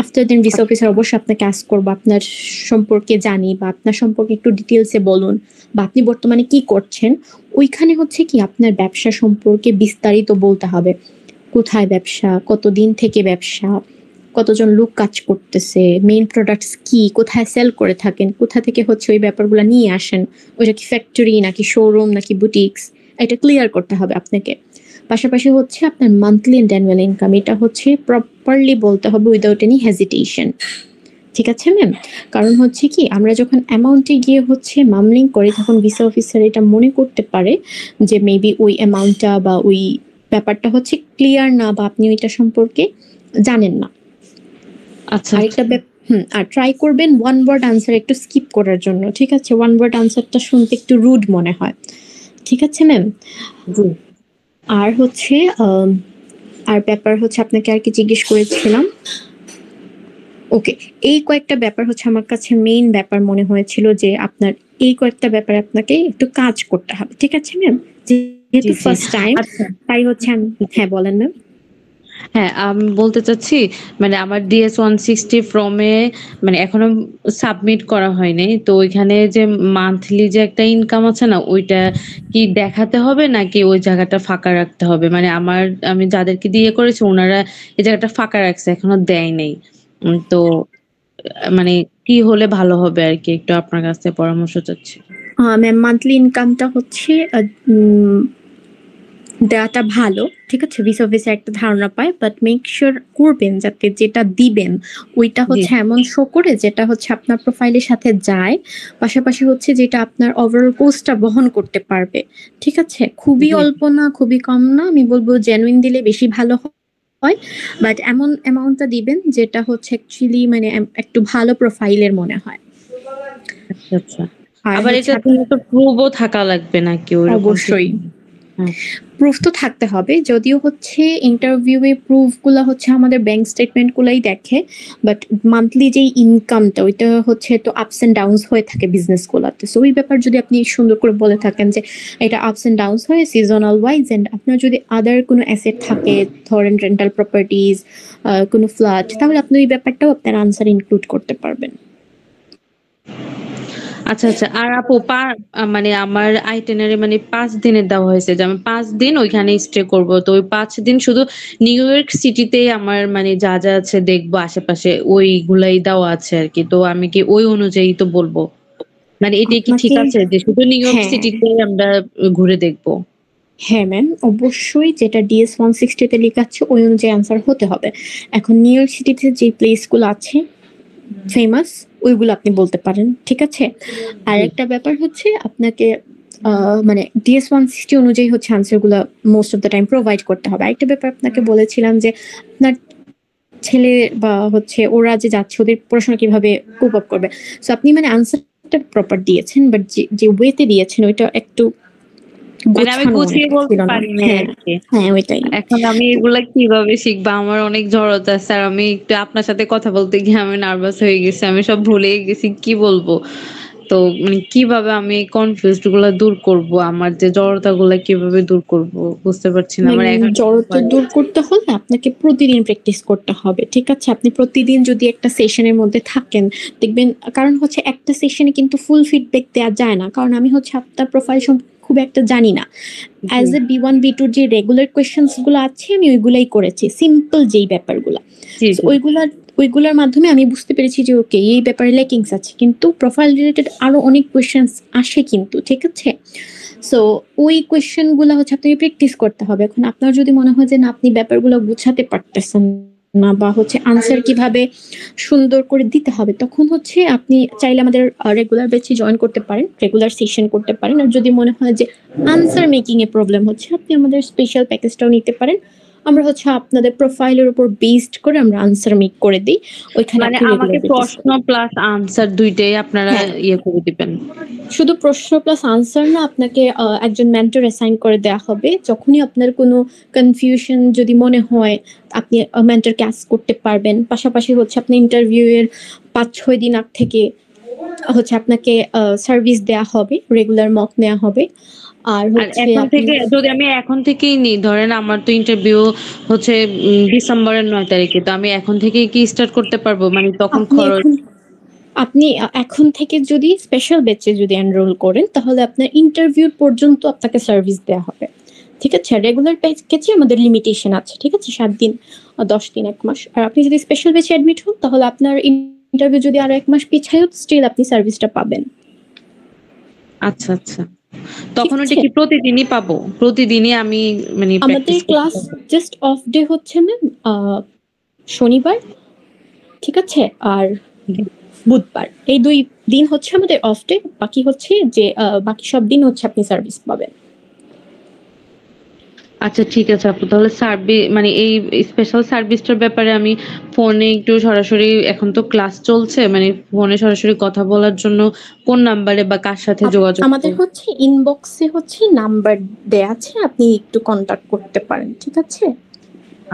আফটার দেন ভিসা অফিসার অবশ্যই আপনাকে আস্ক করবো আপনার সম্পর্কে জানি বা আপনার সম্পর্কে একটু ডিটেলসে বলুন বা আপনি বর্তমানে কি করছেন। ওইখানে হচ্ছে কি আপনার ব্যবসা সম্পর্কে বিস্তারিত বলতে হবে, কোথায় ব্যবসা, কতদিন থেকে ব্যবসা, কতজন লোক কাজ করতেছে, মেইন প্রোডাক্টস কি, কোথায় সেল করে থাকেন, কোথা থেকে হচ্ছে ওই ব্যাপারগুলো নিয়ে আসেন, ওইটা কি ফ্যাক্টরি নাকি শোরুম নাকি বুটিক্স, এটা ক্লিয়ার করতে হবে আপনাকে। পাশাপাশি হচ্ছে আপনার মান্থলি এন্ড অ্যানুয়াল ইনকাম, এটা হচ্ছে প্রপারলি বলতে হবে উইদাউট এনি হেজিটেশন, ঠিক আছে ম্যাম? কারণ হচ্ছে কি আমরা যখন অ্যামাউন্টে গিয়ে হচ্ছে মামলিং করি তখন ভিসা অফিসার এটা মনে করতে পারে যে মেবি ওই অ্যামাউন্টটা বা ওই ব্যাপারটা হচ্ছে ক্লিয়ার না বা আপনি ওইটা সম্পর্কে জানেন না। আচ্ছা, আরেকটা আর ট্রাই করবেন ওয়ান ওয়ার্ড আনসার একটু স্কিপ করার জন্য, ঠিক আছে? ওয়ান ওয়ার্ড আনসারটা শুনতে একটু রুড মনে হয়, ঠিক আছে ম্যাম? আর হচ্ছে আর ব্যাপার হচ্ছে আপনাকে আর কি জিজ্ঞেস করেছিলাম, ওকে, এই কয়েকটা ব্যাপার হচ্ছে আমার কাছে মেইন ব্যাপার মনে হয়েছিল যে আপনার এই কয়েকটা ব্যাপারে আপনাকে একটু কাজ করতে হবে, ঠিক আছে ম্যাম? যেহেতু ফার্স্ট টাইম তাই হচ্ছে আমি, হ্যাঁ বলেন ম্যাম। হ্যাঁ, আমি বলতে চাচ্ছি মানে আমার DS-160 ফর্মে মানে এখনো সাবমিট করা হয়নি, তো ওইখানে যে মান্থলি যে একটা ইনকাম আছে না ওইটা কি দেখাতে হবে নাকি ওই জায়গাটা ফাঁকা রাখতে হবে? মানে আমি যাদেরকে দিয়ে করেছি ওনারা এই জায়গাটা ফাঁকা রাখছে, এখনো দেয় নাই। তো মানে কি হলে ভালো হবে আর কি, একটু আপনার কাছ থেকে পরামর্শ চাচ্ছি। ম্যাম মান্থলি ইনকামটা হচ্ছে দেওয়াটা ভালো, ঠিক আছে? ভিসা অফিসে একটা ধারণা পায়, বাট মেক শিওর করবেন যাতে যেটা দিবেন ওইটা হচ্ছে এমন শো করে যেটা হচ্ছে আপনার প্রোফাইলের সাথে যায়, পাশাপাশি হচ্ছে যেটা আপনার ওভারঅল কোস্টটা বহন করতে পারবে, ঠিক আছে? খুবই অল্প না, খুবই কম না, আমি বলবো জেনুইন দিলে বেশি ভালো হয়, বাট এমন অ্যামাউন্টটা দিবেন যেটা হচ্ছে অ্যাকচুয়ালি মানে একটু ভালো প্রোফাইলের মনে হয়। আচ্ছা আচ্ছা, আবার এটা তো প্রুফও থাকা লাগবে নাকি? অবশ্যই প্রুফ তো থাকতে হবে, যদিও হচ্ছে ইন্টারভিউয়ে প্রুফ গুলা হচ্ছে আমাদের ব্যাংক স্টেটমেন্ট গুলাই দেখে, বাট মান্থলি যে ইনকামটা ওইটা হচ্ছে তো আপস এন্ড ডাউনস হয়ে থাকে বিজনেস গুলাতে। সো ওই ব্যাপার যদি আপনি সুন্দর করে বলে থাকেন যে এটা আপস এন্ড ডাউনস হয় সিজনাল ওয়াইজ, এন্ড আপনার যদি আদার কোনো অ্যাসেট থাকে, ধরেন রেন্টাল প্রপার্টিজ, কোনো ফ্ল্যাট, তাহলে আপনি ওই ব্যাপারটাও আপনার আনসার ইনক্লুড করতে পারবেন। আচ্ছা আচ্ছা, আর আপু মানে আমার আইটেনারি মানে 5 দিনের দেওয়া হয়েছে যে আমি 5 দিন ওইখানে স্টে করব, তো ওই 5 দিন শুধু নিউ ইয়র্ক সিটিতেই আমার মানে যা যা আছে দেখবো আশেপাশে ওইগুলাই দেওয়া আছে আর কি, তো আমি কি ওই অনুযায়ী তো বলবো, মানে এটা কি ঠিক আছে যে শুধু নিউ ইয়র্ক সিটিতে আমরা ঘুরে দেখবো? হ্যাঁ ম্যাম, অবশ্যই যেটা DS 160 তে লেখা আছে ওই অনুযায়ী আনসার হতে হবে। এখন নিউ ইয়র্ক সিটিতে যে প্লেসগুলো আছে ফেমাস ওইগুলো আপনি বলতে পারেন, ঠিক আছে? আর একটা ব্যাপার হচ্ছে আপনাকে মানে DS 160 অনুযায়ী হচ্ছে আনসারগুলো most of the time provide করতে হবে। আরেকটা ব্যাপার আপনাকে বলেছিলাম যে আপনার ছেলে বা হচ্ছে ওরা যে যাচ্ছে ওদের পড়াশোনা কিভাবে কোপ আপ করবে, সো আপনি মানে আনসারটা প্রপার দিয়েছেন, বাট যে ওয়েতে দিয়েছেন ওইটা একটু মানে আমি গুছিয়ে বলতে পারি না আর কি। হ্যাঁ ওইটাই। এখন আমি এগুলা কিভাবে শিখবো, আমার অনেক জড়তা স্যার। আমি একটু আপনার সাথে কথা বলতে গিয়ে আমি নার্ভাস হয়ে গেছি, আমি সব ভুলেই গেছি কি বলবো। তো মানে কিভাবে আমি কনফিউজড গুলা দূর করব, আমার যে জড়তা গুলা কিভাবে দূর করব বুঝতে পারছি না। আমার এখন জড়তা দূর করতে হলে আপনাকে প্রতিদিন প্র্যাকটিস করতে হবে, ঠিক আছে? আপনি প্রতিদিন যদি একটা সেশনের মধ্যে থাকেন দেখবেন, কারণ হচ্ছে একটা সেশনে কিন্তু ফুল ফিডব্যাক দেওয়া যায় না, কারণ আমি হচ্ছে আপনার প্রোফাইল খুব একটা জানি না। অ্যাজ এ B1 B2 যে রেগুলার কোয়েশ্চেন্স গুলো আছে আমি ওইগুলাই করেছি, সিম্পল যেই ব্যাপারগুলো, ওইগুলোর মাধ্যমে আমি বুঝতে পেরেছি যে ওকে এই ব্যাপারে লেকিংস আছে, কিন্তু প্রোফাইল রিলেটেড আরো অনেক কোয়েশ্চেন্স আসে কিন্তু, ঠিক আছে? সো ওই কোয়েশ্চেন গুলো হচ্ছে আপনাকে প্র্যাকটিস করতে হবে। এখন আপনার যদি মনে হয় যে না আপনি ব্যাপারগুলো গুছাতে পারতেছেন না বা হচ্ছে আনসার কিভাবে সুন্দর করে দিতে হবে, তখন হচ্ছে আপনি চাইলে আমাদের রেগুলার ব্যাচে জয়েন করতে পারেন, রেগুলার সেশন করতে পারেন। আর যদি মনে হয় যে আনসার মেকিং এ প্রবলেম হচ্ছে, আপনি আমাদের স্পেশাল প্যাকেজটাও নিতে পারেন। আমরা হচ্ছে আপনাদের প্রোফাইলের উপর বেসড করে আমরা আনসার মেক করে দিই। ওইখানে মানে আমাকে প্রশ্ন প্লাস আনসার দুইটাই আপনারা ইয়ে করে দিবেন? শুধু প্রশ্ন প্লাস আনসার না, আপনাকে একজন মেন্টর অ্যাসাইন করে দেওয়া হবে। যখনই আপনার কোনো কনফিউশন যদি মনে হয় আপনি মেন্টরকে আস্ক করতে পারবেন। পাশাপাশি হচ্ছে আপনি ইন্টারভিউ এর 5-6 দিন আগ থেকে হচ্ছে আপনাকে সার্ভিস দেওয়া হবে, রেগুলার মক নেওয়া হবে। আর হচ্ছে এখন থেকে যদি আমি এখন থেকেই নিই, ধরেন আমার তো ইন্টারভিউ হচ্ছে ডিসেম্বরের 9 তারিখে, তো আমি এখন থেকেই কি স্টার্ট করতে পারবো? মানে তখন খরচ আপনি এখন থেকে যদি স্পেশাল ব্যাচে যদি এনরোল করেন তাহলে আপনার ইন্টারভিউ পর্যন্ত আপনাকে সার্ভিস দেওয়া হবে, ঠিক আছে? রেগুলার প্যাকেজে আমাদের লিমিটেশন আছে, ঠিক আছে? 7 দিন, 10 দিন, 1 মাস। আর আপনি যদি স্পেশাল ব্যাচে অ্যাডমিট হন তাহলে আপনার ইন্টারভিউ যদি আরো 1 মাস পিছায়ও স্টিল আপনি সার্ভিসটা পাবেন। আচ্ছা আচ্ছা, তখন ওটা কি প্রতিদিনই পাবো? প্রতিদিনই আমি মানে আমাদের ক্লাস জাস্ট অফ ডে হচ্ছে না শনিবার, ঠিক আছে? আর বুধবার, এই 2 দিন হচ্ছে আমাদের অফ ডে। বাকি হচ্ছে যে বাকি সব দিন হচ্ছে আপনি সার্ভিস পাবেন। আচ্ছা ঠিক আছে আপু, তাহলে সার্ভিস মানে এই স্পেশাল সার্ভিসটার ব্যাপারে আমি ফোনে একটু সরাসরি, এখন তো ক্লাস চলছে, মানে ফোনে সরাসরি কথা বলার জন্য কোন নাম্বারে বা কার সাথে যোগাযোগ? আমাদের হচ্ছে ইনবক্সে হচ্ছে নাম্বার দেয়া আছে, আপনি একটু কন্টাক্ট করতে পারেন, ঠিক আছে?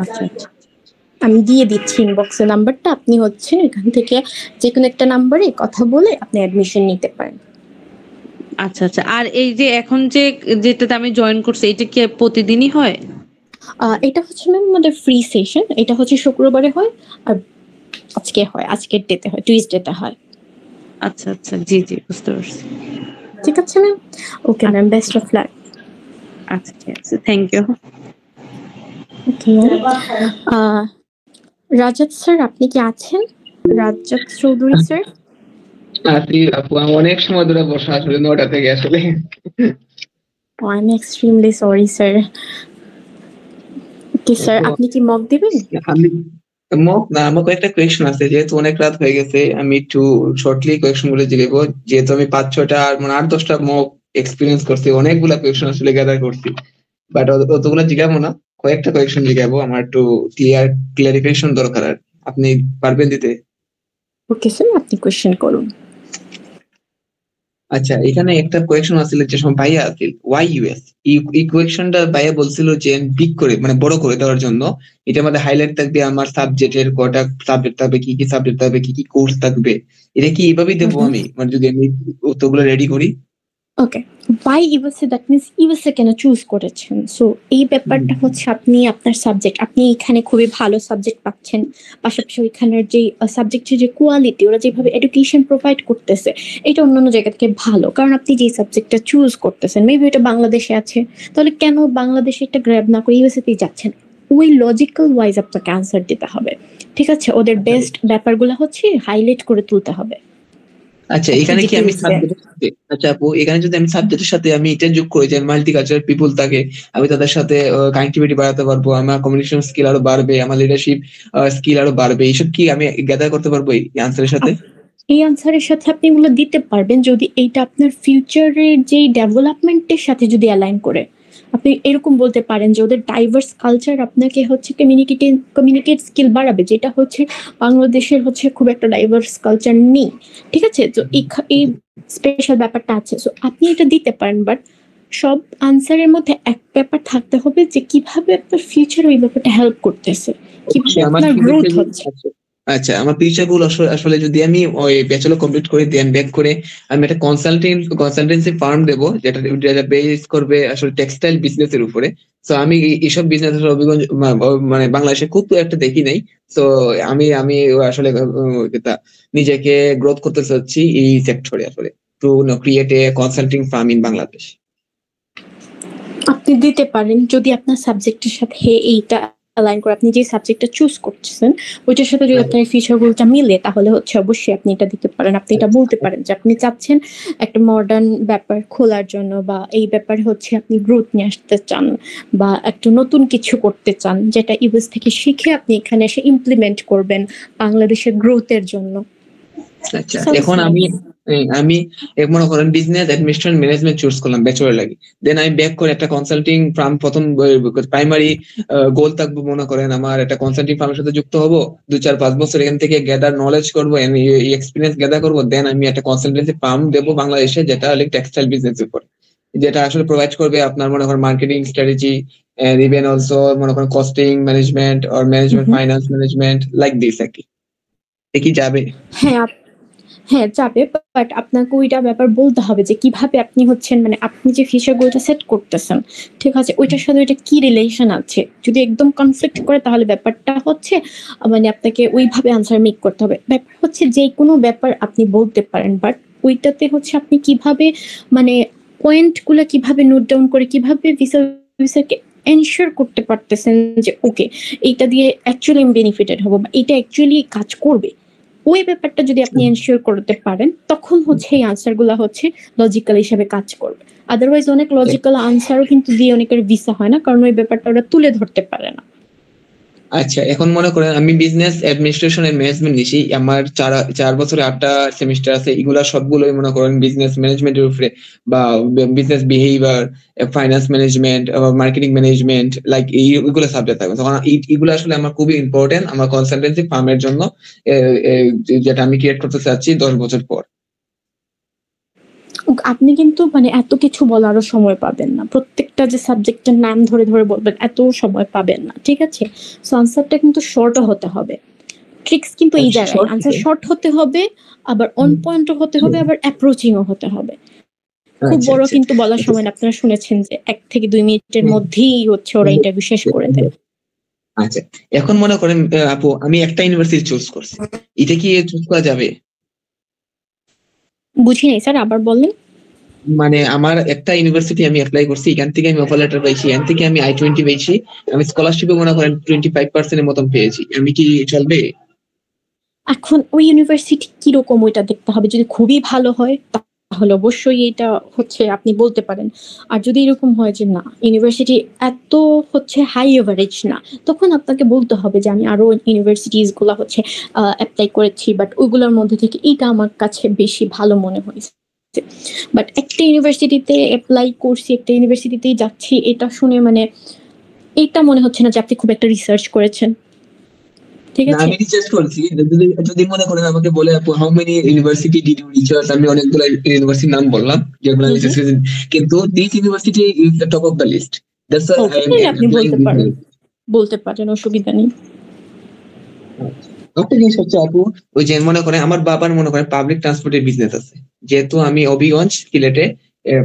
আচ্ছা আচ্ছা, আমি দিয়ে দিচ্ছি ইনবক্সে নাম্বারটা, আপনি হচ্ছে এখান থেকে যে কোনো একটা নাম্বারে কথা বলে আপনি অ্যাডমিশন নিতে পারেন। আচ্ছা আচ্ছা। আর এই যে এখন যে যেটাতে আমি জয়েন করছি এটা কি প্রতিদিনই হয়? এটা হচ্ছে ম্যাম আমাদের ফ্রি সেশন, এটা হচ্ছে শুক্রবারে হয় আর আজকে হয়, আজকের ডেতে হয়, টিউসডেতে হয়। আচ্ছা আচ্ছা, জি জি বুঝতে পারছি। ঠিক আছে ma'am, okay ma'am, best of luck. আচ্ছা ঠিক আছে, thank you. Okay, Rajat sir আপনি কি আছেন? রাজাত চৌধুরী স্যার। আছি আপু, আমি অনেক সময় ধরে বসা আসলে 9টা থেকে আসলে। I am extremely sorry sir. Okay sir, আপনি কি মক দিবেন? আমি মক না, আমার কয়েকটা কোয়েশ্চন আছে, যেহেতু অনেক রাত হয়ে গেছে আমি একটু শর্টলি কোয়েশ্চন গুলো জিগাইবো, যেহেতু আমি 5-6টা আর মানে 8-10টা মক এক্সপিরিয়েন্স করছি, অনেকগুলা কোয়েশ্চন আসলে গ্যাদার করছি, বাট অতগুলো জিগাবো না, কয়েকটা কোয়েশ্চন জিগাবো, আমার একটু ক্লিয়ারিফিকেশন দরকার। আর আপনি পারবেন দিতে? ওকে স্যার, আপনি কোয়েশ্চেন করুন। আচ্ছা, এখানে একটা কোয়েশ্চন আছিল যে সময় ভাইয়া আছিল ওয়াই ইউএস, এই কোয়েশ্চনটা ভাইয়া বলছিল যে বিগ করে মানে বড় করে দেওয়ার জন্য, এটা মধ্যে হাইলাইট থাকবে আমার সাবজেক্টের কটা সাবজেক্ট থাকবে, কি কি সাবজেক্ট থাকবে, কি কি কোর্স থাকবে, এটা কি এইভাবেই দেবো আমি মানে যদি আমি উত্তরগুলো রেডি করি? Okay, by USA that means USA কেন চুজ করেছেন? সো এই ব্যাপারটা হচ্ছে আপনি আপনার সাবজেক্ট, আপনি এখানে খুবই ভালো সাবজেক্ট পাচ্ছেন, পাশাপাশি ওইখানের যে সাবজেক্টের যে কোয়ালিটি, ওরা যেভাবে এডুকেশন প্রোভাইড করতেছে এটা অন্যান্য জায়গা থেকে ভালো, কারণ আপনি যে সাবজেক্টটা চুজ করতেছেন মেবি এটা বাংলাদেশে আছে, তাহলে কেন বাংলাদেশে এটা গ্র্যাব না করে ইউএসএতেই যাচ্ছেন? ওই লজিক্যাল ওয়াইজ আপনাকে আনসার দিতে হবে, ঠিক আছে? ওদের বেস্ট ব্যাপারগুলো হচ্ছে হাইলাইট করে তুলতে হবে। আচ্ছা এখানে কি আমি সাবজেক্টের সাথে, আচ্ছা আপু এখানে যদি আমি সাবজেক্টের সাথে আমি এটা যোগ করি যে মাল্টিকালচারাল পিপল থাকে, আমি তাদের সাথে কানেক্টিভিটি বাড়াতে পারবো, আমার কমিউনিকেশন স্কিল আরো বাড়বে, আমার লিডারশিপ স্কিল আরো বাড়বে, এইসব কি আমি গ্যাদার করতে পারবো এই আনসারের সাথে? এই আনসারের সাথে আপনি এগুলো দিতে পারবেন যদি এইটা আপনার ফিউচারের যে ডেভেলপমেন্টের সাথে যদি অ্যালাইন করে। আপনি এরকম বলতে পারেন যে ওদের ডাইভার্স কালচার আপনাকে হচ্ছে কমিউনিকেট স্কিল বাড়াবে, যেটা হচ্ছে বাংলাদেশের হচ্ছে খুব একটা ডাইভার্স কালচার নেই, ঠিক আছে? তো এই স্পেশাল ব্যাপারটা আছে, সো আপনি এটা দিতে পারেন। বাট সব আনসারের মধ্যে এক ব্যাপার থাকতে হবে যে কিভাবে আপনার ফিউচার ওই ব্যাপারটা হেল্প করতেছে, কিভাবে আপনার গ্রোথ হচ্ছে। আচ্ছা আমার ফিউচার গোল আসলে যদি আমি ওই ব্যাচেলর কমপ্লিট করে দেন ব্যাক করে আমি একটা কনসালটেন্সি ফার্ম দেবো যেটা বেস করবে আসলে টেক্সটাইল বিজনেস এর উপরে। তো আমি এইসব বিজনেস অভিজ্ঞতা মানে বাংলাদেশে খুব একটা দেখি নাই। তো আমি আসলে নিজেকে গ্রোথ করতে চাচ্ছি এই সেক্টরে আসলে, to create a consulting firm in Bangladesh. আপনি দিতে পারেন যদি আপনার সাবজেক্টের সাথে এইটা অ্যালাইন করে, আপনি যে সাবজেক্টটা চুজ করছেন ওইটার সাথে যদি আপনার ফিচার গুলোটা মিলে তাহলে হচ্ছে অবশ্যই আপনি এটা দিতে পারেন। আপনি এটা বলতে পারেন যে আপনি চাচ্ছেন একটা মডার্ন ব্যাপার খোলার জন্য, বা এই ব্যাপারে হচ্ছে আপনি গ্রোথ নিয়ে আসতে চান, বা একটা নতুন কিছু করতে চান যেটা ইউএস থেকে শিখে আপনি এখানে এসে ইমপ্লিমেন্ট করবেন বাংলাদেশের গ্রোথের জন্য। আচ্ছা এখন আমি মনে করেন বিজনেস অ্যাডমিনিস্ট্রেশন ম্যানেজমেন্ট চুজ করলাম ব্যাচেলর লাগি, দেন আমি ব্যাক করে একটা কনসাল্টিং ফার্ম প্রথম প্রাইমারি গোল থাকবো মনে করেন আমার একটা কনসাল্টিং ফার্মের সাথে যুক্ত হবো 2-4-5 বছর এখান থেকে গ্যাদার নলেজ করবো, এক্সপিরিয়েন্স গ্যাদার করবো, দেন আমি একটা কনসালটেন্সি ফার্ম দেবো বাংলাদেশে যেটা হলে টেক্সটাইল বিজনেস এর উপর, যেটা আসলে প্রোভাইড করবে আপনার মনে করেন marketing strategy and even also মনে করেন costing management or management finance management like this আর কি। কি যাবে? হ্যাঁ যাবে, বাট আপনাকে ওইটা ব্যাপার বলতে হবে যে কিভাবে আপনি হচ্ছেন, মানে আপনি যে ফিচার গুলোটা সেট করতেছেন ঠিক আছে ওইটার সাথে ওইটা কি রিলেশন আছে। যদি একদম কনফ্লিক্ট করে তাহলে ব্যাপারটা হচ্ছে মানে আপনাকে ওইভাবে আনসার মেক করতে হবে। ব্যাপার হচ্ছে যে কোনো ব্যাপার আপনি বলতে পারেন, বাট ওইটাতে হচ্ছে আপনি কিভাবে মানে পয়েন্ট গুলো কিভাবে নোট ডাউন করে কিভাবে ভিসাকে এনশিওর করতে পারতেছেন যে ওকে এইটা দিয়ে অ্যাকচুয়ালি আমি বেনিফিটেড হবো বা এটা অ্যাকচুয়ালি কাজ করবে, ওই ব্যাপারটা যদি আপনি এনশিওর করতে পারেন তখন হচ্ছে এই আনসার গুলা হচ্ছে লজিক্যাল হিসেবে কাজ করবে। আদারওয়াইজ অনেক লজিক্যাল আনসারও কিন্তু দিয়ে অনেকের ভিসা হয় না, কারণ ওই ব্যাপারটা ওরা তুলে ধরতে পারে না। আচ্ছা এখন মনে করেন আমি বিজনেস অ্যাডমিনিস্ট্রেশন এন্ড ম্যানেজমেন্ট নিছি, আমার 4 বছরে 8টা সেমিস্টার আছে, এগুলা সবগুলোই মনে করেন বিজনেস ম্যানেজমেন্টের উপরে বা business behaviour, finance management, marketing management like এইগুলো সাবজেক্ট থাকবে। তখন এইগুলো আসলে আমার খুবই ইম্পর্টেন্ট আমার কনসালটেন্সি ফার্মের জন্য, যেটা আমি ক্রিয়েট করতে চাচ্ছি 10 বছর পর। আপনি কিন্তু মানে এত কিছু বলারও সময় পাবেন না, প্রত্যেকটা যে সাবজেক্টের নাম ধরে ধরে বলবেন এত সময় পাবেন না, ঠিক আছে? সো আনসারটা কিন্তু শর্টও হতে হবে। ট্রিক্স কিন্তু এই জায়গায় আনসার শর্ট হতে হবে, আবার অন পয়েন্টও হতে হবে, আবার অ্যাপ্রোচিংও হতে হবে। খুব বড় কিন্তু বলার সময় আপনারা শুনেছেন যে 1 থেকে 2 মিনিটের মধ্যেই হচ্ছে ওরা ইন্টারভিউ শেষ করে দেয়। আচ্ছা এখন মনে করেন আপু আমি একটা ইউনিভার্সিটি চুজ করছি, এটা কি চুজ করা যাবে? বুঝি নাই স্যার, আবার বললেন। মানে আমার একটা ইউনিভার্সিটি আমি অ্যাপ্লাই করছি, এখান থেকে আমি অফার লেটার পাইছি, এখান থেকে আমি I-20 পেয়েছি, আমি স্কলারশিপে মনে করেন 25% এর মতন পেয়েছি, আমি কি চলবে? এখন ওই ইউনিভার্সিটি কিরকম ওইটা দেখতে হবে, যদি খুবই ভালো হয় তাহলে অবশ্যই এটা হচ্ছে আপনি বলতে পারেন, আর যদি এরকম হয় যে না ইউনিভার্সিটি এত হচ্ছে হাই এভারেজ না, তখন আপনাকে বলতে হবে যে আমি আরো ইউনিভার্সিটিজ গুলা হচ্ছে অ্যাপ্লাই করেছি, বাট ওইগুলোর মধ্যে থেকে এটা আমার কাছে বেশি ভালো মনে হয়েছে। বাট একটা ইউনিভার্সিটিতে অ্যাপ্লাই করছি, একটা ইউনিভার্সিটিতেই যাচ্ছি, এটা শুনে মানে এটা মনে হচ্ছে না যে আপনি খুব একটা রিসার্চ করেছেন, ঠিক আছে? আমি রিসার্চ করছি, যদি মনে করেন আমাকে বলে আপু how many university did you research, আমি অনেকগুলো ইউনিভার্সিটির নাম বললাম যেগুলো আমি রিসার্চ করেছি, কিন্তু this university is the top of the list, that's why আপনি বলতে পারেন অসুবিধা নেই। একটা জিনিস হচ্ছে আপু ওই যে মনে করেন আমার বাবার মনে করেন পাবলিক ট্রান্সপোর্টের বিজনেস আছে, যেহেতু আমি অবিগঞ্জ সিলেটে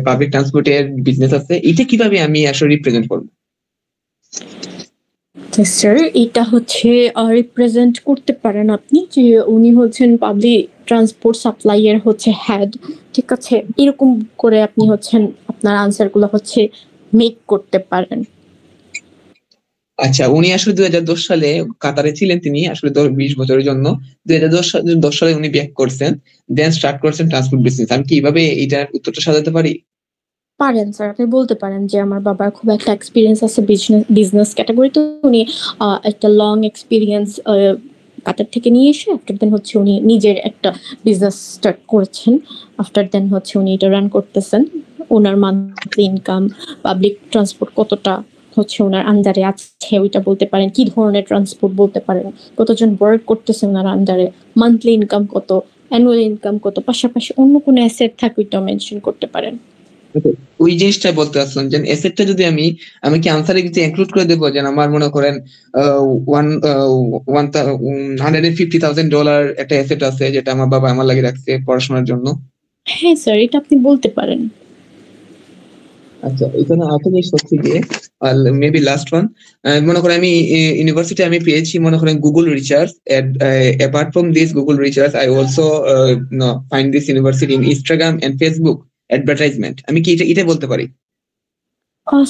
পাবলিক ট্রান্সপোর্টের বিজনেস আছে, এটা কিভাবে আমি আসলে রিপ্রেজেন্ট করবো? স্যার এটা হচ্ছে রিপ্রেজেন্ট করতে পারেন আপনি যে উনি হচ্ছেন পাবলিক ট্রান্সপোর্ট সাপ্লাই এর হচ্ছে হেড, ঠিক আছে? এরকম করে আপনি হচ্ছেন আপনার আনসার গুলো হচ্ছে মেক করতে পারেন। আচ্ছা, উনি আসলে 2010 সালে কাতারে ছিলেন, তিনি আসলে 20 বছরের জন্য 2010 সালে উনি ব্যাক করছেন, দেন স্টার্ট করছেন ট্রান্সপোর্ট বিজনেস। আমি কি এইভাবে এইটার উত্তরটা সাজাতে পারি? পারেন স্যার, আপনি বলতে পারেন যে আমার বাবার খুব একটা এক্সপিরিয়েন্স আছে বিজনেস ক্যাটাগরিতে। উনি একটা লং এক্সপিরিয়েন্স কাতার থেকে নিয়ে এসে আফটার দেন হচ্ছে উনি নিজের একটা বিজনেস স্টার্ট করেছেন। আফটার দেন হচ্ছে উনি এটা রান করতেছেন। ওনার মান্থলি ইনকাম, পাবলিক ট্রান্সপোর্ট কতটা হচ্ছে ওনার আন্ডারে আছে ওইটা বলতে পারেন, কি ধরনের ট্রান্সপোর্ট বলতে পারেন, কতজন ওয়ার্ক করতেছে ওনার আন্ডারে, মান্থলি ইনকাম কত, অ্যানুয়াল ইনকাম কত, পাশাপাশি অন্য কোনো অ্যাসেট থাকে ওইটাও মেনশন করতে পারেন। ওই জিনিসটাই বলতে আসলাম যে এসেটটা যদি আমি কি আনসারে কিছু ইনক্লুড করে দেবো, যে আমার মনে করেন $150,000 একটা এসেট আছে যেটা আমার বাবা আমার লাগে রাখছে পড়াশোনার জন্য। হ্যাঁ স্যার, এটা আপনি বলতে পারেন। আচ্ছা, এখানে আরেকটা জিনিস হচ্ছে গিয়ে মেবি লাস্ট ওয়ান, মনে করেন আমি ইউনিভার্সিটি আমি পেয়েছি মনে করেন Google research, apart from this Google research I also find this university in Instagram and Facebook advertisement. আমি কি এটা বলতে পারি?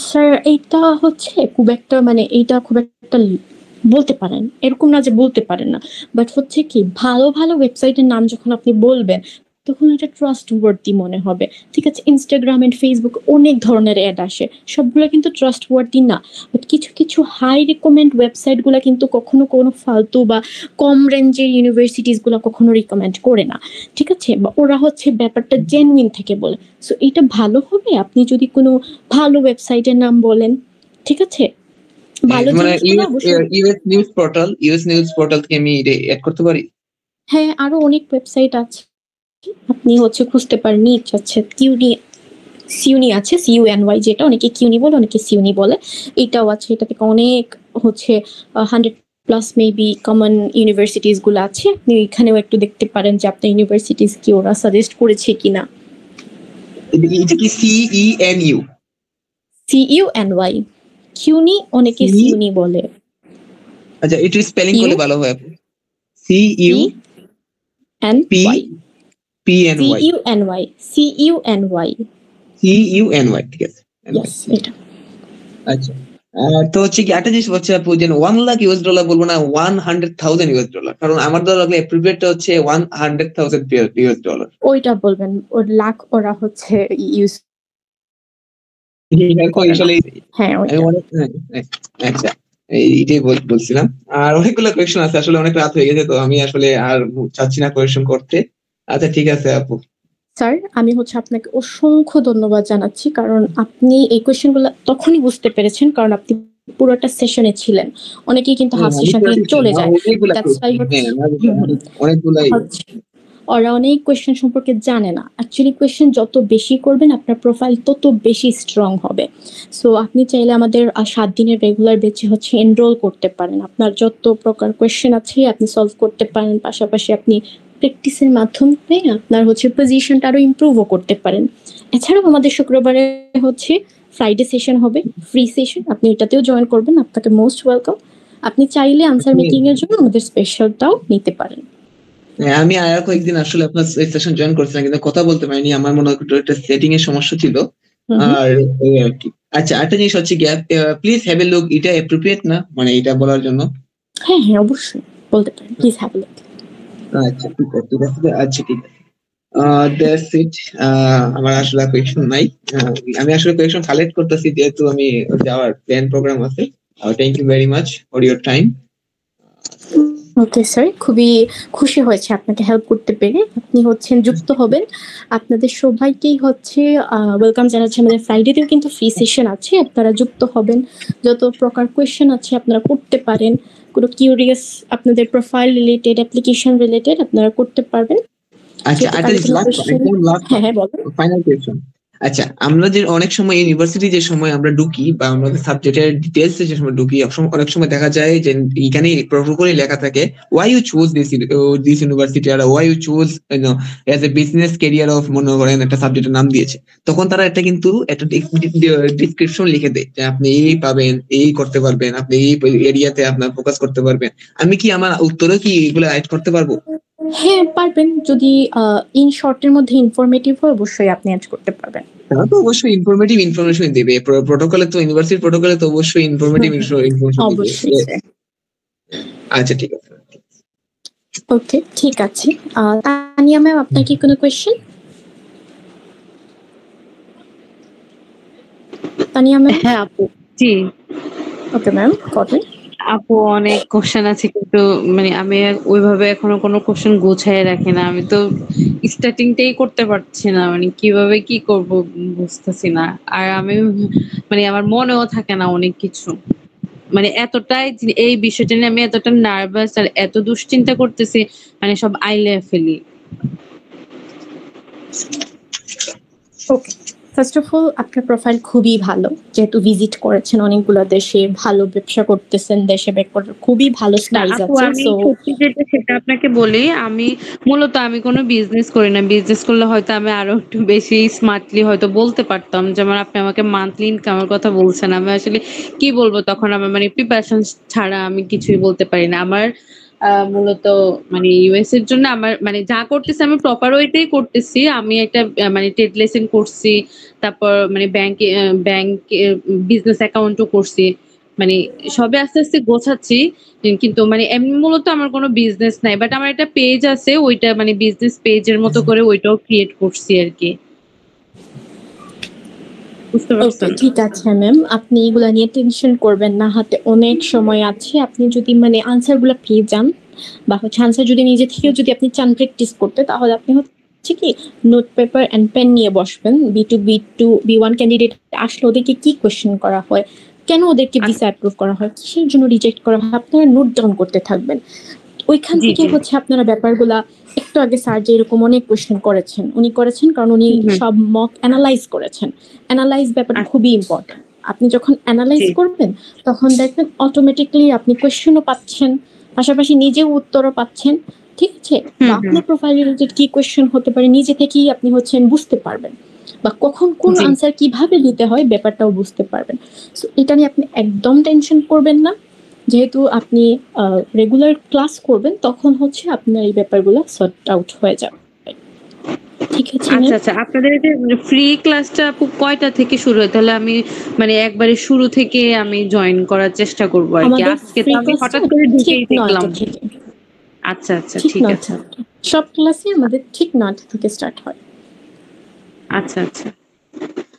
স্যার এইটা হচ্ছে খুব একটা মানে এইটা খুব একটা বলতে পারেন, এরকম না যে বলতে পারেন না, বাট হচ্ছে কি ভালো ভালো ওয়েবসাইটের নাম যখন আপনি বলবেন তখন এটা ট্রাস্ট ওয়ার্দি মনে হবে। ঠিক আছে, ইনস্টাগ্রাম এন্ড ফেসবুক অনেক ধরনের অ্যাড আসে, সবগুলো কিন্তু ট্রাস্ট ওয়ার্দি না। বাট কিছু কিছু হাই রিকমেন্ড ওয়েবসাইট গুলা কিন্তু কখনো কোনো ফালতু বা কম রেঞ্জের ইউনিভার্সিটিস গুলা কখনো রিকমেন্ড করে না। ঠিক আছে, বা ওরা হচ্ছে ব্যাপারটা জেনুইন থেকে বলে। সো এটা ভালো হবে আপনি যদি কোনো ভালো ওয়েবসাইটের নাম বলেন। ঠিক আছে, ভালো মানে জিনিসগুলো অবশ্যই। ইউএস নিউজ পোর্টাল থেকে আমি এটা অ্যাড করতে পারি? হ্যাঁ, আরো অনেক ওয়েবসাইট আছে, আপনি হচ্ছে খুঁজতে পারেন। নিচ আছে, সিউনি আছে, CUNY, যেটা অনেকে কিউনি বলে অনেকে সিউনি বলে, এটাও আছে। এটা থেকে অনেক হচ্ছে 100+ মেবি কমন ইউনিভার্সিটিস গুলো আছে। আপনি এখানেও একটু দেখতে পারেন যে আপনার ইউনিভার্সিটিস কি ওরা সাজেস্ট করেছে কিনা। এটা কি CENU? CUNY, কিউনি অনেকে সিউনি বলে। আচ্ছা, এটা স্পেলিং করলে ভালো হয়। CUNY CUNY, ঠিক আছে। আচ্ছা, তো হচ্ছে কি একটা জিনিস হচ্ছে আপু, যে $1,00,000 বলবো না, $100,000, কারণ আমার দ্বারা লাগলে অ্যাপ্রোপ্রিয়েটটা হচ্ছে $100,000। ওইটা বলবেন, ওর লাখ ওরা হচ্ছে ইউজ। হ্যাঁ, আচ্ছা, এইটাই বলছিলাম। আর অনেকগুলো কোয়েশ্চেন আছে, আসলে অনেক রাত হয়ে গেছে, তো আমি আসলে আর চাচ্ছি না কোয়েশ্চেন করতে। আচ্ছা ঠিক আছে আপু। স্যার, আমি হচ্ছে আপনাকে অসংখ্য ধন্যবাদ জানাচ্ছি, কারণ আপনি এই কোয়েশ্চেনগুলো তখনই বুঝতে পেরেছেন কারণ আপনি পুরোটা সেশনে ছিলেন। অনেকেই কিন্তু হাফ সেশন থেকে চলে যায়। ওরা অনেক কোয়েশ্চেন সম্পর্কে জানে না। অ্যাকচুয়ালি কোয়েশ্চেন যত বেশি করবেন আপনার প্রোফাইল তত বেশি স্ট্রং হবে। সো আপনি চাইলে আমাদের 7 দিনের রেগুলার ব্যাচে হচ্ছে এনরোল করতে পারেন। আপনার যত প্রকার কোয়েশ্চেন আছে আপনি সলভ করতে পারেন, পাশাপাশি আপনি প্র্যাকটিসের মাধ্যমে আপনার হচ্ছে পজিশনটা আরো ইমপ্রুভও করতে পারেন। এছাড়াও আমাদের শুক্রবারে হচ্ছে ফ্রাইডে সেশন হবে, ফ্রি সেশন, আপনি এটাতেও জয়েন করবেন। আপনাকে মোস্ট ওয়েলকাম। আপনি চাইলে আনসার মেকিং এর জন্য আমাদের স্পেশালটাও নিতে পারেন। আমি আর কয়েকদিন আসলে আপনার সেশন জয়েন করছিলাম, কিন্তু কথা বলতে পারিনি, আমার মনে হয় একটা সেটিং এর সমস্যা ছিল। আর আচ্ছা, একটা জিনিস হচ্ছে gap, please have a look, এটা অ্যাপ্রোপ্রিয়েট না মানে এটা বলার জন্য? হ্যাঁ হ্যাঁ, অবশ্যই বলতে পারেন, প্লিজ হ্যাভ এ লুক। আচ্ছা ঠিক আছে। আচ্ছা ঠিক আছে, দ্যাটস ইট। আমার আসলে কোয়েশ্চন নাই। আমি আসলে কোয়েশ্চন কালেক্ট করতেছি যেহেতু আমি যাওয়ার প্ল্যান প্রোগ্রাম আছে। Thank you very much for your time. Okay sir, খুবই খুশি হয়েছে আপনাকে হেল্প করতে পেরে। আপনি হচ্ছেন যুক্ত হবেন, আপনাদের সবাইকেই হচ্ছে ওয়েলকাম জানাচ্ছি। আমাদের ফ্রাইডেতেও কিন্তু ফ্রি সেশন আছে, আপনারা যুক্ত হবেন। যত প্রকার কোয়েশ্চেন আছে আপনারা করতে পারেন, কোনো কিউরিয়াস আপনাদের প্রোফাইল রিলেটেড, অ্যাপ্লিকেশন রিলেটেড আপনারা করতে পারবেন। আচ্ছা, হ্যাঁ বলেন। Final question. আচ্ছা, আমরা যে অনেক সময় ইউনিভার্সিটি যে সময় আমরা ঢুকি বা আমাদের সাবজেক্টের ডিটেইলস যে সময় ঢুকি, অনেক সময় দেখা যায় যে এখানে প্রটোকলে লেখা থাকে why you choose this university R why you choose as a business career of মনে করেন একটা সাবজেক্টের নাম দিয়েছে, তখন তারা এটা কিন্তু একটা ডেসক্রিপশন লিখে দেয় যে আপনি এই পাবেন, এই করতে পারবেন, আপনি এই এরিয়াতে আপনার ফোকাস করতে পারবেন। আমি কি আমার উত্তরে কি এগুলো অ্যাড করতে পারবো? হ্যাঁ পারবেন, যদি ইন শর্টের মধ্যে ইনফরমেটিভ হয় অবশ্যই আপনি অ্যাড করতে পারবেন। তারা তো অবশ্যই ইনফরমেটিভ ইনফরমেশন দিবে, প্রোটোকলে তো ইউনিভার্সিটির প্রোটোকলে তো অবশ্যই ইনফরমেটিভ ইনফরমেশন দিবে। অবশ্যই স্যার। আচ্ছা ঠিক আছে। ওকে ঠিক আছে। তানিয়া ম্যাম আপনার কি কোনো কোয়েশ্চেন? তানিয়া ম্যাম? হ্যাঁ আপু, জি ওকে ম্যাম করেন। আপু অনেক কোশ্চেন আছে, কিন্তু মানে আমি ওইভাবে এখনো কোনো কোশ্চেন গোছায় রাখি না। আমি তো স্টার্টিংটাই করতে পারছি না, মানে কিভাবে কি করব বুঝতেছি না। আর আমি মানে আমার মনেও থাকে না অনেক কিছু, মানে এতটাই এই বিষয়টা নিয়ে আমি এতটা নার্ভাস আর এত দুশ্চিন্তা করতেছি, মানে সব আইলে ফেলি। ওকে, ফার্স্ট অফ অল আপনার প্রোফাইল খুবই ভালো, যেহেতু ভিজিট করেছেন অনেকগুলো দেশে, ভালো ব্যবসা করতেছেন, দেশে ব্যাক করতে খুবই ভালো স্টাইজ আপু আছে। আমি সো সত্যি যেটা সেটা আপনাকে বলি, আমি মূলত আমি কোনো বিজনেস করি না। বিজনেস করলে হয়তো আমি আরো একটু বেশি স্মার্টলি হয়তো বলতে পারতাম, যেমন আপনি আমাকে মান্থলি ইনকামের কথা বলছেন, আমি আসলে কি বলবো তখন আমার মানে প্রিপারেশন ছাড়া আমি কিছুই বলতে পারি না। আমার মূলত মানে ইউএস এর জন্য আমার মানে যা করতেছি আমি প্রপার ওয়েতেই করতেছি। আমি একটা মানে ট্রেড লেসন করছি, তারপর মানে ব্যাংক বিজনেস অ্যাকাউন্টও করছি, মানে সবে আস্তে আস্তে গোছাচ্ছি। কিন্তু মানে এমনি মূলত আমার কোনো বিজনেস নাই, বাট আমার একটা পেজ আছে, ওইটা মানে বিজনেস পেজের মতো করে ওইটাও ক্রিয়েট করছি আর কি। বুঝতে ওকে পারছেন? ঠিক আছে ম্যাম, আপনি এগুলা নিয়ে টেনশন করবেন না, হাতে অনেক সময় আছে। আপনি যদি মানে আনসার গুলা পেয়ে যান, বা হচ্ছে আনসার যদি নিজে থেকেও যদি আপনি চান প্র্যাকটিস করতে, তাহলে আপনি হচ্ছে কি নোট পেপার এন্ড পেন নিয়ে বসবেন। B2 B2 B1 ক্যান্ডিডেট আসলে ওদেরকে কি কোয়েশ্চেন করা হয়, কেন ওদেরকে ভিসা অ্যাপ্রুভ করা হয়, কিসের জন্য রিজেক্ট করা হয়, আপনারা নোট ডাউন করতে থাকবেন। ওইখান জি থেকে জি হচ্ছে আপনারা ব্যাপারগুলা একটু আগে স্যার যে এরকম অনেক কোয়েশ্চেন করেছেন, উনি করেছেন কারণ উনি সব মক অ্যানালাইজ করেছেন। অ্যানালাইজ ব্যাপারটা খুবই ইম্পর্টেন্ট। আপনি যখন অ্যানালাইজ জি করবেন তখন দেখবেন অটোমেটিকলি আপনি কোয়েশ্চেনও পাচ্ছেন, পাশাপাশি নিজেও উত্তরও পাচ্ছেন। ঠিক আছে, বা আপনার প্রোফাইল রিলেটেড কি কোয়েশ্চেন হতে পারে নিজে থেকেই আপনি হচ্ছেন বুঝতে পারবেন, বা কখন কোন জি আনসার কিভাবে দিতে হয় ব্যাপারটাও বুঝতে পারবেন। সো এটা নিয়ে আপনি একদম টেনশন করবেন না। যেহেতু আপনি রেগুলার ক্লাস করবেন, তখন হচ্ছে আপনার এই ব্যাপারগুলো সর্ট আউট হয়ে যাবে। ঠিক আছে আচ্ছা ম্যাম? আচ্ছা, আপনাদের এটা ফ্রি ক্লাসটা আপু কয়টা থেকে শুরু হয়? তাহলে আমি মানে একবারে শুরু থেকে আমি জয়েন করার চেষ্টা করব আর কি। আমাদের আজকে তো ফ্রি আমি ক্লাসটা হঠাৎ করে ঠিক ঢুকেই দেখলাম। 9টা থেকে, আচ্ছা আচ্ছা ঠিক ঠিক 9টা আছে। থেকে সব ক্লাসই আমাদের ঠিক 9টা থেকে স্টার্ট হয়। আচ্ছা আচ্ছা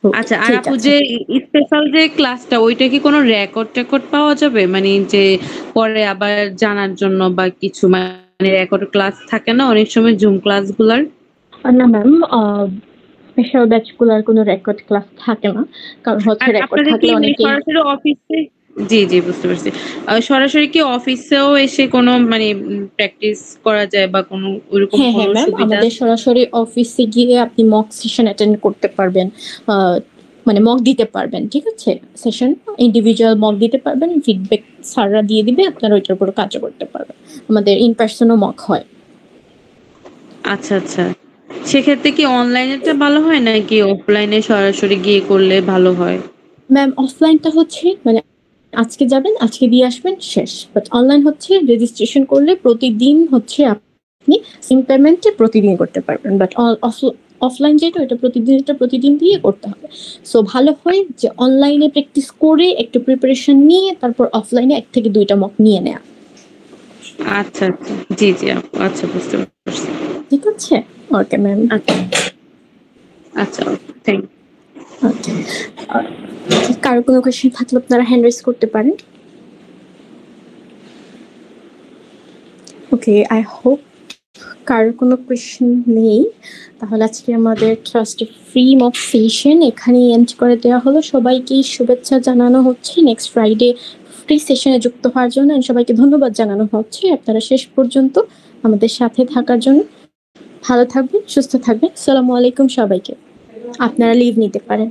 ওকে আচ্ছা। আর ঠিক আপু আছে। যে স্পেশাল যে ক্লাসটা, ওইটা কি কোনো রেকর্ড পাওয়া যাবে? মানে যে পরে আবার জানার জন্য বা কিছু, মানে রেকর্ড ক্লাস থাকে না অনেক সময় জুম ক্লাসগুলার? না ম্যাম, স্পেশাল ব্যাচগুলোর কোনো রেকর্ড ক্লাস থাকে না, কারণ হচ্ছে আর রেকর্ড আপনাদের কি থাকলে মানে অনেকেই। সরাসরি অফিসে? জি জি বুঝতে পারছি। সরাসরি কি অফিসেও এসে কোনো মানে প্র্যাকটিস করা যায় বা কোনো ওইরকম হ্যাঁ কোনো হ্যাঁ ম্যাম, সুবিধা আমাদের আছে? সরাসরি অফিসে গিয়ে আপনি মক সেশন অ্যাটেন্ড করতে পারবেন, মানে মক দিতে পারবেন। ঠিক আছে, সেশন ইন্ডিভিজুয়াল মক দিতে পারবেন, ফিডব্যাক স্যাররা দিয়ে দিবে, আপনারা ওইটার উপর কাজও করতে পারবেন। আমাদের ইন পার্সনও মক হয়। আচ্ছা আচ্ছা, সেক্ষেত্রে কি অনলাইনেটা ভালো হয় নাকি অফলাইনে সরাসরি গিয়ে করলে ভালো হয়? ম্যাম অফলাইনটা হচ্ছে মানে আজকে যাবেন আজকে দিয়ে আসবেন শেষ, বাট অনলাইন হচ্ছে রেজিস্ট্রেশন করলে প্রতিদিন হচ্ছে আপনি সিম পেমেন্টে প্রতিদিন করতে পারবেন, বাট অফলাইন যেটা ওটা প্রতিদিন দিয়ে করতে হবে। সো ভালো হয় যে অনলাইনে প্র্যাকটিস করে একটু প্রিপারেশন নিয়ে তারপর অফলাইনে 1 থেকে 2টা মক নিয়ে নেওয়া। আচ্ছা আচ্ছা জি জি আপু, আচ্ছা বুঝতে পারছি। ঠিক আছে, ওকে ম্যাম। আচ্ছা আচ্ছা থ্যাংক ইউ। ওকে, কারো কোনো কোয়েশ্চেন থাকলে আপনারা হ্যান্ড রেজ করতে পারেন। ওকে, আই হোপ কারোর কোনো কোয়েশ্চেন নেই। তাহলে আজকে আমাদের ট্রাস্ট ফ্রি মক সেশন এখানেই এন্ড করে দেওয়া হলো। সবাইকে শুভেচ্ছা জানানো হচ্ছে নেক্সট ফ্রাইডে ফ্রি সেশনে যুক্ত হওয়ার জন্য, সবাইকে ধন্যবাদ জানানো হচ্ছে আপনারা শেষ পর্যন্ত আমাদের সাথে থাকার জন্য। ভালো থাকবেন, সুস্থ থাকবেন। আসসালামু আলাইকুম সবাইকে। আপনারা লিভ নিতে পারেন।